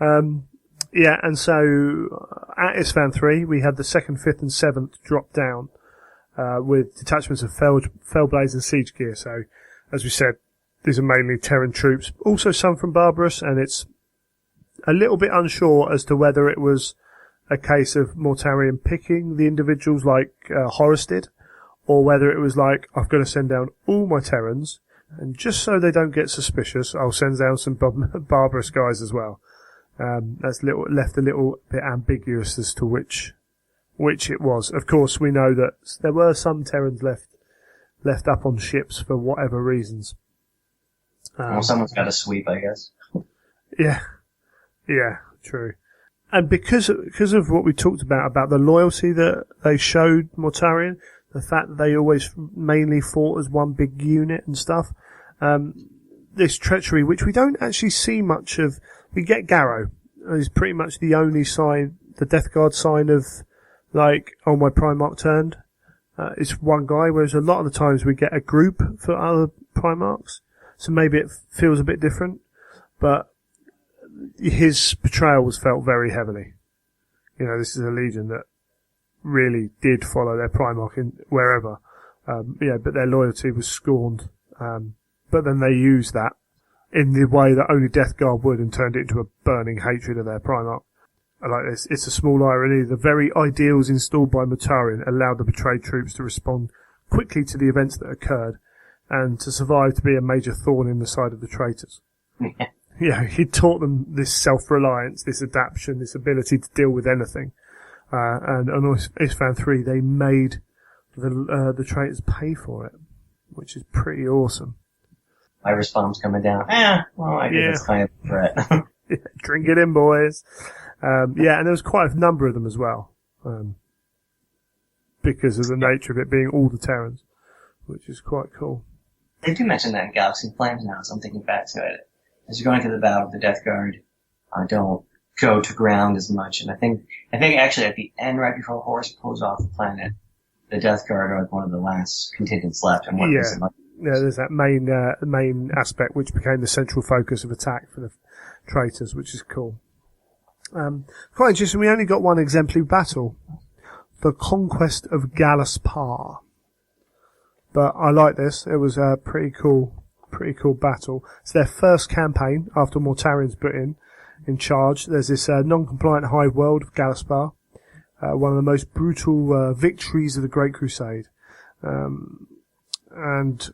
Yeah, and so at Isfahan 3, we had the 2nd, 5th, and 7th drop down with detachments of Fellblades and Siege Gear. So, as we said, these are mainly Terran troops, also some from Barbarous, and it's a little bit unsure as to whether it was a case of Mortarion picking the individuals like Horus did, or whether it was like, I've got to send down all my Terrans, and just so they don't get suspicious, I'll send down some Barbarous guys as well. That's left a little bit ambiguous as to which it was. Of course, we know that there were some Terrans left up on ships for whatever reasons. Well, someone's got to sweep, I guess. Yeah, true. And because of what we talked about the loyalty that they showed Mortarion, the fact that they always mainly fought as one big unit and stuff, this treachery, which we don't actually see much of. We get Garrow, is pretty much the only sign, the Death Guard sign of, like, oh, my Primarch turned. It's one guy, whereas a lot of the times we get a group for other Primarchs. So maybe it feels a bit different, but his betrayal was felt very heavily. You know, this is a legion that really did follow their Primarch in wherever. But their loyalty was scorned. But then they used that in the way that only Death Guard would and turned it into a burning hatred of their Primarch. I like this. It's a small irony. The very ideals installed by Mortarion allowed the betrayed troops to respond quickly to the events that occurred and to survive to be a major thorn in the side of the traitors. Yeah, he taught them this self-reliance, this adaptation, this ability to deal with anything. And on Isfahan 3, they made the traitors pay for it, which is pretty awesome. My response coming down. I think it's kind of a threat. Yeah, drink it in, boys. And there was quite a number of them as well, because of the nature of it being all the Terrans, which is quite cool. They do mention that in Galaxy of Flames now, so I'm thinking back to it. As you're going through the battle, the Death Guard don't go to ground as much, and I think actually at the end, right before Horus pulls off the planet, the Death Guard are like one of the last contingents left. And there's that main aspect which became the central focus of attack for the traitors, which is cool. Quite interesting. We only got one exemplary battle, the Conquest of Galaspar. But I like this. It was a pretty cool battle. It's their first campaign after Mortarion's put in charge. There's this non-compliant hive world of Galaspar, one of the most brutal victories of the Great Crusade. And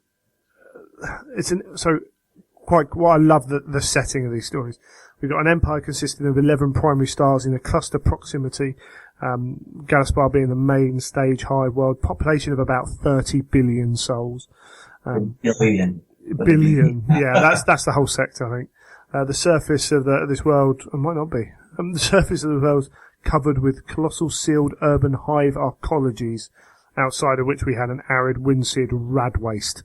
it's I love the setting of these stories. We've got an empire consisting of 11 primary stars in a cluster proximity, Galaspar being the main stage hive world, population of about 30 billion souls. Billion. Yeah, that's the whole sector, I think. The surface of this world, it might not be, the surface of the world covered with colossal sealed urban hive arcologies, outside of which we had an arid, wind-seared rad waste,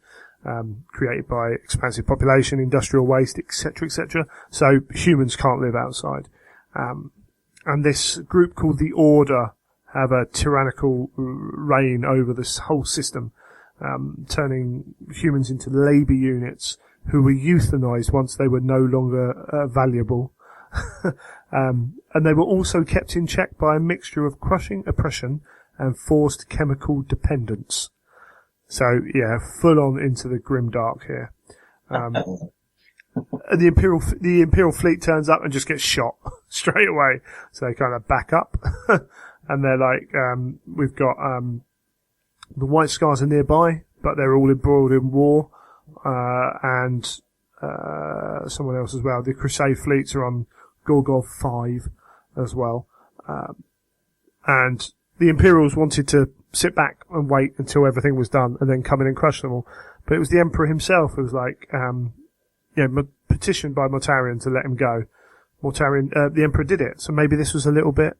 created by expansive population, industrial waste, etc., etc. So humans can't live outside. And this group called the Order have a tyrannical reign over this whole system, turning humans into labour units who were euthanized once they were no longer valuable. And they were also kept in check by a mixture of crushing oppression and forced chemical dependence. So, yeah, full on into the grim dark here. And the Imperial fleet turns up and just gets shot straight away. So they kind of back up. And they're like, we've got, the White Scars are nearby, but they're all embroiled in war. And someone else as well. The Crusade fleets are on Gorgov 5 as well. And the Imperials wanted to sit back and wait until everything was done and then come in and crush them all. But it was the Emperor himself who was like, petitioned by Mortarion to let him go. The Emperor did it. So maybe this was a little bit,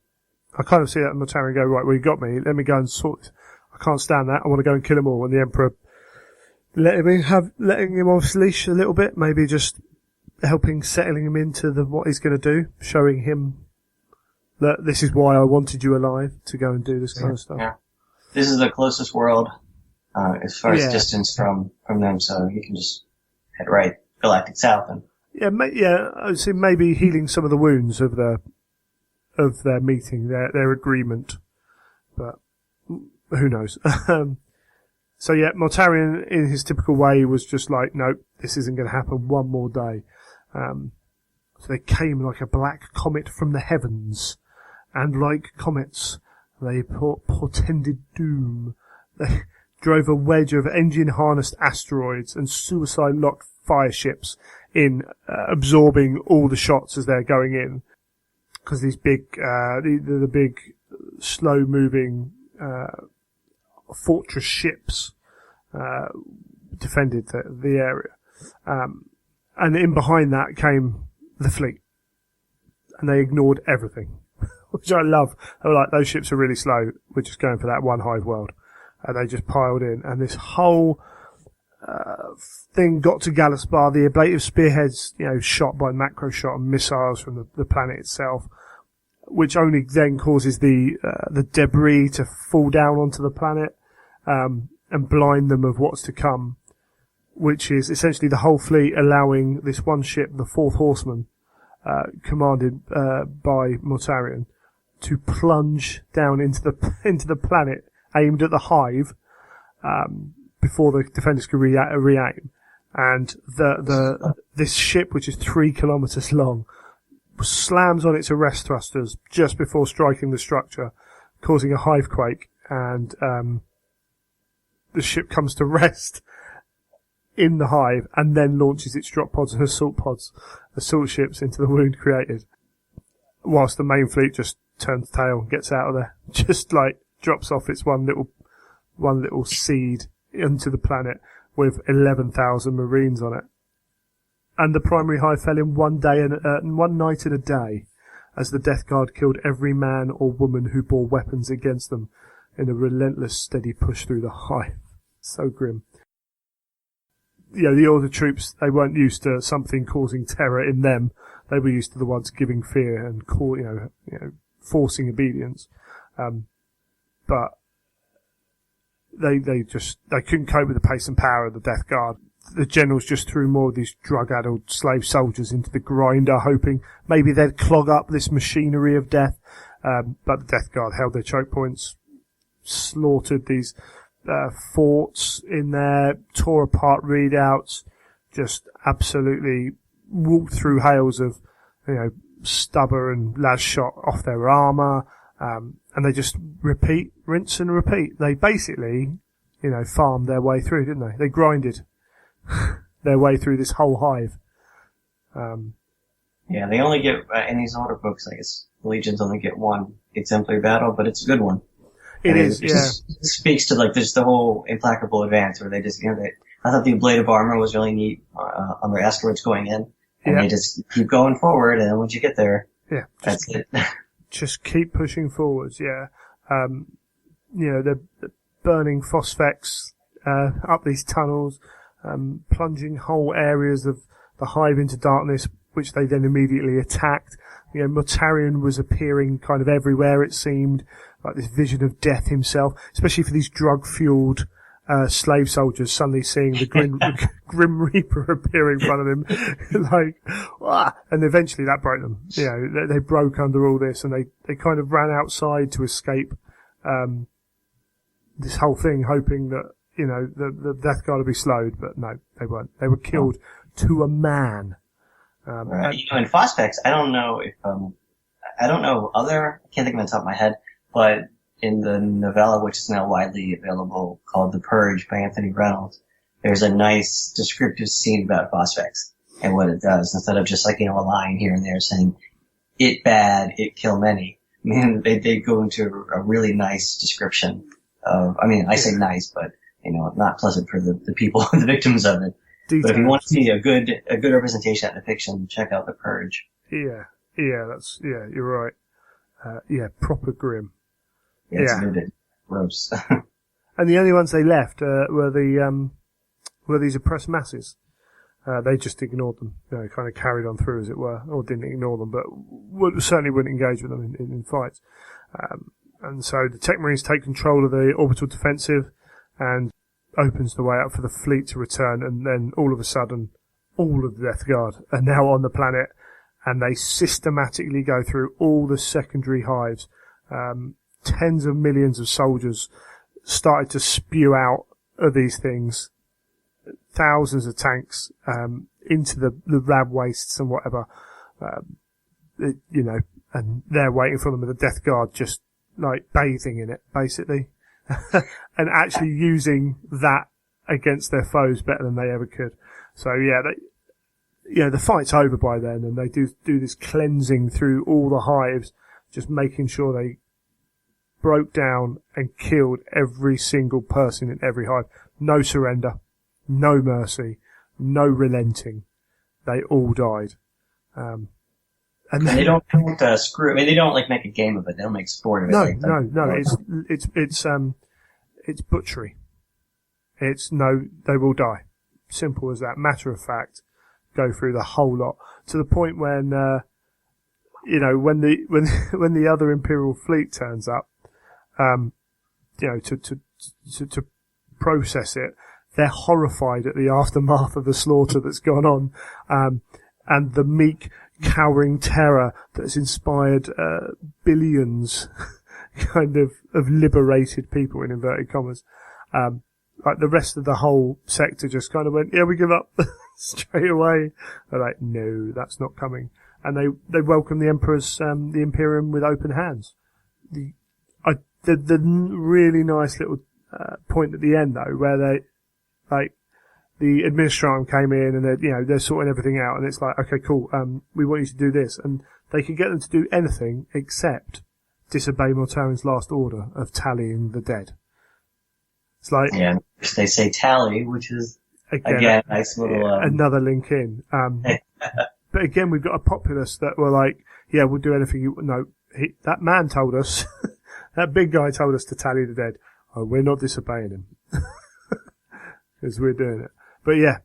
I kind of see that Mortarion go, right, well, you got me. Let me go and sort this. I can't stand that. I want to go and kill them all. And the Emperor letting him off his leash a little bit, maybe just settling him into what he's going to do, showing him that this is why I wanted you alive, to go and do this kind of stuff. Yeah. This is the closest world, as far as distance from them, so you can just head right galactic south and I see maybe healing some of the wounds of their meeting, their agreement, but who knows? So yeah, Mortarion, in his typical way, was just like, nope, this isn't going to happen one more day. So they came like a black comet from the heavens, and like comets, they portended doom. They drove a wedge of engine-harnessed asteroids and suicide-locked fire ships in, absorbing all the shots as they're going in. Because these big, the big, slow-moving fortress ships defended the area. And in behind that came the fleet. And they ignored everything, which I love. They were like, those ships are really slow. We're just going for that one hive world. And they just piled in. And this whole thing got to Galaspar. The ablative spearheads, shot by macro shot and missiles from the planet itself, which only then causes the debris to fall down onto the planet, and blind them of what's to come, which is essentially the whole fleet allowing this one ship, the Fourth Horseman, commanded by Mortarion, to plunge down into the planet aimed at the hive, before the defenders could re-aim. And this ship, which is 3 kilometers long, slams on its arrest thrusters just before striking the structure, causing a hive quake, and the ship comes to rest in the hive and then launches its drop pods and assault ships into the wound created, whilst the main fleet just turns tail and gets out of there. Just like drops off its one little seed into the planet with 11,000 Marines on it. And the primary hive fell in one night and a day, as the Death Guard killed every man or woman who bore weapons against them in a relentless, steady push through the hive. So grim. The Order troops, they weren't used to something causing terror in them. They were used to the ones giving fear and forcing obedience. But they couldn't cope with the pace and power of the Death Guard. The generals just threw more of these drug-addled slave soldiers into the grinder, hoping maybe they'd clog up this machinery of death. But the Death Guard held their choke points, slaughtered these forts in there, tore apart readouts, just absolutely walked through hails of, stubber and las shot off their armour, and they just rinse and repeat. They basically, farmed their way through, didn't they? They grinded their way through this whole hive. Yeah, they only get, in these older books, I guess, the Legions only get one exemplary battle, but it's a good one. It is, yeah. It speaks to, just the whole Implacable Advance, where they just, I thought the ablative armor was really neat, on their asteroids going in, and they just keep going forward, and then once you get there, that's it. Just keep pushing forwards, yeah. The burning phosphex, up these tunnels, plunging whole areas of the hive into darkness, which they then immediately attacked. Mortarion was appearing kind of everywhere, it seemed, like this vision of death himself, especially for these drug-fueled slave soldiers suddenly seeing the Grim Reaper appear in front of him. And eventually that broke them. They broke under all this, and they kind of ran outside to escape this whole thing, hoping that, the Death Guard would be slowed, but no, they weren't. They were killed to a man. Right. In Phosphex, I don't know if, I can't think of it on the top of my head, but in the novella, which is now widely available, called The Purge by Anthony Reynolds, there's a nice descriptive scene about Phosphex and what it does, instead of just a line here and there saying, it bad, it kill many. They go into a really nice description of, I say nice, but, not pleasant for the people, the victims of it. Details. But if you want to see a good representation of the fiction, check out The Purge. Yeah, you're right. Proper grim. Yeah, it's vivid. Gross. And the only ones they left were these oppressed masses. They just ignored them, kind of carried on through, as it were, or didn't ignore them, but certainly wouldn't engage with them in fights. And so the Tech Marines take control of the orbital defensive and opens the way up for the fleet to return, and then all of a sudden, all of the Death Guard are now on the planet, and they systematically go through all the secondary hives. Tens of millions of soldiers started to spew out of these things. Thousands of tanks into the rab wastes and whatever. And they're waiting for them with the Death Guard just like bathing in it, basically. And actually using that against their foes better than they ever could. So yeah, the fight's over by then, and they do this cleansing through all the hives, just making sure they broke down and killed every single person in every hive. No surrender, no mercy, no relenting. They all died. And they don't screw. I mean, they don't like make a game of it. They don't make sport of it. No. It's butchery. They will die. Simple as that. Matter of fact, go through the whole lot to the point when when the other Imperial fleet turns up, to process it, they're horrified at the aftermath of the slaughter that's gone on, and the meek, cowering terror that's inspired billions kind of liberated people, in inverted commas. Like the rest of the whole sector just kind of went, yeah, we give up straight away. They're like, no, that's not coming. And they welcome the Emperor's, the Imperium with open hands. The really nice little, point at the end though, where the administratum came in and they're sorting everything out, and it's like, okay, cool, we want you to do this. And they can get them to do anything except disobey Mortarion's last order of tallying the dead. It's like, yeah, they say tally, which is again nice little another link in. But again, we've got a populace that were like, yeah, we'll do anything. That man told us, that big guy told us to tally the dead. Oh, we're not disobeying him because we're doing it. But yeah,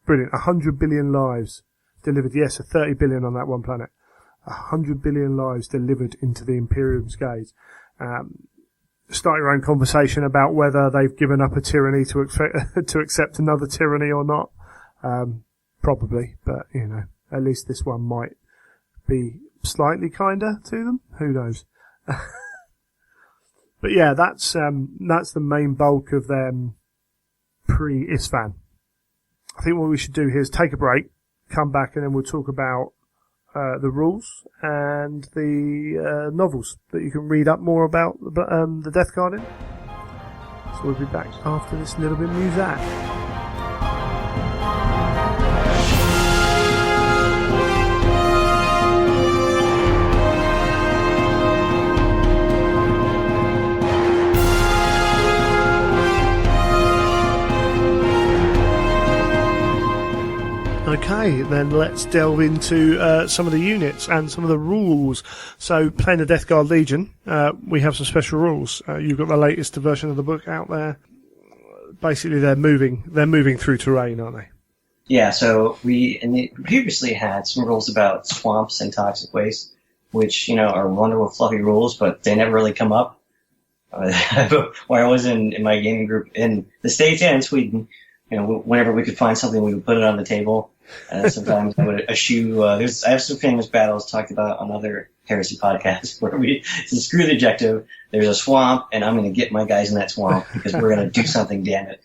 brilliant. 100 billion lives delivered. Yes, 30 billion on that one planet. 100 billion lives delivered into the Imperium's gaze. Start your own conversation about whether they've given up a tyranny to accept another tyranny or not. Probably, but at least this one might be slightly kinder to them. Who knows? But yeah, that's the main bulk of them pre-Isfan. I think what we should do here is take a break, come back, and then we'll talk about the rules and the novels that you can read up more about the Death Guard in. So we'll be back after this little bit of music. Okay, then let's delve into some of the units and some of the rules. So, playing the Death Guard Legion, we have some special rules. You've got the latest version of the book out there. Basically, they're moving through terrain, aren't they? Yeah. So we previously had some rules about swamps and toxic waste, which are wonderful, fluffy rules, but they never really come up. When I was in my gaming group in the States and in Sweden, whenever we could find something, we would put it on the table. Sometimes I would eschew. I have some famous battles talked about on other heresy podcasts where we said, screw the objective. There's a swamp, and I'm going to get my guys in that swamp because we're going to do something. Damn it!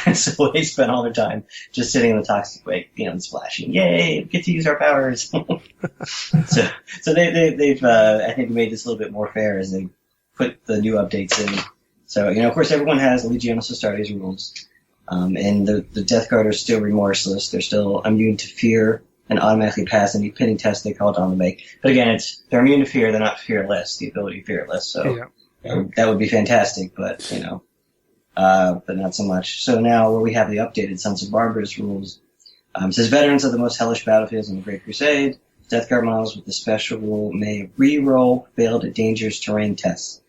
And so they spent all their time just sitting in the toxic wake, and splashing. Yay! We get to use our powers. so they've I think made this a little bit more fair as they put the new updates in. So of course everyone has Legionis Astartes rules. And the Death Guard are still remorseless. They're still immune to fear and automatically pass any pitting test they call it on to make. But again, they're immune to fear. They're not fearless. The ability fearless. So that would be fantastic. But but not so much. So now where we have the updated Sons of Barbarous rules, it says veterans of the most hellish battlefields in the Great Crusade, Death Guard models with the special rule may re-roll failed at dangerous terrain tests.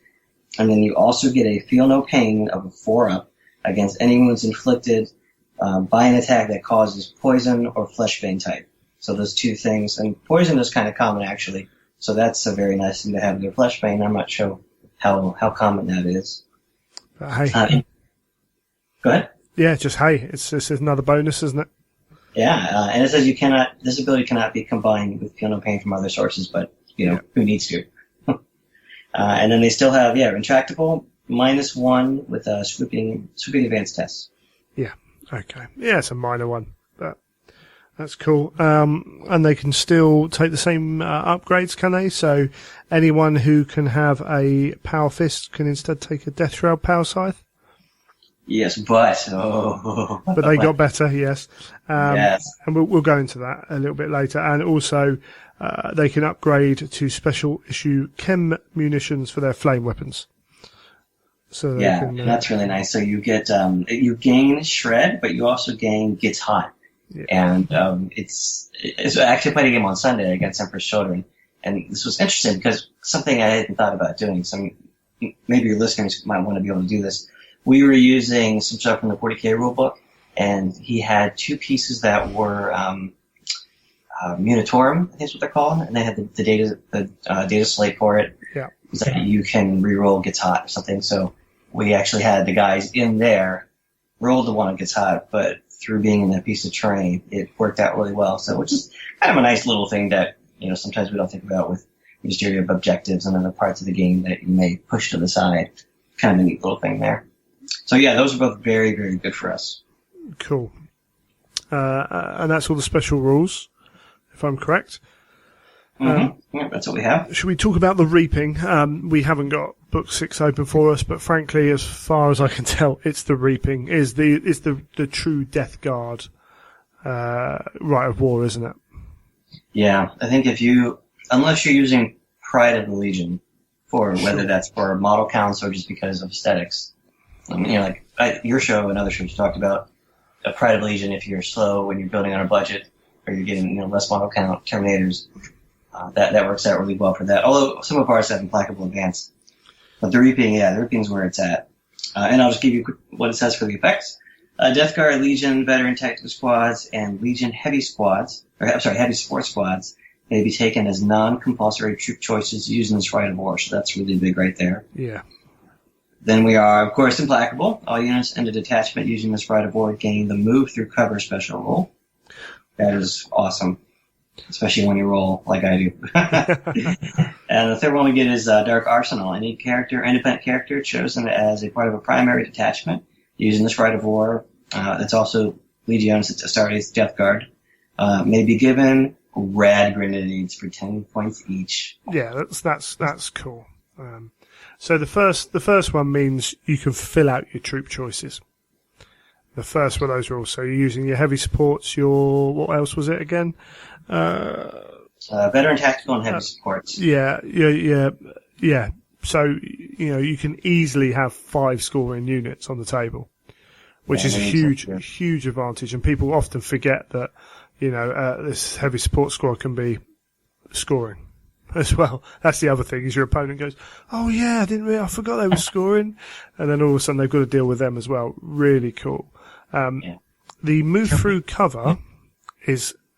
And then you also get a feel no pain of a 4-up against any wounds inflicted by an attack that causes poison or flesh vein type. So those two things, and poison is kind of common actually. So that's a very nice thing to have in your flesh vein. I'm not sure how common that is. Hey. Go ahead. Yeah, just hey. It's another bonus, isn't it? Yeah, and it says this ability cannot be combined with Feel No Pain from other sources, but, who needs to? And then they still have, intractable, -1 with swooping advance tests. Yeah, okay. Yeah, it's a minor one, but that's cool. And they can still take the same upgrades, can they? So anyone who can have a Power Fist can instead take a Death Shroud Power Scythe? Yes, but... But they got better, yes. Yes. And we'll go into that a little bit later. And also, they can upgrade to special issue chem munitions for their flame weapons. So they can, that's really nice. So you get you gain Shred, but you also gain Gets Hot. Yeah. And it's actually played a game on Sunday against Emperor's Children. And this was interesting because something I hadn't thought about doing. So maybe your listeners might want to be able to do this. We were using some stuff from the 40K rulebook, and he had 2 pieces that were Munitorum, I think is what they're called, and they had the data slate for it. Yeah. That you can reroll Gets Hot or something. So we actually had the guys in there roll the one that Gets Hot, but through being in that piece of terrain, it worked out really well. So which is kind of a nice little thing that sometimes we don't think about with Ministry of Objectives and other parts of the game that you may push to the side. Kind of a neat little thing there. So yeah, those are both very, very good for us. Cool. And that's all the special rules, if I'm correct. Yeah, that's what we have. Should we talk about the Reaping? We haven't got book 6 open for us, but frankly, as far as I can tell, it's the Reaping is the true Death Guard rite of war, isn't it? Yeah, I think unless you're using Pride of the Legion whether that's for model counts or just because of aesthetics. Your show and other shows you talked about a Pride of Legion if you're slow when you're building on a budget or you're getting less model count Terminators. That works out really well for that. Although some of ours have Implacable Advance. But the Reaping is where it's at. And I'll just give you what it says for the effects. Death Guard, Legion, Veteran Tactical Squads, and Legion Heavy Support Squads may be taken as non-compulsory troop choices using this rite of war. So that's really big right there. Yeah. Then we are, of course, Implacable. All units in a detachment using this rite of war gain the Move Through Cover special rule. That is awesome, especially when you roll like I do. And the third one we get is Dark Arsenal. Any independent character chosen as a part of a primary detachment using this rite of war, that's also Legiones Astartes Death Guard, may be given rad grenades for 10 points each. Yeah, that's cool. So the first one means you can fill out your troop choices. The first one of those rules. So you're using your heavy supports, what else was it again? Veteran tactical and heavy supports. Yeah. So, you can easily have 5 scoring units on the table, which is a huge advantage. And people often forget that, this heavy support squad can be scoring as well. That's the other thing, is your opponent goes, oh yeah, I forgot they were scoring. And then all of a sudden they've got to deal with them as well. Really cool. The Move Through Cover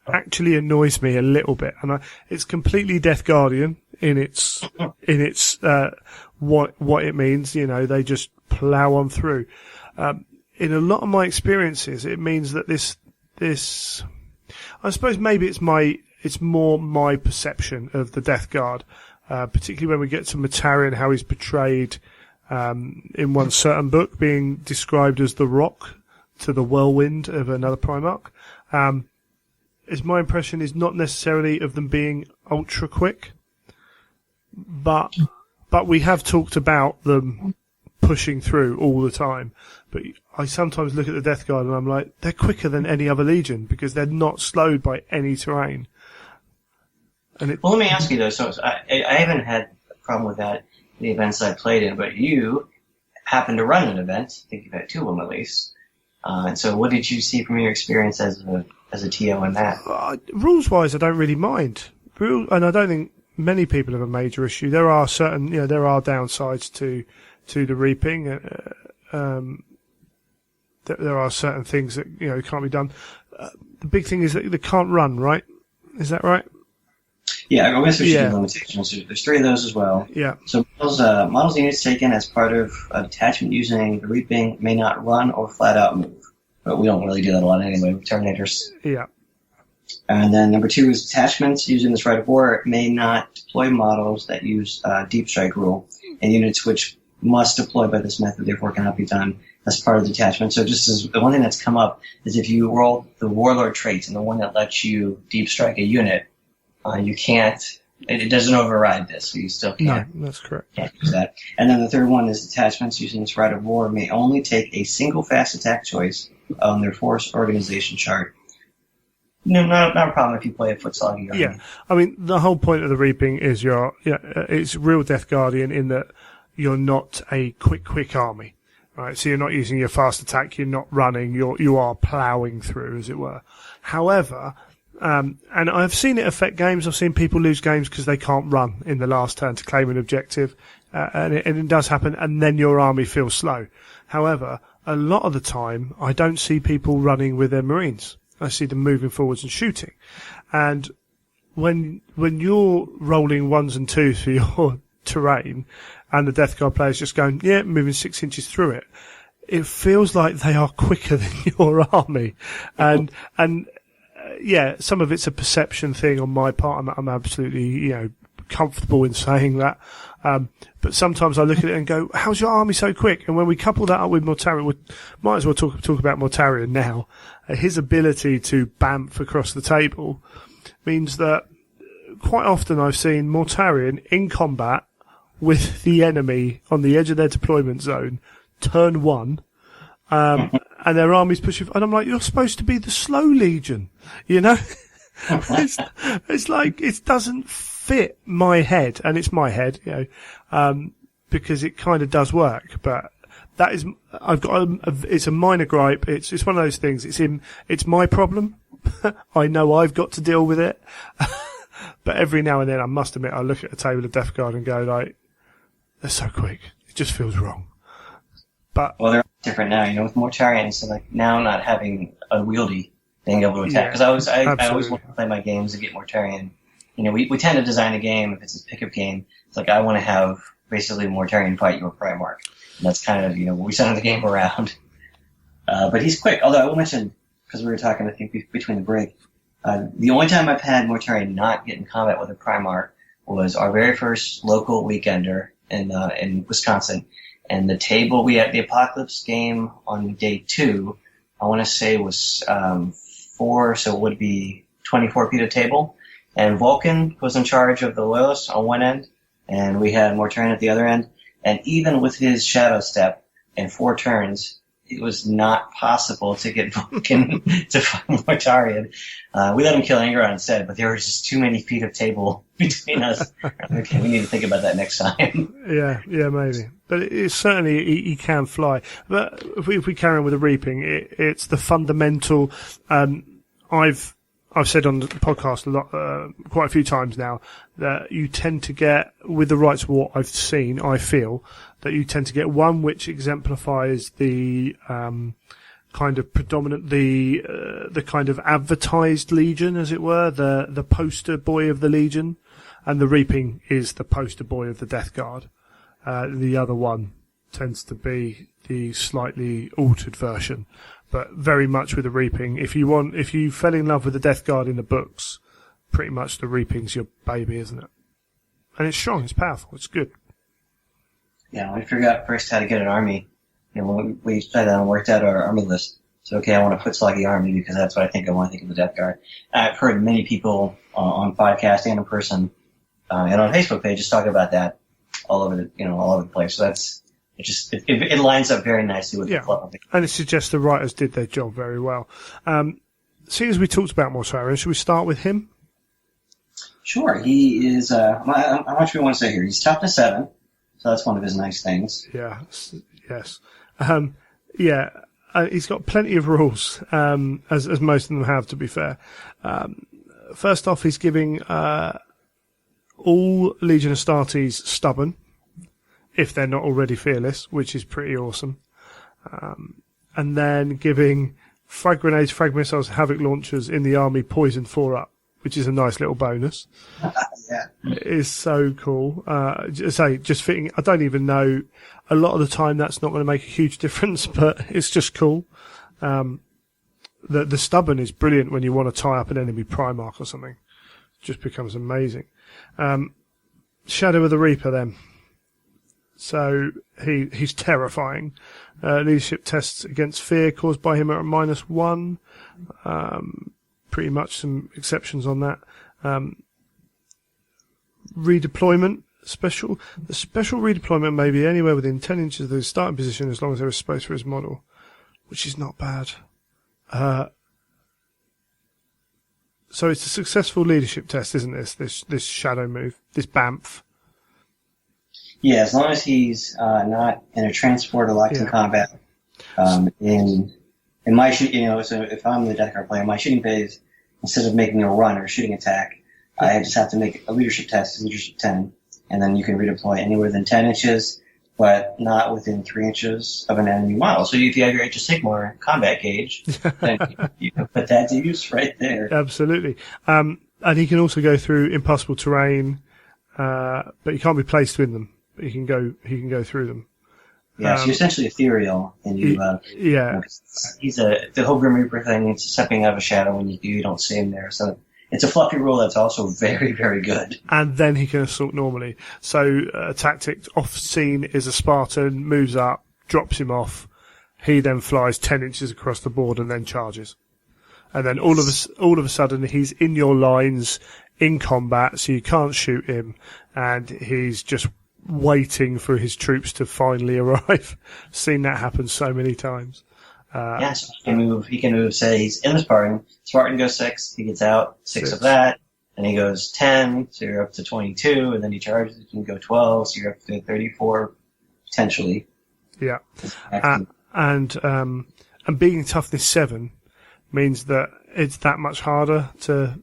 actually annoys me a little bit, and it's completely Death Guardian in its what it means. They just plow on through. In a lot of my experiences, it means that this I suppose maybe it's more my perception of the Death Guard, particularly when we get to Matarian, how he's portrayed in one certain book, being described as the Rock to the whirlwind of another Primarch. Is my impression is not necessarily of them being ultra quick, but we have talked about them pushing through all the time. But I sometimes look at the Death Guard and I'm like, they're quicker than any other Legion because they're not slowed by any terrain. Well, let me ask you though. So I haven't had a problem with that in the events I played in, but you happened to run an event. I think you've had 2 of them at least. And so, what did you see from your experience as a TO in that? Rules-wise, I don't really mind. And I don't think many people have a major issue. There are certain, there are downsides to the Reaping. There are certain things that can't be done. The big thing is that they can't run, right? Is that right? Yeah, I guess there's limitations. There's 3 of those as well. Yeah. So models units taken as part of a detachment using the Reaping may not run or flat out move. but we don't really do that a lot anyway with Terminators. Yeah. And then number 2 is detachments. Using this right of war may not deploy models that use deep strike rule, and units which must deploy by this method therefore cannot be done as part of the detachment. So just as the one thing that's come up is if you roll the warlord traits and the one that lets you deep strike a unit, you can't. It doesn't override this, so you still can't. No, that's correct. Can't use that. And then the third one is detachments using this right of war may only take a single fast attack choice on their force organization chart. No, not a problem if you play a foot sluggy. Yeah, I mean the whole point of the reaping is it's real Death Guardian in that you're not a quick army, right? So you're not using your fast attack, you're not running, you are ploughing through, as it were. However, and I've seen it affect games. I've seen people lose games because they can't run in the last turn to claim an objective, and it does happen. And then your army feels slow. However, a lot of the time, I don't see people running with their Marines. I see them moving forwards and shooting. And when you're rolling 1s and 2s for your terrain, and the Death Guard player's just going, moving 6 inches through it, it feels like they are quicker than your army, and some of it's a perception thing on my part. I'm absolutely, comfortable in saying that. But sometimes I look at it and go, how's your army so quick? And when we couple that up with Mortarion, we might as well talk about Mortarion now. His ability to bamf across the table means that quite often I've seen Mortarion in combat with the enemy on the edge of their deployment zone, turn 1, and their army's pushing, and I'm like, you're supposed to be the slow legion, it's like, it doesn't fit my head, and it's my head, because it kind of does work, but that is, I've got it's a minor gripe, it's one of those things, it's my problem, I know I've got to deal with it, but every now and then, I must admit, I look at a table of Death Guard and go like, they're so quick, it just feels wrong. But well, they're different now, with Mortarion, so like now not having unwieldy being able to attack. Because I always want to play my games and get Mortarion. We tend to design a game, if it's a pickup game, it's like I want to have basically Mortarion fight your Primarch. And that's kind of, what we center the game around. But he's quick, although I will mention, because we were talking, I think, between the break, the only time I've had Mortarion not get in combat with a Primarch was our very first local weekender in Wisconsin. And the table, we had the Apocalypse game on day 2, I want to say was 4, so it would be 24 feet of table. And Vulcan was in charge of the Loyalists on one end, and we had Mortarion at the other end. And even with his Shadow Step in 4 turns, it was not possible to get Vulcan to fight Mortarion. We let him kill Angron instead, but there was just too many feet of table between us. Okay, we need to think about that next time. Yeah, maybe. But it's certainly, he can fly. But if we carry on with the reaping, it's the fundamental, I've said on the podcast a lot, quite a few times now, that you tend to get, with the Rites of War I've seen, I feel, that you tend to get one which exemplifies the kind of predominant, the kind of advertised Legion, as it were, the poster boy of the Legion, and the reaping is the poster boy of the Death Guard. The other one tends to be the slightly altered version. But very much with the reaping, if you fell in love with the Death Guard in the books, pretty much the reaping's your baby, isn't it? And it's strong, it's powerful, it's good. Yeah, we figured out first how to get an army. When we sat down and worked out our army list. So, okay, I want a foot sluggy army because that's what I think I want to think of the Death Guard. I've heard many people on podcast and in person and on Facebook pages talk about that all over the place. So it lines up very nicely with the club. And it suggests the writers did their job very well. Seeing as we talked about Mortarion, should we start with him? Sure. He is, how much do we want to say here? He's top to 7, so that's one of his nice things. Yeah, yes. He's got plenty of rules, as most of them have, to be fair. First off, he's giving all Legion Astartes stubborn, if they're not already fearless, which is pretty awesome. And then giving frag grenades, frag missiles, havoc launchers in the army poison 4-up, which is a nice little bonus. Yeah. It is so cool. Just fitting, I don't even know, a lot of the time that's not going to make a huge difference, but it's just cool. The stubborn is brilliant when you want to tie up an enemy Primarch or something. It just becomes amazing. Shadow of the Reaper then. So he's terrifying. Leadership tests against fear caused by him are at -1. Pretty much some exceptions on that. Redeployment special. The special redeployment may be anywhere within 10 inches of the starting position as long as there is space for his model, which is not bad. So it's a successful leadership test, isn't this shadow move, this BAMF? Yeah, as long as he's not in a transport or locked in combat. In my so if I'm the Death Guard player, my shooting phase, instead of making a run or shooting attack, I just have to make a leadership test, leadership 10, and then you can redeploy anywhere within 10 inches, but not within 3 inches of an enemy model. So if you have your Age of Sigmar combat gauge, then you can put that to use right there. Absolutely. And he can also go through impassable terrain, but he can't be placed in them. But he can go through them. Yeah, so you're essentially ethereal, and he's the whole Grim Reaper thing. It's stepping out of a shadow when you don't see him there. So it's a fluffy rule that's also very, very good. And then he can assault normally. So a tactic off scene is a Spartan moves up, drops him off. He then flies 10 inches across the board and then charges. And then all of a sudden he's in your lines in combat, so you can't shoot him, and he's just waiting for his troops to finally arrive. Seen that happen so many times. So he can move, say he's in the Spartan goes 6, he gets out 6 of that, and he goes 10, so you're up to 22, and then he charges, you can go 12, so you're up to 34, potentially. Yeah. And being toughness 7 means that it's that much harder to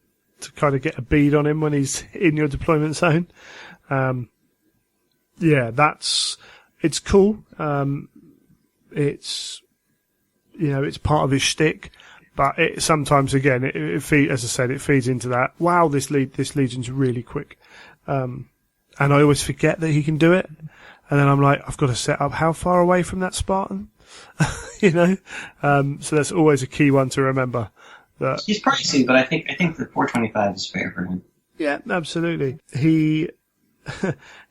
kind of get a bead on him when he's in your deployment zone. It's cool. It's part of his shtick, but sometimes again, it feeds into that. Wow, this legion's really quick, and I always forget that he can do it, and then I'm like, I've got to set up how far away from that Spartan, So that's always a key one to remember. That he's pricey, but I think the 425 is fair for him. Yeah, absolutely. He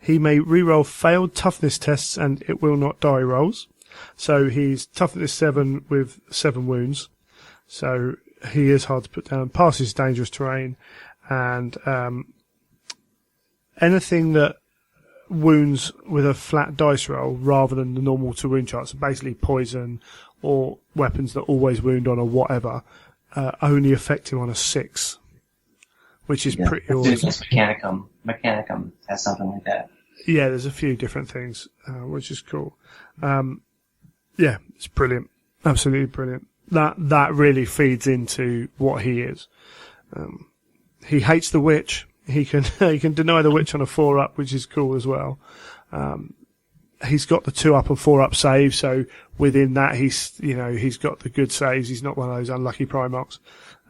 may reroll failed toughness tests and it will not die rolls. So he's toughness 7 with 7 wounds. So he is hard to put down. Passes dangerous terrain, and anything that wounds with a flat dice roll rather than the normal to wound chart, so basically poison or weapons that always wound on or whatever, only affect him on a 6, which is pretty awesome. Mechanicum has something like that. Yeah, there's a few different things, which is cool. It's brilliant. Absolutely brilliant. That really feeds into what he is. He hates the witch. He can deny the witch on a 4-up, which is cool as well. He's got the 2-up and 4-up save, so within that he's got the good saves. He's not one of those unlucky Primarchs.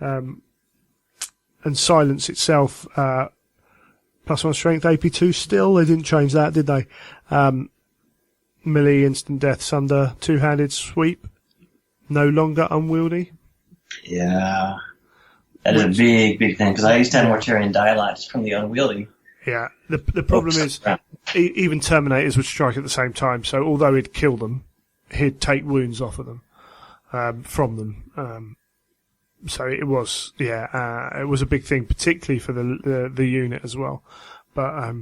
And silence itself, +1 strength, AP2 still. They didn't change that, did they? Melee, instant death, sunder, 2-handed sweep, no longer unwieldy. Yeah. That is a big, big thing, because I used to have Mortarian die a lot just from the unwieldy. Yeah. The problem is, even Terminators would strike at the same time, so although he'd kill them, he'd take wounds off of them, from them. So it was, it was a big thing, particularly for the unit as well. But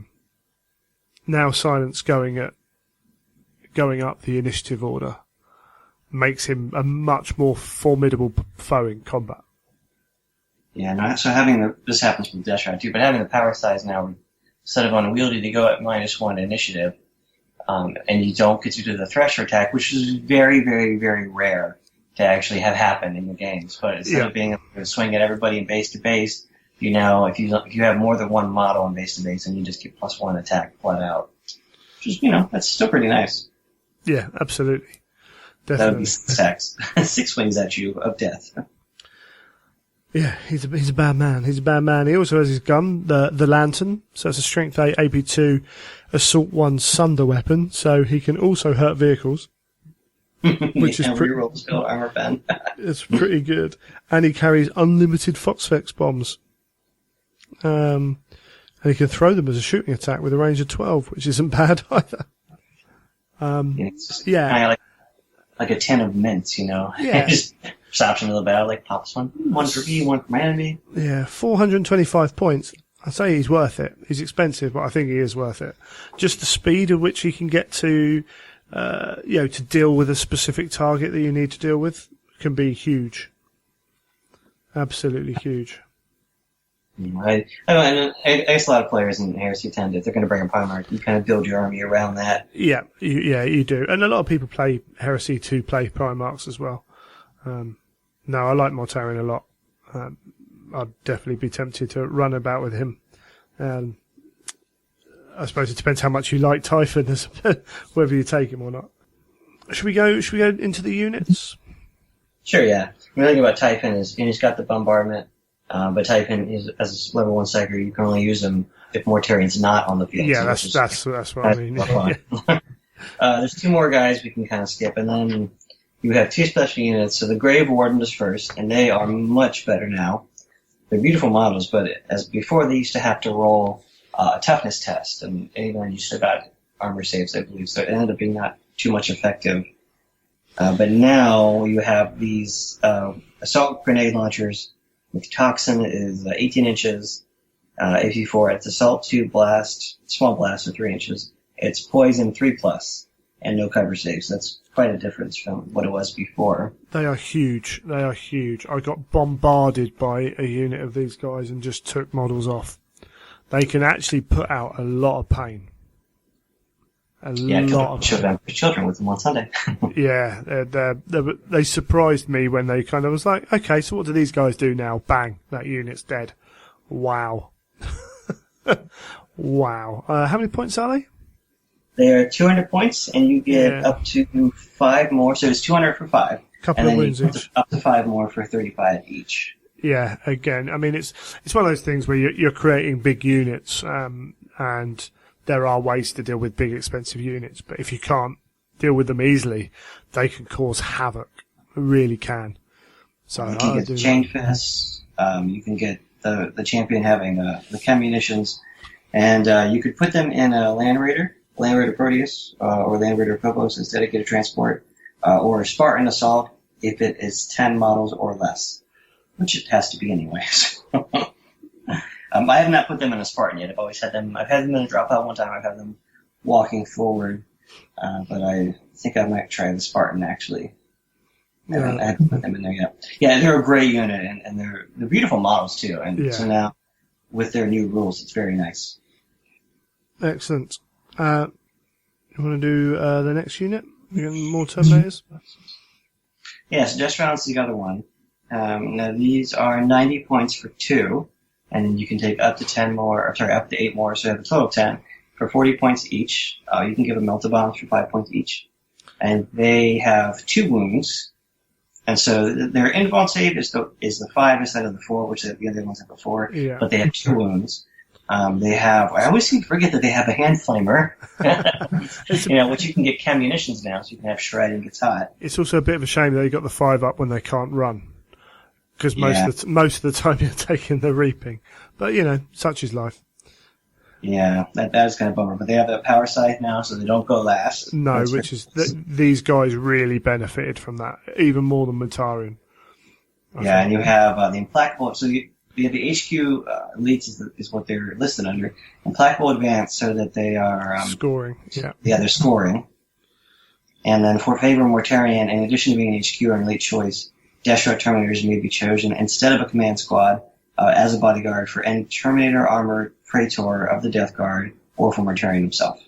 now Silence going up the initiative order makes him a much more formidable foe in combat. Yeah, no, so this happens with Death Shroud too, but having the power size now, instead of unwieldy, to go at -1 initiative, and you don't get to do the Thresher attack, which is very, very, very rare to actually have happen in the games. But instead of being able to swing at everybody in base to base, if you have more than one model in base to base, and you just get +1 attack flat out. Which is, that's still pretty nice. Yeah, absolutely. Definitely. That would be 6. 6 swings at you of death. Yeah, he's a bad man. He's a bad man. He also has his gun, the Lantern. So it's a Strength 8, AP2, Assault 1 Sunder weapon. So he can also hurt vehicles. which is reroll skill armor pen. It's pretty good. And he carries unlimited Phosphex bombs. And he can throw them as a shooting attack with a range of 12, which isn't bad either. It's just Yeah. kind of like a tin of mints, you know. Yeah. Just stops into the battle, like pops one. One for me, one for my enemy. Yeah, 425 points. I'd say he's worth it. He's expensive, but I think he is worth it. Just the speed at which he can get to, to deal with a specific target that you need to deal with can be huge. Absolutely huge. I guess a lot of players in Heresy tend, if they're going to bring a Primarch, you kind of build your army around that. Yeah, you do. And a lot of people play Heresy to play Primarchs as well. No, I like Mortarion a lot. I'd definitely be tempted to run about with him. I suppose it depends how much you like Typhon, whether you take him or not. Should we go into the units? Sure, yeah. The thing about Typhon is, he's got the bombardment, but Typhon is, as a level 1 psyker, you can only use him if Mortarion's not on the field. Yeah, so that's what I mean. There's 2 more guys we can kind of skip, and then you have 2 special units. So the Grave Warden is first, and they are much better now. They're beautiful models, but as before they used to have to roll a toughness test, and anyone used to got armor saves, I believe, so it ended up being not too much effective. But now you have these assault grenade launchers with toxin is 18 inches. AP4, it's assault 2 blast, small blast of 3 inches. It's poison 3+, and no cover saves. That's quite a difference from what it was before. They are huge. I got bombarded by a unit of these guys and just took models off. They can actually put out a lot of pain. A lot of pain. Children with them on Sunday. Yeah, they surprised me when they kind of was like, okay, so what do these guys do now? Bang, that unit's dead. Wow. Wow. How many points are they? They are 200 points, and you get up to 5 more. So it's 200 for 5. Couple of wounds each. Up to 5 more for 35 each. Yeah, again, I mean, it's one of those things where you're creating big units, and there are ways to deal with big, expensive units. But if you can't deal with them easily, they can cause havoc. They really can. So you can get the Chain Fist. You can get the champion having the chem munitions, and you could put them in a Land Raider Proteus, or Land Raider Phobos as dedicated transport, or Spartan Assault if it is 10 models or less, which it has to be anyway. I have not put them in a Spartan yet. I've had them in a dropout one time. I've had them walking forward, but I think I might try the Spartan actually. Yeah. I haven't put them in there yet. Yeah, they're a great unit, and they're beautiful models too. And so now, with their new rules, it's very nice. Excellent. You want to do the next unit? We got more Terminators? Yes, Destrons is the other one. Now these are 90 points for 2, and then you can take up to 8 more, so you have a total of 10 for 40 points each. You can give them melta bombs for 5 points each, and they have 2 wounds, and so their invuln save is the 5 instead of the 4, which the other ones have a 4, but they have 2 wounds. I always seem to forget that they have a hand flamer, which you can get chem munitions now, so you can have shred and gets hot. It's also a bit of a shame that they got the 5 up when they can't run, because most of the time you're taking the reaping. But such is life. Yeah, that is kind of a bummer. But they have a power scythe now, so they don't go last. No, these guys really benefited from that, even more than Mortarion. And you have the Implacable. So you have the HQ elites is what they're listed under. Implacable Advance, so that they are scoring. Yeah, they're scoring. And then for favor Mortarion, in addition to being an HQ or an elite choice, Destro Terminators may be chosen instead of a command squad as a bodyguard for any Terminator armored Praetor of the Death Guard or for Mortarion himself.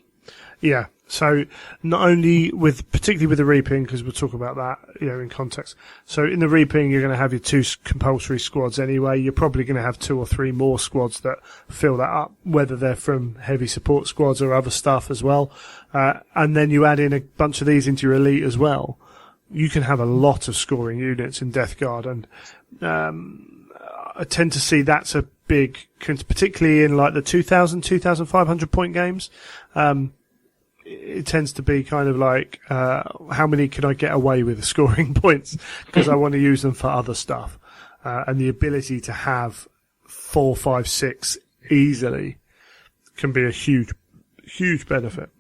Yeah. So not only particularly with the reaping, because we'll talk about that, in context. So in the reaping, you're going to have your 2 compulsory squads anyway. You're probably going to have 2 or 3 more squads that fill that up, whether they're from heavy support squads or other stuff as well. And then you add in a bunch of these into your elite as well. You can have a lot of scoring units in Death Guard, and I tend to see that's a big, particularly in like the 2,000, 2,500 point games. it tends to be kind of like, how many can I get away with scoring points? Because I want to use them for other stuff. And the ability to have 4, 5, 6 easily can be a huge benefit.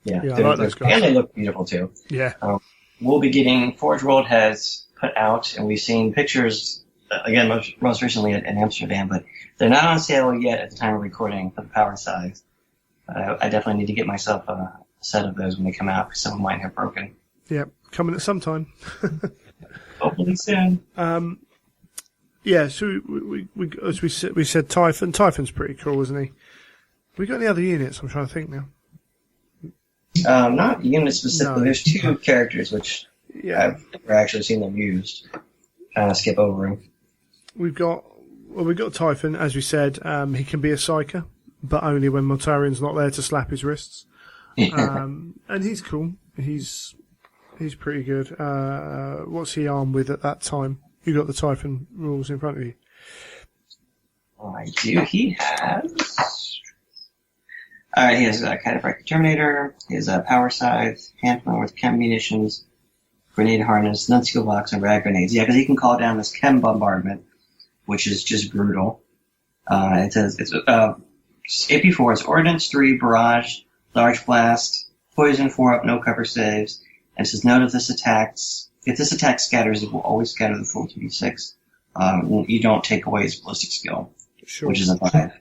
Yeah, I like those guys. And they look beautiful too. Yeah. We'll be getting, Forge World has put out, and we've seen pictures, again, most recently in Amsterdam, but they're not on sale yet at the time of recording for the power size. I definitely need to get myself a set of those when they come out, because some of mine have broken. Yeah, coming at some time. Hopefully soon. Yeah, so we as we said Typhon. Typhon's pretty cool, isn't he? We got any other units? I'm trying to think now. Not unit specifically. No. There's 2 characters which I've never actually seen them used. Skip over them. We've got Typhon, as we said. He can be a psyker, but only when Mortarion's not there to slap his wrists. And he's cool. He's pretty good. What's he armed with at that time? You got the Typhon rules in front of you. I do. He has. He has a Cataphractic Terminator. He has a Power Scythe, Handful with Chem Munitions, Grenade Harness, Nuncio Box, and Rad Grenades. Yeah, because he can call down this Chem Bombardment, which is just brutal. It says it's AP4. It's Ordnance 3, Barrage, Large Blast, Poison 4 up, no cover saves. And it says, note if this attack scatters, it will always scatter the full 2d6. You don't take away his ballistic skill, Sure. which is a 5.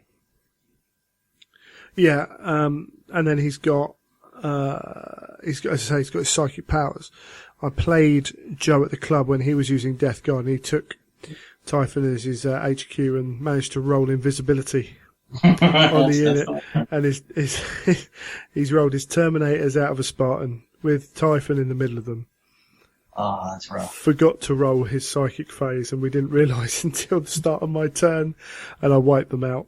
Yeah, and then he's got, as I say, he's got his psychic powers. I played Joe at the club when he was using Death Guard, and he took Typhon as his HQ and managed to roll invisibility on the unit. And he's rolled his Terminators out of a Spartan with Typhon in the middle of them. Oh, that's rough. Forgot to roll his psychic phase, and we didn't realise until the start of my turn, and I wiped them out.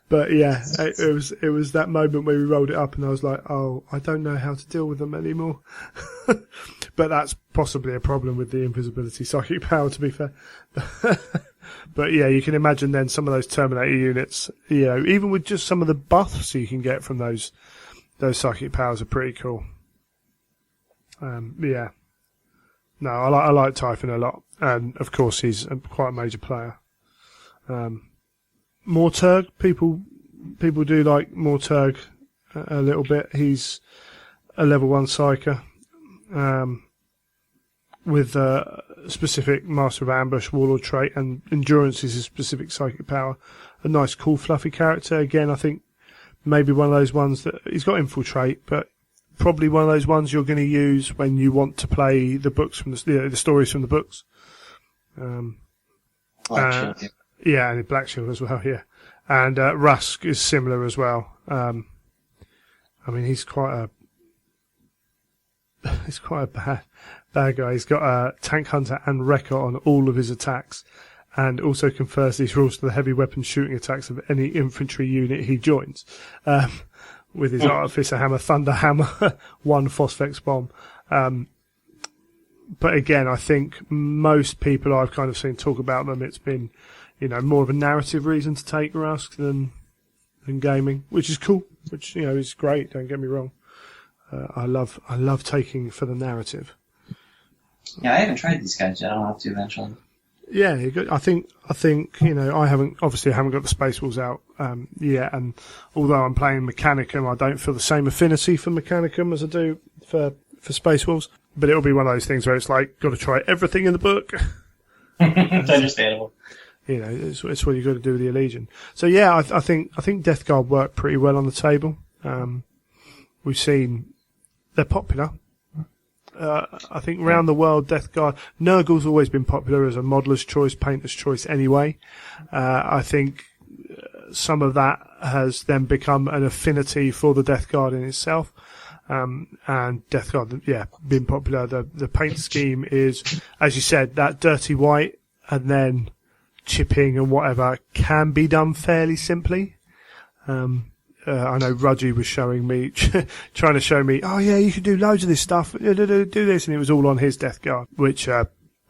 But yeah, it was that moment where we rolled it up, and I was like, oh, I don't know how to deal with them anymore. But that's possibly a problem with the invisibility psychic power, to be fair. But yeah, you can imagine then some of those Terminator units, even with just some of the buffs you can get from those psychic powers are pretty cool. Yeah. No, I like Typhon a lot, and of course he's quite a major player. Morturg, people do like Morturg a little bit. He's a level 1 psyker, with a specific Master of Ambush Warlord trait, and Endurance is his specific psychic power. A nice, cool, fluffy character. Again, I think maybe one of those ones that he's got Infiltrate, but probably one of those ones you're going to use when you want to play the books from the stories from the books. Yeah, and Black Shield as well, yeah. And Rusk is similar as well. I mean, he's quite a bad guy. He's got a Tank Hunter and Wrecker on all of his attacks, and also confers these rules to the heavy weapon shooting attacks of any infantry unit he joins. With his Artificer Hammer, Thunder Hammer, 1 Phosphex Bomb. But again, I think most people I've kind of seen talk about them, it's been, more of a narrative reason to take Rusk than gaming, which is cool, which, is great, don't get me wrong. I love taking for the narrative. Yeah, I haven't tried these guys yet. I'll have to eventually. Yeah, I think I haven't got the Space Wolves out yet, and although I'm playing Mechanicum, I don't feel the same affinity for Mechanicum as I do for Space Wolves. But it'll be one of those things where it's like, got to try everything in the book. It's understandable. It's what you've got to do with the Legion. So yeah, I think Death Guard worked pretty well on the table. We've seen they're popular. I think around the world, Death Guard, Nurgle's always been popular as a modeller's choice, painter's choice anyway. I think some of that has then become an affinity for the Death Guard in itself. And Death Guard, been popular. The paint scheme is, as you said, that dirty white, and then chipping and whatever can be done fairly simply. I know Rudgy was showing me, trying to show me, oh yeah, you can do loads of this stuff, do this, and it was all on his Death Guard, which,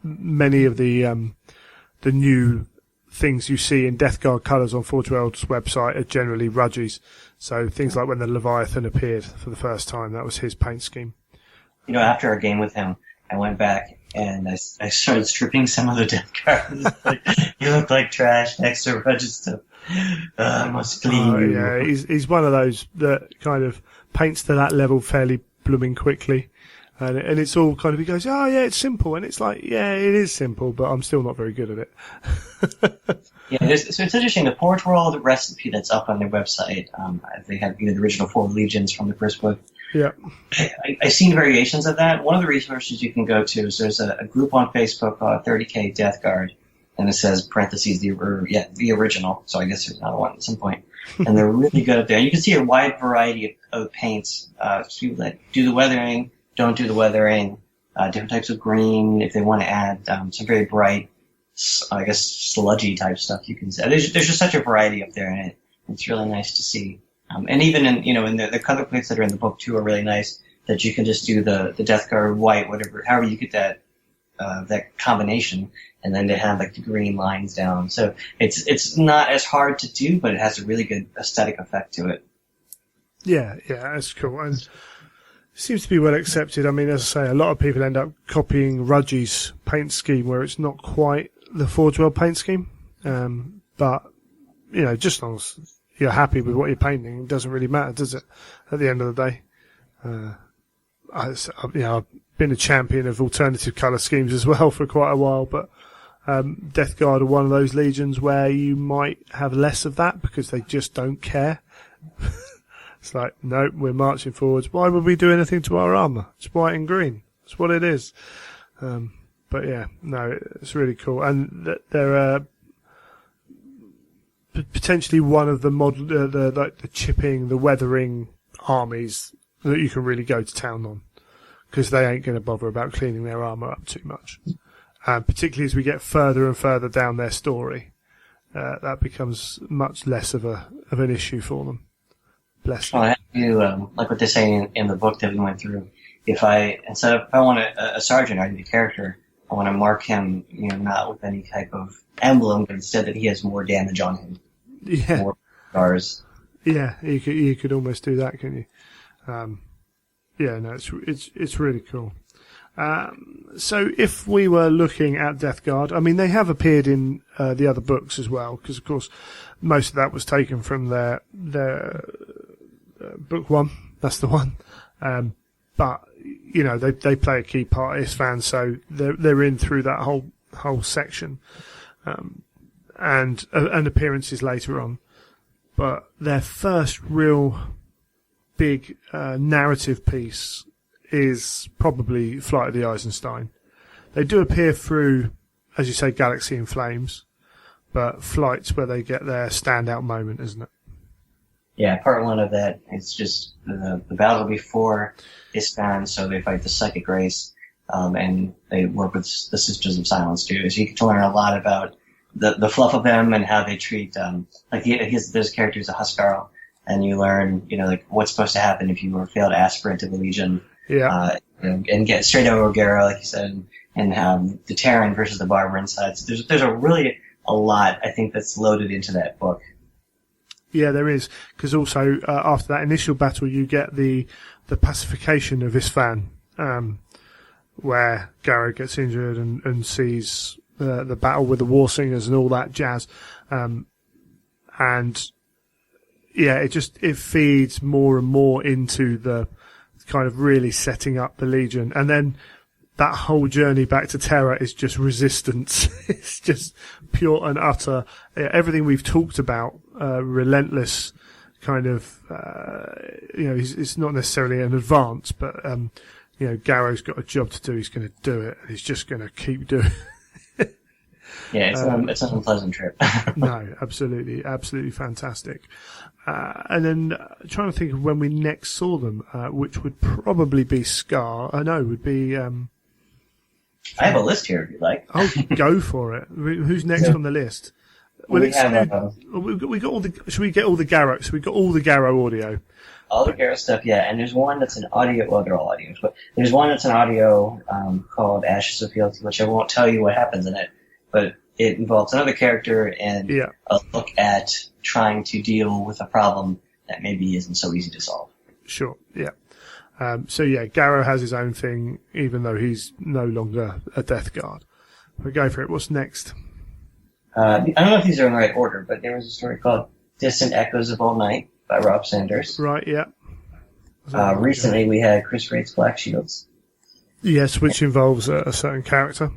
many of the new things you see in Death Guard colours on Forge World's website are generally Rudgy's. So things like when the Leviathan appeared for the first time, that was his paint scheme. You know, after our game with him, I went back and I started stripping some of the Death Guard. Like, you look like trash next to Rudgy's stuff. I must clean you. Yeah, he's one of those that kind of paints to that level fairly blooming quickly. And it's all kind of, he goes, oh yeah, it's simple. And it's like, yeah, it is simple, but I'm still not very good at it. Yeah, so it's interesting. The Forge World recipe that's up on their website, they have the original 4 legions from the first book. Yeah. I've seen variations of that. One of the resources you can go to is there's a group on Facebook called 30K Death Guard, and it says parentheses the original. So I guess there's another one at some point. And they're really good up there. You can see a wide variety of paints. People that do the weathering, don't do the weathering, different types of green. If they want to add some very bright, I guess sludgy type stuff, you can say. There's just such a variety up there, and it's really nice to see. And even in the color plates that are in the book too are really nice. That you can just do the Death Guard white, whatever, however you get that combination, and then they have like the green lines down. So it's not as hard to do, but it has a really good aesthetic effect to it. Yeah, that's cool. And it seems to be well accepted. I mean, as I say, a lot of people end up copying Rudgy's paint scheme where it's not quite the Forge World paint scheme. But, just as long as you're happy with what you're painting, it doesn't really matter, does it? At the end of the day. I've been a champion of alternative colour schemes as well for quite a while, but Death Guard are one of those legions where you might have less of that because they just don't care. It's like, nope, we're marching forwards. Why would we do anything to our armour? It's white and green. It's what it is. But yeah, no, it's really cool. And they're potentially one of the the chipping, the weathering armies that you can really go to town on, because they ain't going to bother about cleaning their armour up too much. And particularly as we get further and further down their story, that becomes much less of an issue for them. Bless them. Well, I have to, like what they say in the book that we went through, if I want a sergeant, I need a character, I want to mark him, not with any type of emblem, but instead that he has more damage on him. Yeah. More scars. Yeah, you could almost do that, couldn't you? It's really cool. So if we were looking at Death Guard, I mean, they have appeared in the other books as well, because of course most of that was taken from their book 1. That's the one. But they play a key part as fans, so they're in through that whole section, and appearances later on. But their first real big narrative piece is probably Flight of the Eisenstein. They do appear through, as you say, Galaxy in Flames, but Flight's where they get their standout moment, isn't it? Yeah, part 1 of that, it's just the battle before Ispan, so they fight the Psychic Race, and they work with the Sisters of Silence too. So you get to learn a lot about the fluff of them and how they treat, there's characters, a Huskarl, and you learn, what's supposed to happen if you were a failed aspirant of the Legion. Yeah. And get straight over O'Gara, like you said, and the Terran versus the Barbaran sides. There's a lot, I think, that's loaded into that book. Yeah, there is, because also after that initial battle, you get the pacification of Isfan, where Garrow gets injured and sees the battle with the War Singers and all that jazz, and yeah, it feeds more and more into the kind of really setting up the Legion, and then that whole journey back to Terra is just resistance. It's just pure and utter. Everything we've talked about, relentless kind of, it's not necessarily an advance, but, Garrow's got a job to do. He's going to do it, and he's just going to keep doing it. Yeah, it's an unpleasant trip. No, absolutely fantastic. And then trying to think of when we next saw them, which would probably be Scar. Would be. I have a list here if you'd like. Oh, go for it. Who's next on the list? We got all the. Should we get all the Garrow? So we got all the Garrow audio. All the Garrow stuff, yeah. And there's one that's an audio. Well, they're all audios, but there's one that's an audio called Ashes of Fealty, which I won't tell you what happens in it. But it involves another character and a look at trying to deal with a problem that maybe isn't so easy to solve. Sure, yeah. Garrow has his own thing, even though he's no longer a Death Guard. But go for it. What's next? I don't know if these are in the right order, but there was a story called Distant Echoes of All Night by Rob Sanders. Right, yeah. Recently we had Chris Wright's Black Shields. Yes, which involves a certain character.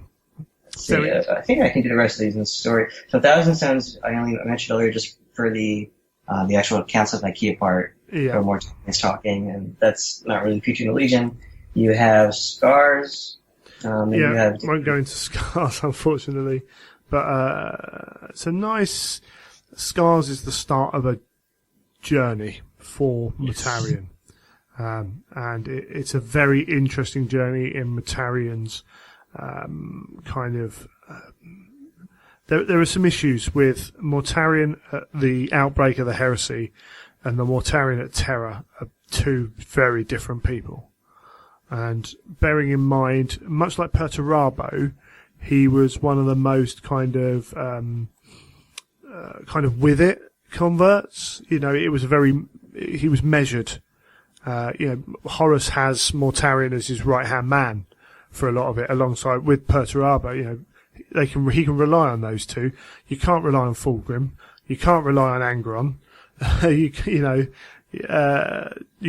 See, I think I can do the rest of these in the story. So Thousand Suns, I only mentioned earlier just for the actual Council of Nicaea part, for more talking, and that's not really featuring the Legion. You have Scars. Won't go into Scars, unfortunately. But it's a nice... Scars is the start of a journey for Mortarion. And it's a very interesting journey in Mortarion's there are some issues with Mortarion at the outbreak of the heresy and the Mortarion at Terra are two very different people. And bearing in mind, much like Perturabo, he was one of the most kind of with it converts. You know, he was measured. Horus has Mortarion as his right-hand man for a lot of it, alongside with Perturabo. You know, he can rely on those two. You can't rely on Fulgrim. You can't rely on Angron. You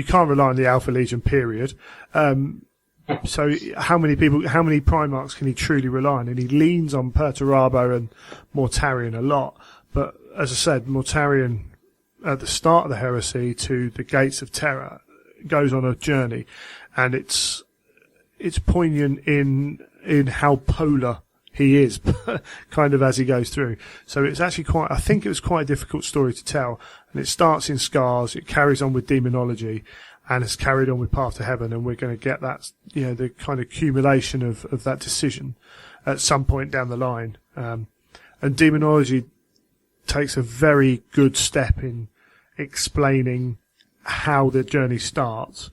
can't rely on the Alpha Legion, period. So how many Primarchs can he truly rely on? And he leans on Perturabo and Mortarion a lot. But as I said, Mortarion at the start of the heresy to the gates of Terra goes on a journey, and it's poignant in how polar he is, kind of as he goes through. So it's actually I think it was quite a difficult story to tell, and it starts in Scars, it carries on with Demonology, and it's carried on with Path to Heaven, and we're going to get that, the kind of accumulation of that decision at some point down the line. And Demonology takes a very good step in explaining how the journey starts,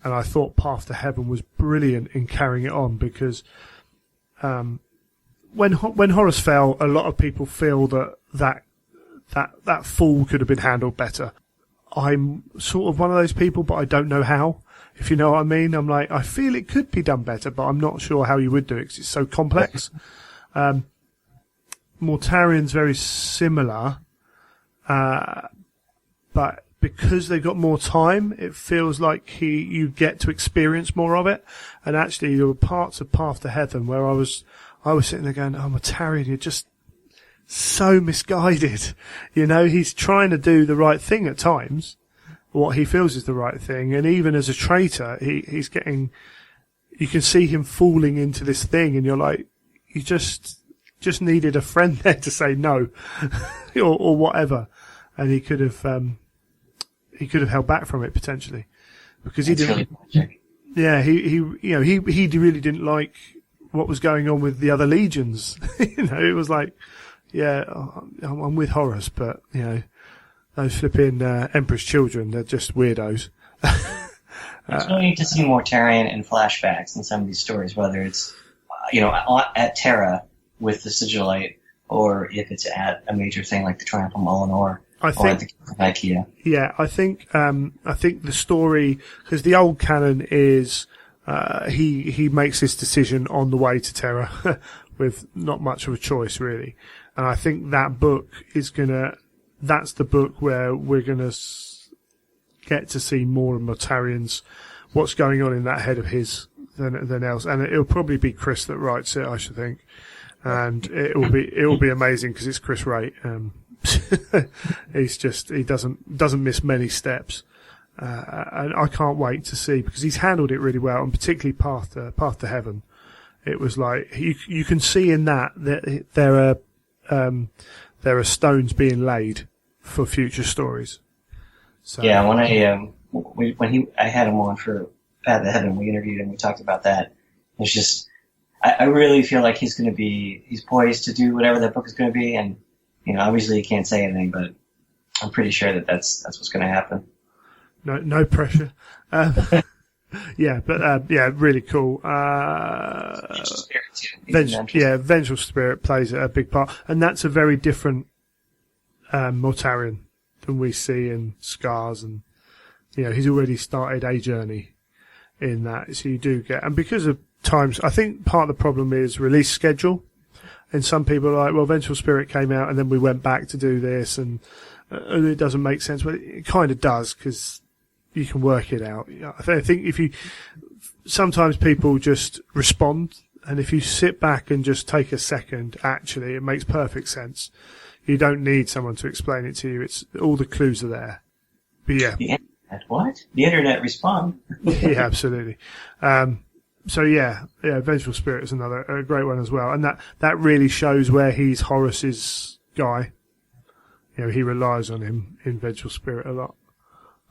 and I thought Path to Heaven was brilliant in carrying it on, because when Horus fell, a lot of people feel that fall could have been handled better. I'm sort of one of those people, but I don't know how, if you know what I mean. I'm like, I feel it could be done better, but I'm not sure how you would do it because it's so complex. Mortarion's very similar, but because they've got more time, it feels like you get to experience more of it. And actually, there were parts of Path to Heaven where I was sitting there going, "Oh, Mortarion, you're just so misguided." You know, he's trying to do the right thing at times, what he feels is the right thing, and even as a traitor, he's getting. You can see him falling into this thing, and you're like, you just needed a friend there to say no, or whatever, and he could have held back from it potentially, because he didn't. Really, yeah, he really didn't like what was going on with the other legions. It was like, yeah, I'm with Horus, but those flipping Emperor's children, they're just weirdos. It's really neat to see Mortarion in flashbacks in some of these stories, whether it's at Terra with the Sigillite, or if it's at a major thing like the Triumph of Molinor, or at the Nicaea. Yeah, I think the story, because the old canon is he makes this decision on the way to Terra with not much of a choice really, and I think that book that's the book where we're gonna get to see more of Mortarion's, what's going on in that head of his than else, and it'll probably be Chris that writes it, I should think, and it will be amazing because it's Chris Wright. He doesn't miss many steps, and I can't wait to see, because he's handled it really well, and particularly Path to Heaven. It was like you can see in that there are stones being laid for future stories. So, yeah, when I had him on for Path to Heaven, we interviewed him, we talked about that. It's just I really feel like he's poised to do whatever that book is going to be, and obviously he can't say anything, but I'm pretty sure that's what's going to happen. No pressure. Yeah, but really cool. Vengeful Spirit plays a big part, and that's a very different Mortarion than we see in Scars, and he's already started a journey in that. So you do get, and because of times, I think part of the problem is release schedule, and some people are like, well, Vengeful Spirit came out and then we went back to do this, and it doesn't make sense. But it kind of does, because you can work it out. I think sometimes people just respond, and if you sit back and just take a second, actually, it makes perfect sense. You don't need someone to explain it to you. It's all the clues are there. But yeah. The internet, what? The internet respond. Yeah, absolutely. Vengeful Spirit is a great one as well, and that really shows where he's Horus's guy. He relies on him in Vengeful Spirit a lot.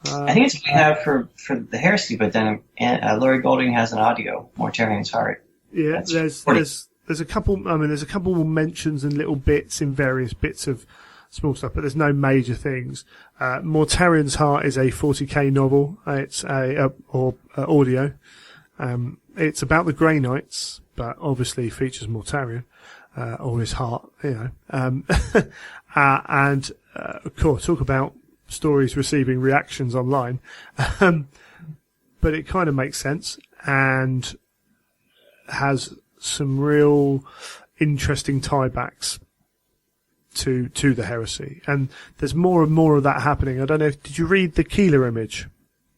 I think it's what we have for the Heresy, but then Laurie Golding has an audio, Mortarion's Heart. Yeah, there's a couple. I mean, there's a couple more mentions and little bits in various bits of small stuff, but there's no major things. Mortarion's Heart is a 40k novel. It's audio. It's about the Grey Knights, but obviously features Mortarion or his heart. And of course, talk about stories receiving reactions online. But it kind of makes sense and has some real interesting tiebacks to the Heresy. And there's more and more of that happening. I don't know, did you read the Keeler image?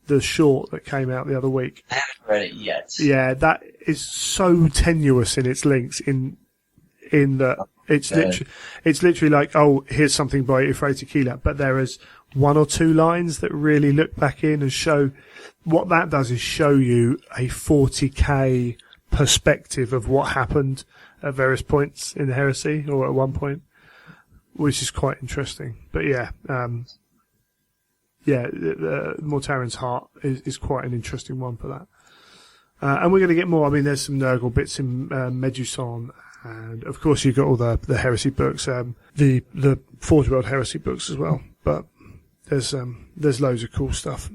The short that came out the other week? I haven't read it yet. Yeah, that is so tenuous in its links in that it's literally like, oh, here's something by Ephrata Keeler, but there is one or two lines that really look back in and show what that does is show you a 40k perspective of what happened at various points in the Heresy, or at one point, which is quite interesting. But Mortarion's Heart is quite an interesting one for that. And we're going to get more. I mean, there's some Nurgle bits in Meduson, and of course you've got all the Heresy books, the Forge World Heresy books as well. But there's loads of cool stuff.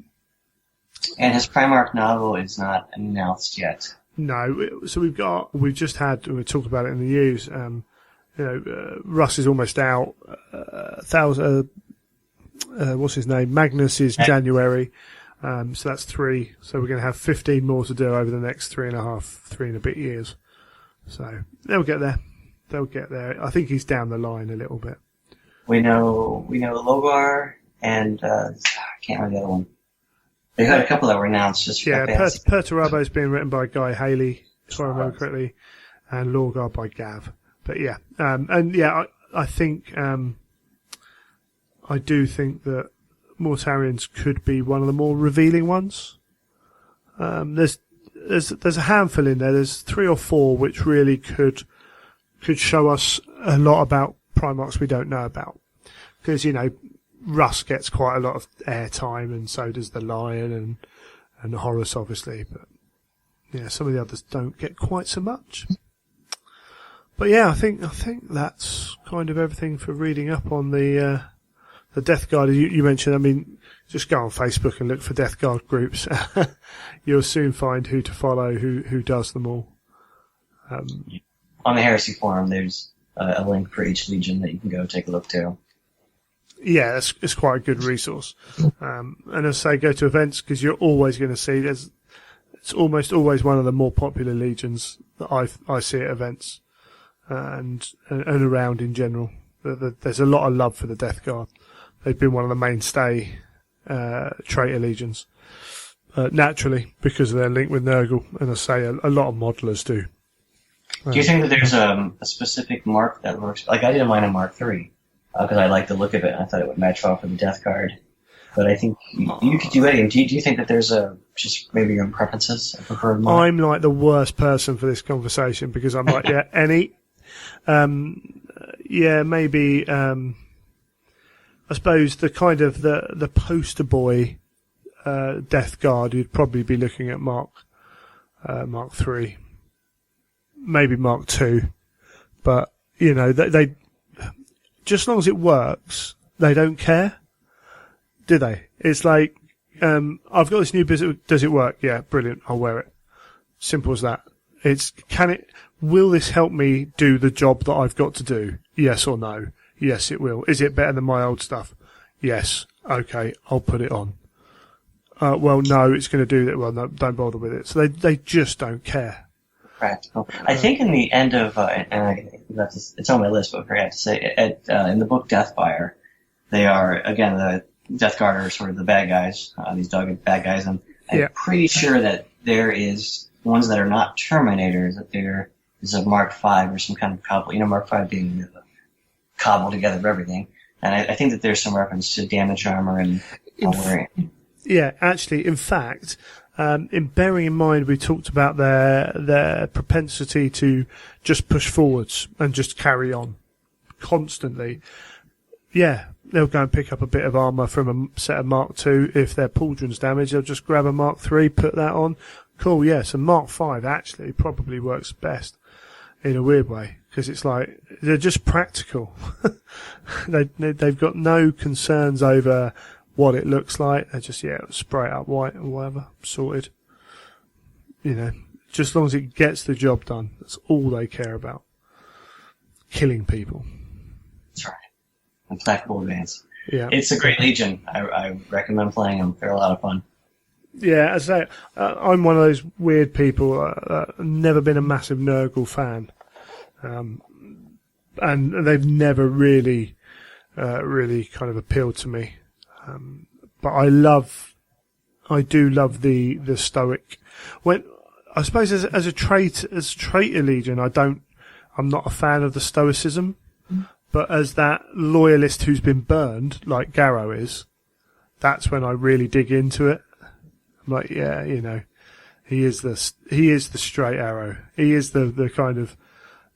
And his Primarch novel is not announced yet. No, so we talked about it in the news. Russ is almost out. What's his name? Magnus is January. So that's 3. So we're going to have 15 more to do over the next 3 and a bit years. So they'll get there. I think he's down the line a little bit. We know Logar and I can't remember the other one. They had a couple that were announced just for Perturabo is being written by Guy Haley, if I remember correctly, and Logar by Gav. But I think I do think that Mortarions could be one of the more revealing ones. There's a handful in there. There's 3 or 4 which really could show us a lot about Primarchs we don't know about. Because, Russ gets quite a lot of airtime, and so does the Lion and Horus, obviously. But some of the others don't get quite so much. But I think that's kind of everything for reading up on the Death Guard. You mentioned, I mean, just go on Facebook and look for Death Guard groups. You'll soon find who to follow, who does them all. On the Heresy forum, there's a link for each legion that you can go take a look to. Yeah, it's quite a good resource. And as I say, go to events, because you're always going to see it's almost always one of the more popular legions that I see at events and around in general. There's a lot of love for the Death Guard. They've been one of the mainstay traitor legions, naturally, because of their link with Nurgle, and I say a lot of modelers do. Do you think that there's a specific mark that works? Like I did mine in Mark III, because I liked the look of it, and I thought it would match well for the Death Guard. But I think you could do anything. Do you think that there's just maybe your own preferences? A preferred mark? I'm like the worst person for this conversation, because I'm like, any. Maybe. I suppose the kind of the poster boy Death Guard, you'd probably be looking at Mark III, maybe Mark II, but they just as long as it works, they don't care, do they? It's like I've got this new business. Does it work? Yeah, brilliant. I'll wear it. Simple as that. Will this help me do the job that I've got to do? Yes or no? Yes, it will. Is it better than my old stuff? Yes. Okay, I'll put it on. Well, no, it's going to do that. Well, no, don't bother with it. So they just don't care. Practical. I think in the end of, it's on my list, but I forgot to say, in the book Deathfire, they are, again, the Death Guard are sort of the bad guys, these dogged bad guys, and I'm pretty sure that there is ones that are not Terminators, that there is a Mark V or some kind of cobble, Mark V being the cobbled together of everything. And I think that there's some reference to damage armor and wearing. Yeah, actually, in fact, in bearing in mind we talked about their propensity to just push forwards and just carry on constantly. Yeah, they'll go and pick up a bit of armour from a set of Mark II. If their pauldron's damaged, they'll just grab a Mark III, put that on. Cool, yeah, so Mark V actually probably works best in a weird way, because it's like, they're just practical. They've got no concerns over what it looks like. They just, spray it up white or whatever, sorted. Just as long as it gets the job done. That's all they care about. Killing people. That's right. Implacable Advance. Yeah. It's a great Legion. I recommend playing them. They're a lot of fun. Yeah, as I say, I'm one of those weird people. Never been a massive Nurgle fan. And they've never really kind of appealed to me. But I do love the stoic. I suppose as a traitor Legion, I'm not a fan of the stoicism. But as that loyalist who's been burned, like Garrow is, that's when I really dig into it. I'm like, he is the straight arrow. He is the kind of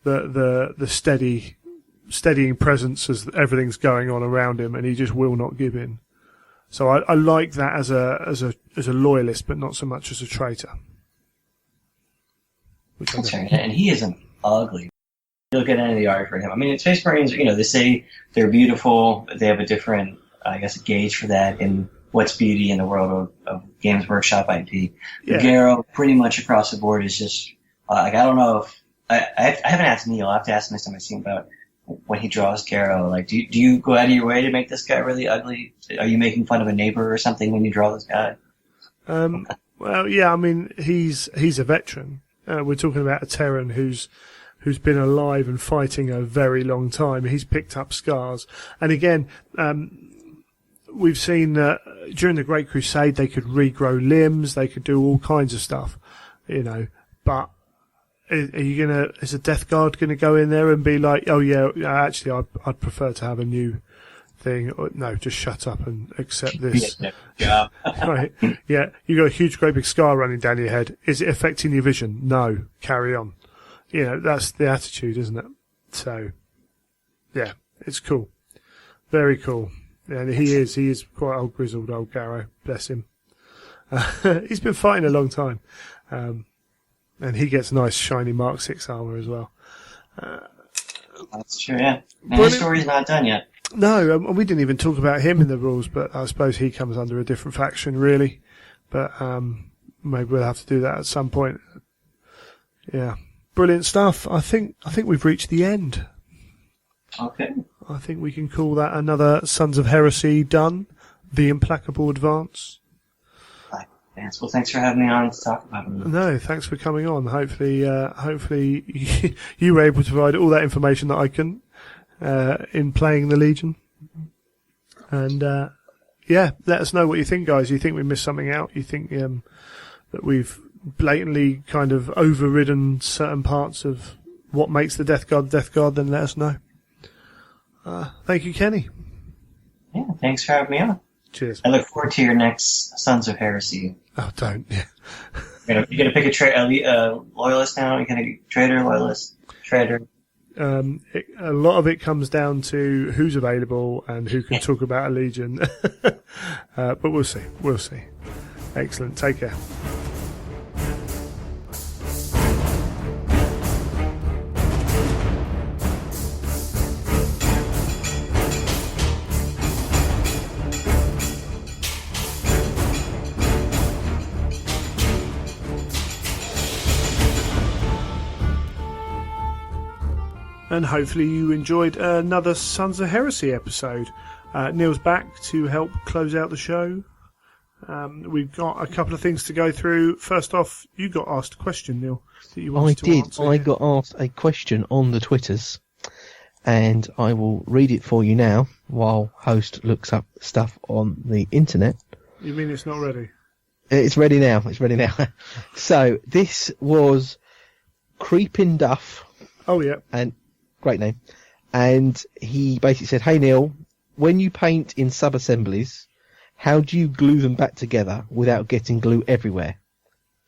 the steadying presence as everything's going on around him, and he just will not give in. So I like that as a loyalist, but not so much as a traitor. That's right, and he isn't ugly. Look at any of the art for him. I mean, Space Marines, they say they're beautiful. They have a different, gauge for that in what's beauty in the world of Games Workshop IP. Yeah. Garrow, pretty much across the board, is just, I don't know if, I haven't asked Neil. I have to ask him next time I see him about when he draws Garrow. Like, do you go out of your way to make this guy really ugly? Are you making fun of a neighbor or something when you draw this guy? Well, yeah, I mean, he's a veteran. We're talking about a Terran who's been alive and fighting a very long time. He's picked up scars. And again, we've seen that during the Great Crusade they could regrow limbs, they could do all kinds of stuff, but is a Death Guard gonna go in there and be like, oh yeah, actually I'd prefer to have a new thing? Or, no, just shut up and accept this. Yeah. Right. Yeah, you got a huge great big scar running down your head. Is it affecting your vision? No. Carry on. That's the attitude, isn't it? So, yeah, it's cool. Very cool. And he is quite old, grizzled old Garrow. Bless him. He's been fighting a long time. And he gets nice shiny Mark 6 armor as well. That's true, yeah. And his story's not done yet. No, we didn't even talk about him in the rules, but I suppose he comes under a different faction, really. But maybe we'll have to do that at some point. Yeah. Brilliant stuff. I think we've reached the end. Okay. I think we can call that another Sons of Heresy done. The Implacable Advance. Well, thanks for having me on to talk about it. No, thanks for coming on. Hopefully you were able to provide all that information that I couldn't in playing the Legion. And let us know what you think, guys. You think we missed something out? You think that we've blatantly kind of overridden certain parts of what makes the Death Guard, then let us know. Thank you, Kenny. Yeah, thanks for having me on. Cheers. I look forward to your next Sons of Heresy. Oh, don't. Yeah. You're gonna pick a loyalist now? You're gonna traitor, loyalist, traitor? A lot of it comes down to who's available and who can talk about a Legion. But we'll see. Excellent. Take care. And hopefully you enjoyed another Sons of Heresy episode. Neil's back to help close out the show. We've got a couple of things to go through. First off, you got asked a question, Neil, that you wanted to answer. I got asked a question on the Twitters, and I will read it for you now while host looks up stuff on the internet. You mean it's not ready? It's ready now. So this was Creepin' Duff. Oh yeah, and great name. And he basically said, "Hey Neil, when you paint in sub-assemblies, how do you glue them back together without getting glue everywhere?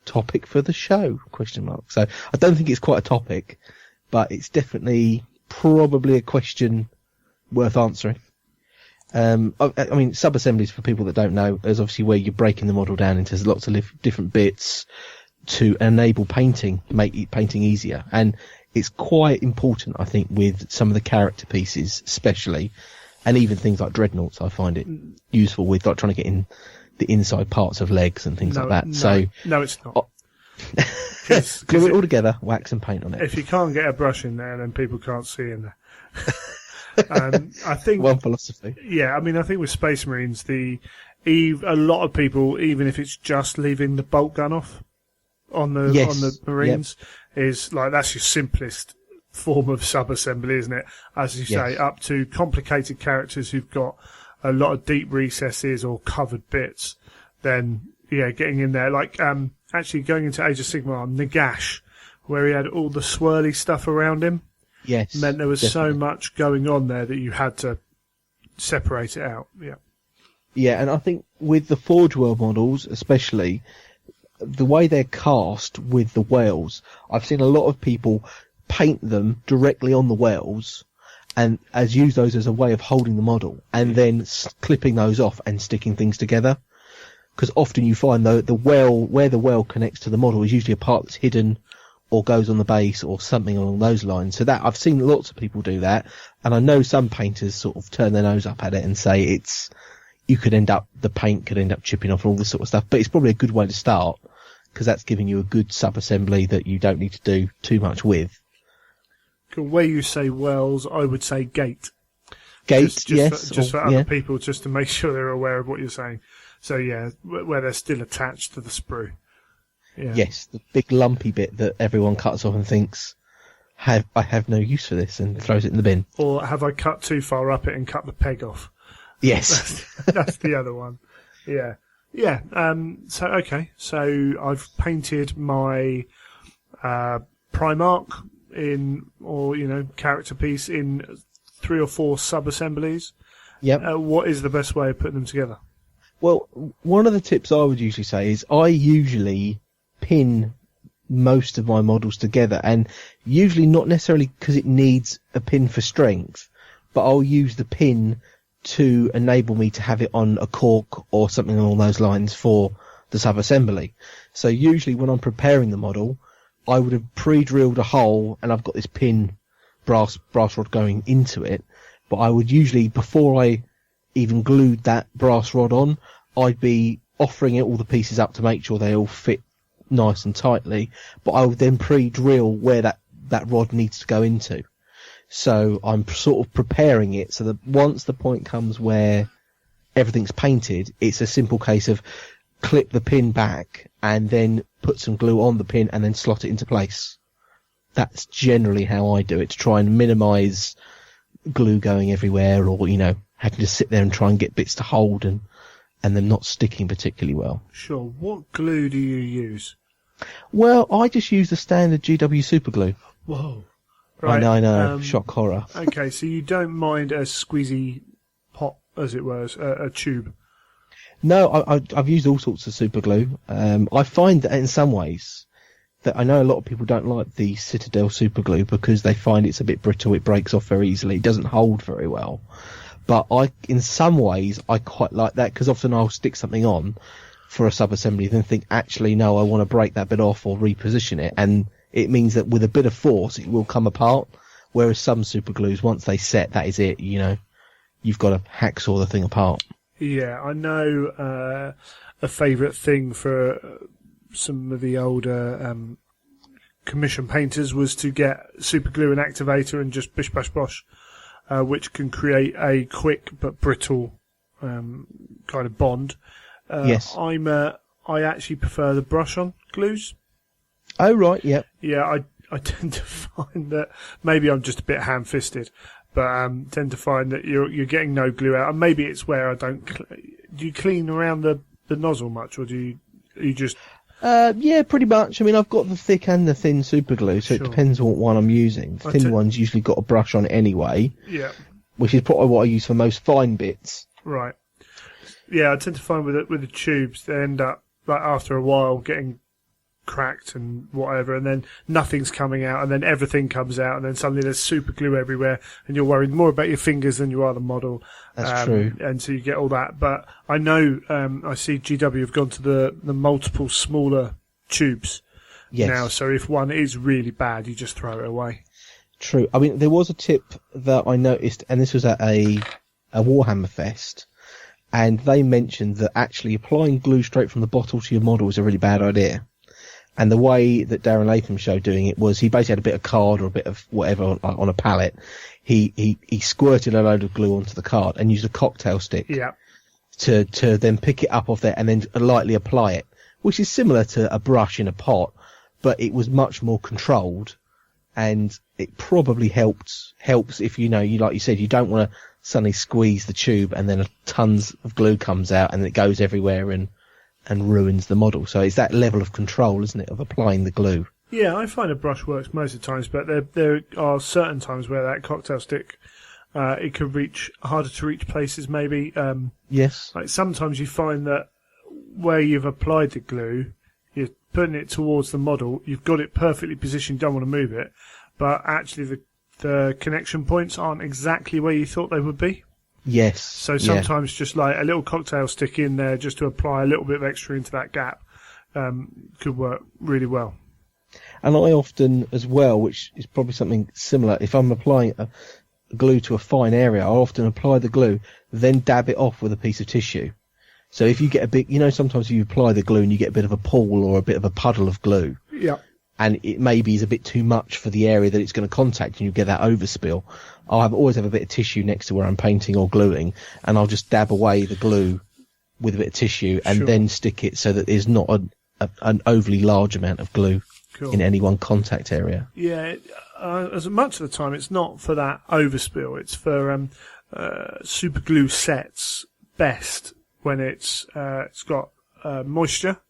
Topic for the show?" ? So I don't think it's quite a topic, but it's definitely probably a question worth answering. I mean, sub-assemblies, for people that don't know, is obviously where you're breaking the model down into lots of different bits to enable painting, make painting easier. And it's quite important, I think, with some of the character pieces, especially, and even things like dreadnoughts. I find it useful with like trying to get in the inside parts of legs and things like that. No, it's not. Glue it all together, wax and paint on it. If you can't get a brush in there, then people can't see in there. I think one philosophy. Yeah, I mean, I think with Space Marines, a lot of people, even if it's just leaving the bolt gun off on the Marines, is like that's your simplest form of sub-assembly, isn't it? As you say, up to complicated characters who've got a lot of deep recesses or covered bits. Then getting in there, like actually going into Age of Sigmar on Nagash, where he had all the swirly stuff around him. Yes, meant there was so much going on there that you had to separate it out. Yeah, and I think with the Forge World models, especially, the way they're cast with the whales, I've seen a lot of people paint them directly on the whales and use those as a way of holding the model and then clipping those off and sticking things together. Because often you find though the whale, where the whale connects to the model, is usually a part that's hidden or goes on the base or something along those lines. So that I've seen lots of people do that, and I know some painters sort of turn their nose up at it and say the paint could end up chipping off and all this sort of stuff. But it's probably a good way to start because that's giving you a good sub-assembly that you don't need to do too much with. Where you say wells, I would say gate. Gate, yes. Just for other people, just to make sure they're aware of what you're saying. So where they're still attached to the sprue. Yeah. Yes, the big lumpy bit that everyone cuts off and thinks, I have no use for this, and throws it in the bin. Or have I cut too far up it and cut the peg off? Yes. That's the other one. Yeah. Yeah. So I've painted my Primarch character piece in 3 or 4 sub-assemblies. Yep. What is the best way of putting them together? Well, one of the tips I would usually say is I usually pin most of my models together, and usually not necessarily because it needs a pin for strength, but I'll use the pin to enable me to have it on a cork or something along those lines for the sub-assembly. So usually when I'm preparing the model, I would have pre-drilled a hole and I've got this pin brass rod going into it, but I would usually, before I even glued that brass rod on, I'd be offering it all the pieces up to make sure they all fit nice and tightly, but I would then pre-drill where that rod needs to go into. So I'm sort of preparing it so that once the point comes where everything's painted, it's a simple case of clip the pin back and then put some glue on the pin and then slot it into place. That's generally how I do it, to try and minimise glue going everywhere, or having to sit there and try and get bits to hold and them not sticking particularly well. Sure. What glue do you use? Well, I just use the standard GW super glue. Whoa. Right. I know. Shock horror. Okay, so you don't mind a squeezy pot, as it were, a tube? No, I've used all sorts of super glue. I find that in some ways that I know a lot of people don't like the Citadel super glue because they find it's a bit brittle, it breaks off very easily, it doesn't hold very well. But in some ways, I quite like that because often I'll stick something on for a sub-assembly, then think, actually, no, I want to break that bit off or reposition it. And it means that with a bit of force, it will come apart. Whereas some super glues, once they set, that is it, you've got to hacksaw the thing apart. Yeah, I know a favourite thing for some of the older commission painters was to get super glue and activator and just bish bash bosh, which can create a quick but brittle kind of bond. Yes. I actually prefer the brush-on glues. Oh, right, yeah. Yeah, I tend to find that maybe I'm just a bit ham-fisted, but tend to find that you're getting no glue out, and maybe it's where I don't. Do you clean around the nozzle much, or do you just? Yeah, pretty much. I mean, I've got the thick and the thin super glue, so Sure. It depends what one I'm using. The thin one's usually got a brush on it anyway. Yeah. Which is probably what I use for most fine bits. Right. Yeah, I tend to find with the tubes they end up like after a while getting cracked and whatever, and then nothing's coming out, and then everything comes out, and then suddenly there's super glue everywhere, and you're worried more about your fingers than you are the model. That's true. And so you get all that. But I know I see GW have gone to the multiple smaller tubes now, so if one is really bad, you just throw it away. True. I mean, there was a tip that I noticed, and this was at a Warhammer Fest, and they mentioned that actually applying glue straight from the bottle to your model is a really bad idea. And the way that Darren Latham showed doing it was he basically had a bit of card or a bit of whatever on a pallet. He squirted a load of glue onto the card and used a cocktail stick to then pick it up off there and then lightly apply it, which is similar to a brush in a pot, but it was much more controlled, and it probably helps if you like you said, you don't want to suddenly squeeze the tube and then tons of glue comes out and it goes everywhere and ruins the model. So it's that level of control, isn't it, of applying the glue. Yeah, I find a brush works most of the times, but there are certain times where that cocktail stick, it can reach harder to reach places maybe. Yes. Like sometimes you find that where you've applied the glue, you're putting it towards the model, you've got it perfectly positioned, don't want to move it, but actually the connection points aren't exactly where you thought they would be. Yes. So sometimes just like a little cocktail stick in there just to apply a little bit of extra into that gap could work really well. And I often, as well, which is probably something similar, if I'm applying a glue to a fine area, I often apply the glue, then dab it off with a piece of tissue. So if you get a big, sometimes you apply the glue and you get a bit of a pool or a bit of a puddle of glue. Yeah. And it maybe is a bit too much for the area that it's going to contact, and you get that overspill. Always have a bit of tissue next to where I'm painting or gluing, and I'll just dab away the glue with a bit of tissue and then stick it so that there's not an overly large amount of glue in any one contact area. Yeah, as much of the time it's not for that overspill. It's for super glue sets best when it's got moisture.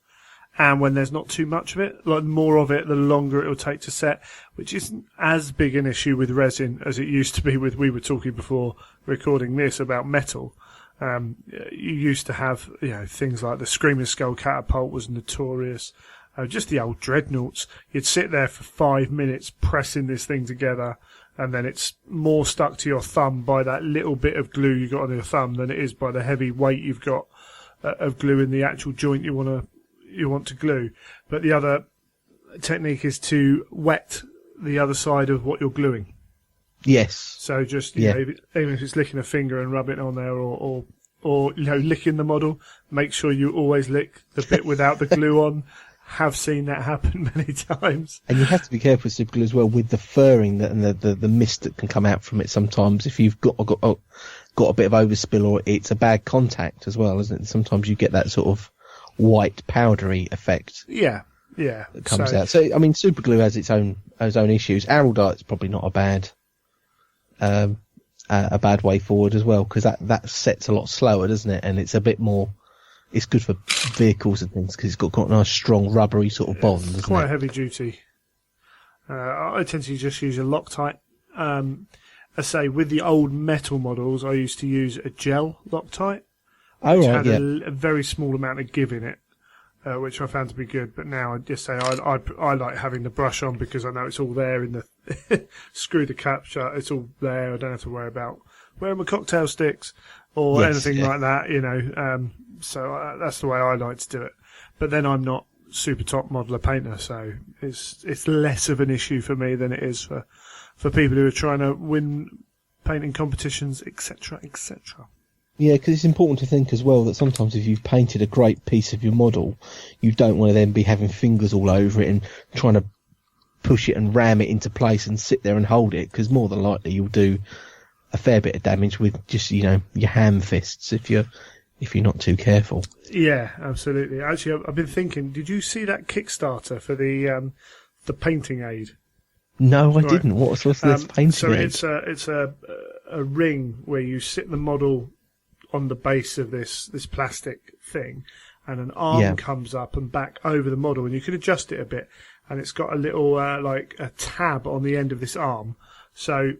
And when there's not too much of it, like more of it, the longer it will take to set, which isn't as big an issue with resin as it used to be with, we were talking before recording this about metal. You used to have, things like the Screaming Skull Catapult was notorious. Just the old dreadnoughts. You'd sit there for 5 minutes pressing this thing together, and then it's more stuck to your thumb by that little bit of glue you got on your thumb than it is by the heavy weight you've got of glue in the actual joint you want to glue. But the other technique is to wet the other side of what you're gluing. Yes. So just even if it's licking a finger and rubbing it on there, or licking the model, make sure you always lick the bit without the glue on. Have seen that happen many times. And you have to be careful with super glue as well with the furring and the mist that can come out from it sometimes. If you've got a bit of overspill, or it's a bad contact as well, isn't it? Sometimes you get that sort of white powdery effect. Yeah. That comes out. So I mean, super glue has its own issues. Araldite's probably not a bad way forward as well, because that sets a lot slower, doesn't it? And it's a bit more. It's good for vehicles and things because it's got a nice strong rubbery sort of bond. It's quite heavy duty. I tend to just use a Loctite. I say with the old metal models, I used to use a gel Loctite. Which had a very small amount of give in it, which I found to be good. But now I just say I like having the brush on because I know it's all there in the screw the cap shut. It's all there. I don't have to worry about wearing my cocktail sticks or anything like that. So that's the way I like to do it. But then I'm not super top modeler painter, so it's less of an issue for me than it is for people who are trying to win painting competitions, etc., etc. Yeah, because it's important to think as well that sometimes if you've painted a great piece of your model, you don't want to then be having fingers all over it and trying to push it and ram it into place and sit there and hold it, because more than likely you'll do a fair bit of damage with just, your ham fists if you're not too careful. Yeah, absolutely. Actually, I've been thinking, did you see that Kickstarter for the painting aid? No, I didn't. What's this painting aid? So it's a ring where you sit the model on the base of this plastic thing, and an arm comes up and back over the model, and you can adjust it a bit, and it's got a little like a tab on the end of this arm. So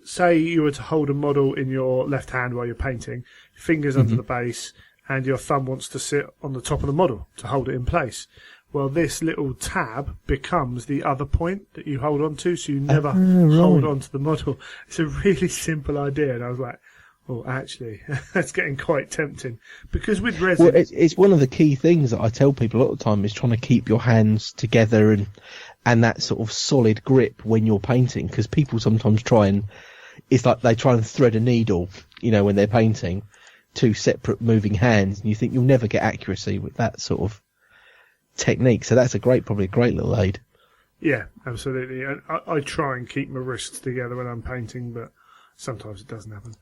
say you were to hold a model in your left hand while you're painting, fingers under the base, and your thumb wants to sit on the top of the model to hold it in place. Well, this little tab becomes the other point that you hold on to, so you never hold on to the model. It's a really simple idea, and I was like, oh, actually, that's getting quite tempting. Because with resin... Well, it's one of the key things that I tell people a lot of the time, is trying to keep your hands together and that sort of solid grip when you're painting, because people sometimes it's like they try and thread a needle, when they're painting, two separate moving hands, and you think you'll never get accuracy with that sort of technique. So that's probably a great little aid. Yeah, absolutely. And I try and keep my wrists together when I'm painting, but sometimes it doesn't happen.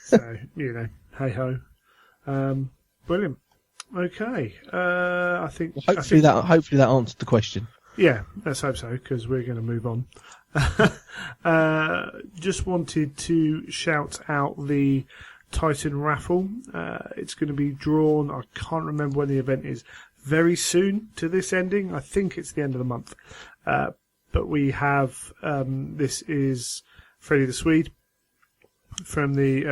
So, hey ho. Brilliant. Okay. I think hopefully that answered the question. Yeah, let's hope so, because we're going to move on. Just wanted to shout out the Titan raffle. It's going to be drawn, I can't remember when the event is, very soon to this ending. I think it's the end of the month. But we have, this is Freddie the Swede from the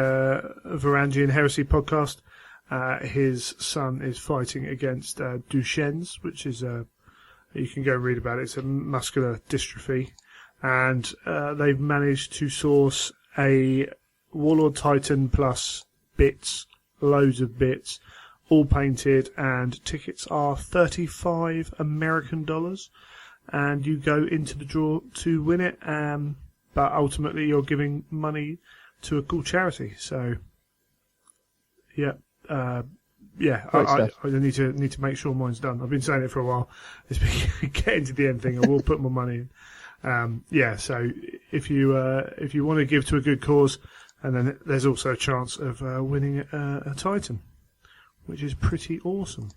Varangian Heresy podcast. His son is fighting against Duchenne's, which is you can go read about it. It's a muscular dystrophy. And they've managed to source a Warlord Titan plus bits, loads of bits, all painted, and tickets are $35 American, and you go into the draw to win it. But ultimately, you're giving money to a cool charity. So, yeah. I need to make sure mine's done. I've been saying it for a while. It's been getting to the end thing. I will put my money in. So if you want to give to a good cause, and then there's also a chance of winning a Titan, which is pretty awesome.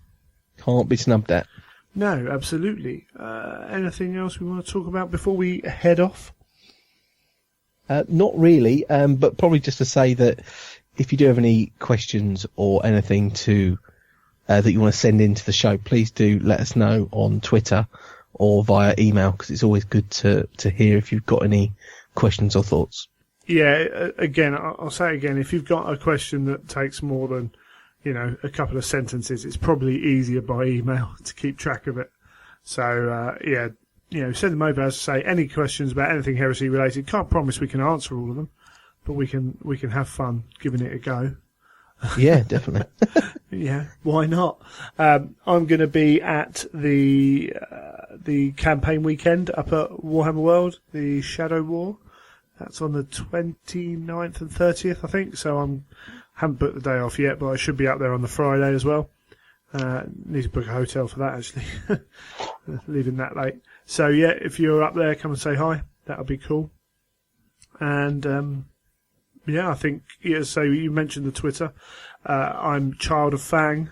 Can't be snubbed at. No, absolutely. Anything else we want to talk about before we head off? Not really, but probably just to say that if you do have any questions or anything that you want to send into the show, please do let us know on Twitter or via email, because it's always good to hear if you've got any questions or thoughts. Yeah, again, I'll say it again, if you've got a question that takes more than, a couple of sentences, it's probably easier by email to keep track of it. So, send them over. As I say, any questions about anything heresy related. Can't promise we can answer all of them, but we can have fun giving it a go. Yeah, definitely. Yeah, why not? I'm going to be at the campaign weekend up at Warhammer World, the Shadow War. That's on the 29th and 30th, I think. So haven't booked the day off yet, but I should be up there on the Friday as well. Need to book a hotel for that, actually. Leaving that late. So yeah, if you're up there, come and say hi. That'll be cool. And I think, so you mentioned the Twitter. I'm Child of Fang.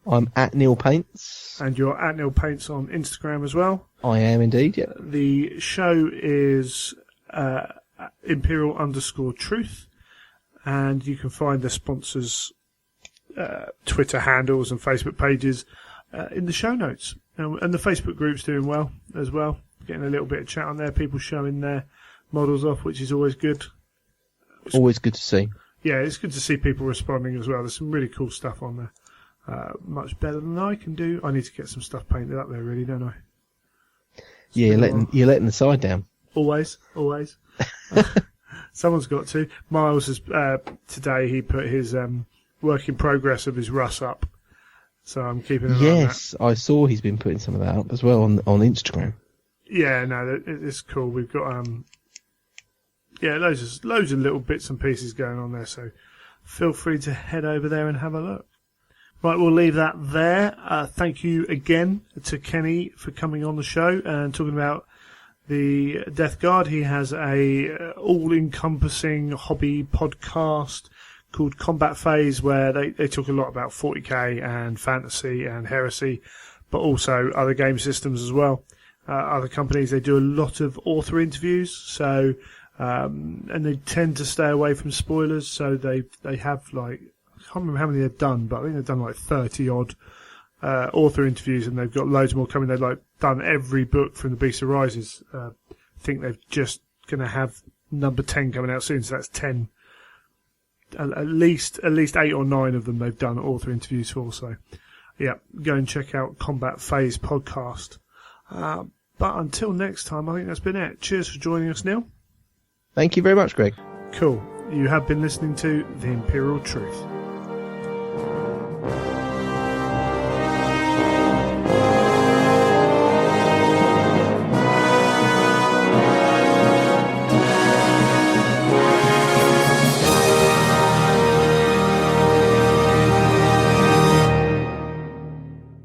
I'm at Neil Paints. And you're at Neil Paints on Instagram as well. I am indeed, yeah. The show is Imperial_Truth. And you can find the sponsors' Twitter handles and Facebook pages in the show notes. And the Facebook group's doing well as well. Getting a little bit of chat on there. People showing their models off, which is always good. Always good to see. Yeah, it's good to see people responding as well. There's some really cool stuff on there. Much better than I can do. I need to get some stuff painted up there, really, don't I? Yeah, you're letting the side down. Always. Someone's got to. Miles has today. He put his work in progress of his Russ up, so I'm keeping an eye on that. Yes, I saw he's been putting some of that up as well on Instagram. Yeah, no, it's cool. We've got loads of little bits and pieces going on there. So feel free to head over there and have a look. Right, we'll leave that there. Thank you again to Kenny for coming on the show and talking about the Death Guard. He has a all-encompassing hobby podcast called Combat Phase, where they talk a lot about 40k and fantasy and heresy, but also other game systems as well. Other companies, they do a lot of author interviews, so and they tend to stay away from spoilers. So they have, like, I can't remember how many they've done, but I think they've done like 30 odd author interviews, and they've got loads more coming. They've like done every book from The Beast Arises. I think they're just going to have number 10 coming out soon, so that's 10. At least 8 or 9 of them they've done author interviews for. So yeah, go and check out Combat Phase podcast. But until next time, I think that's been it. Cheers for joining us, Neil. Thank you very much, Greg. Cool. You have been listening to The Imperial Truth.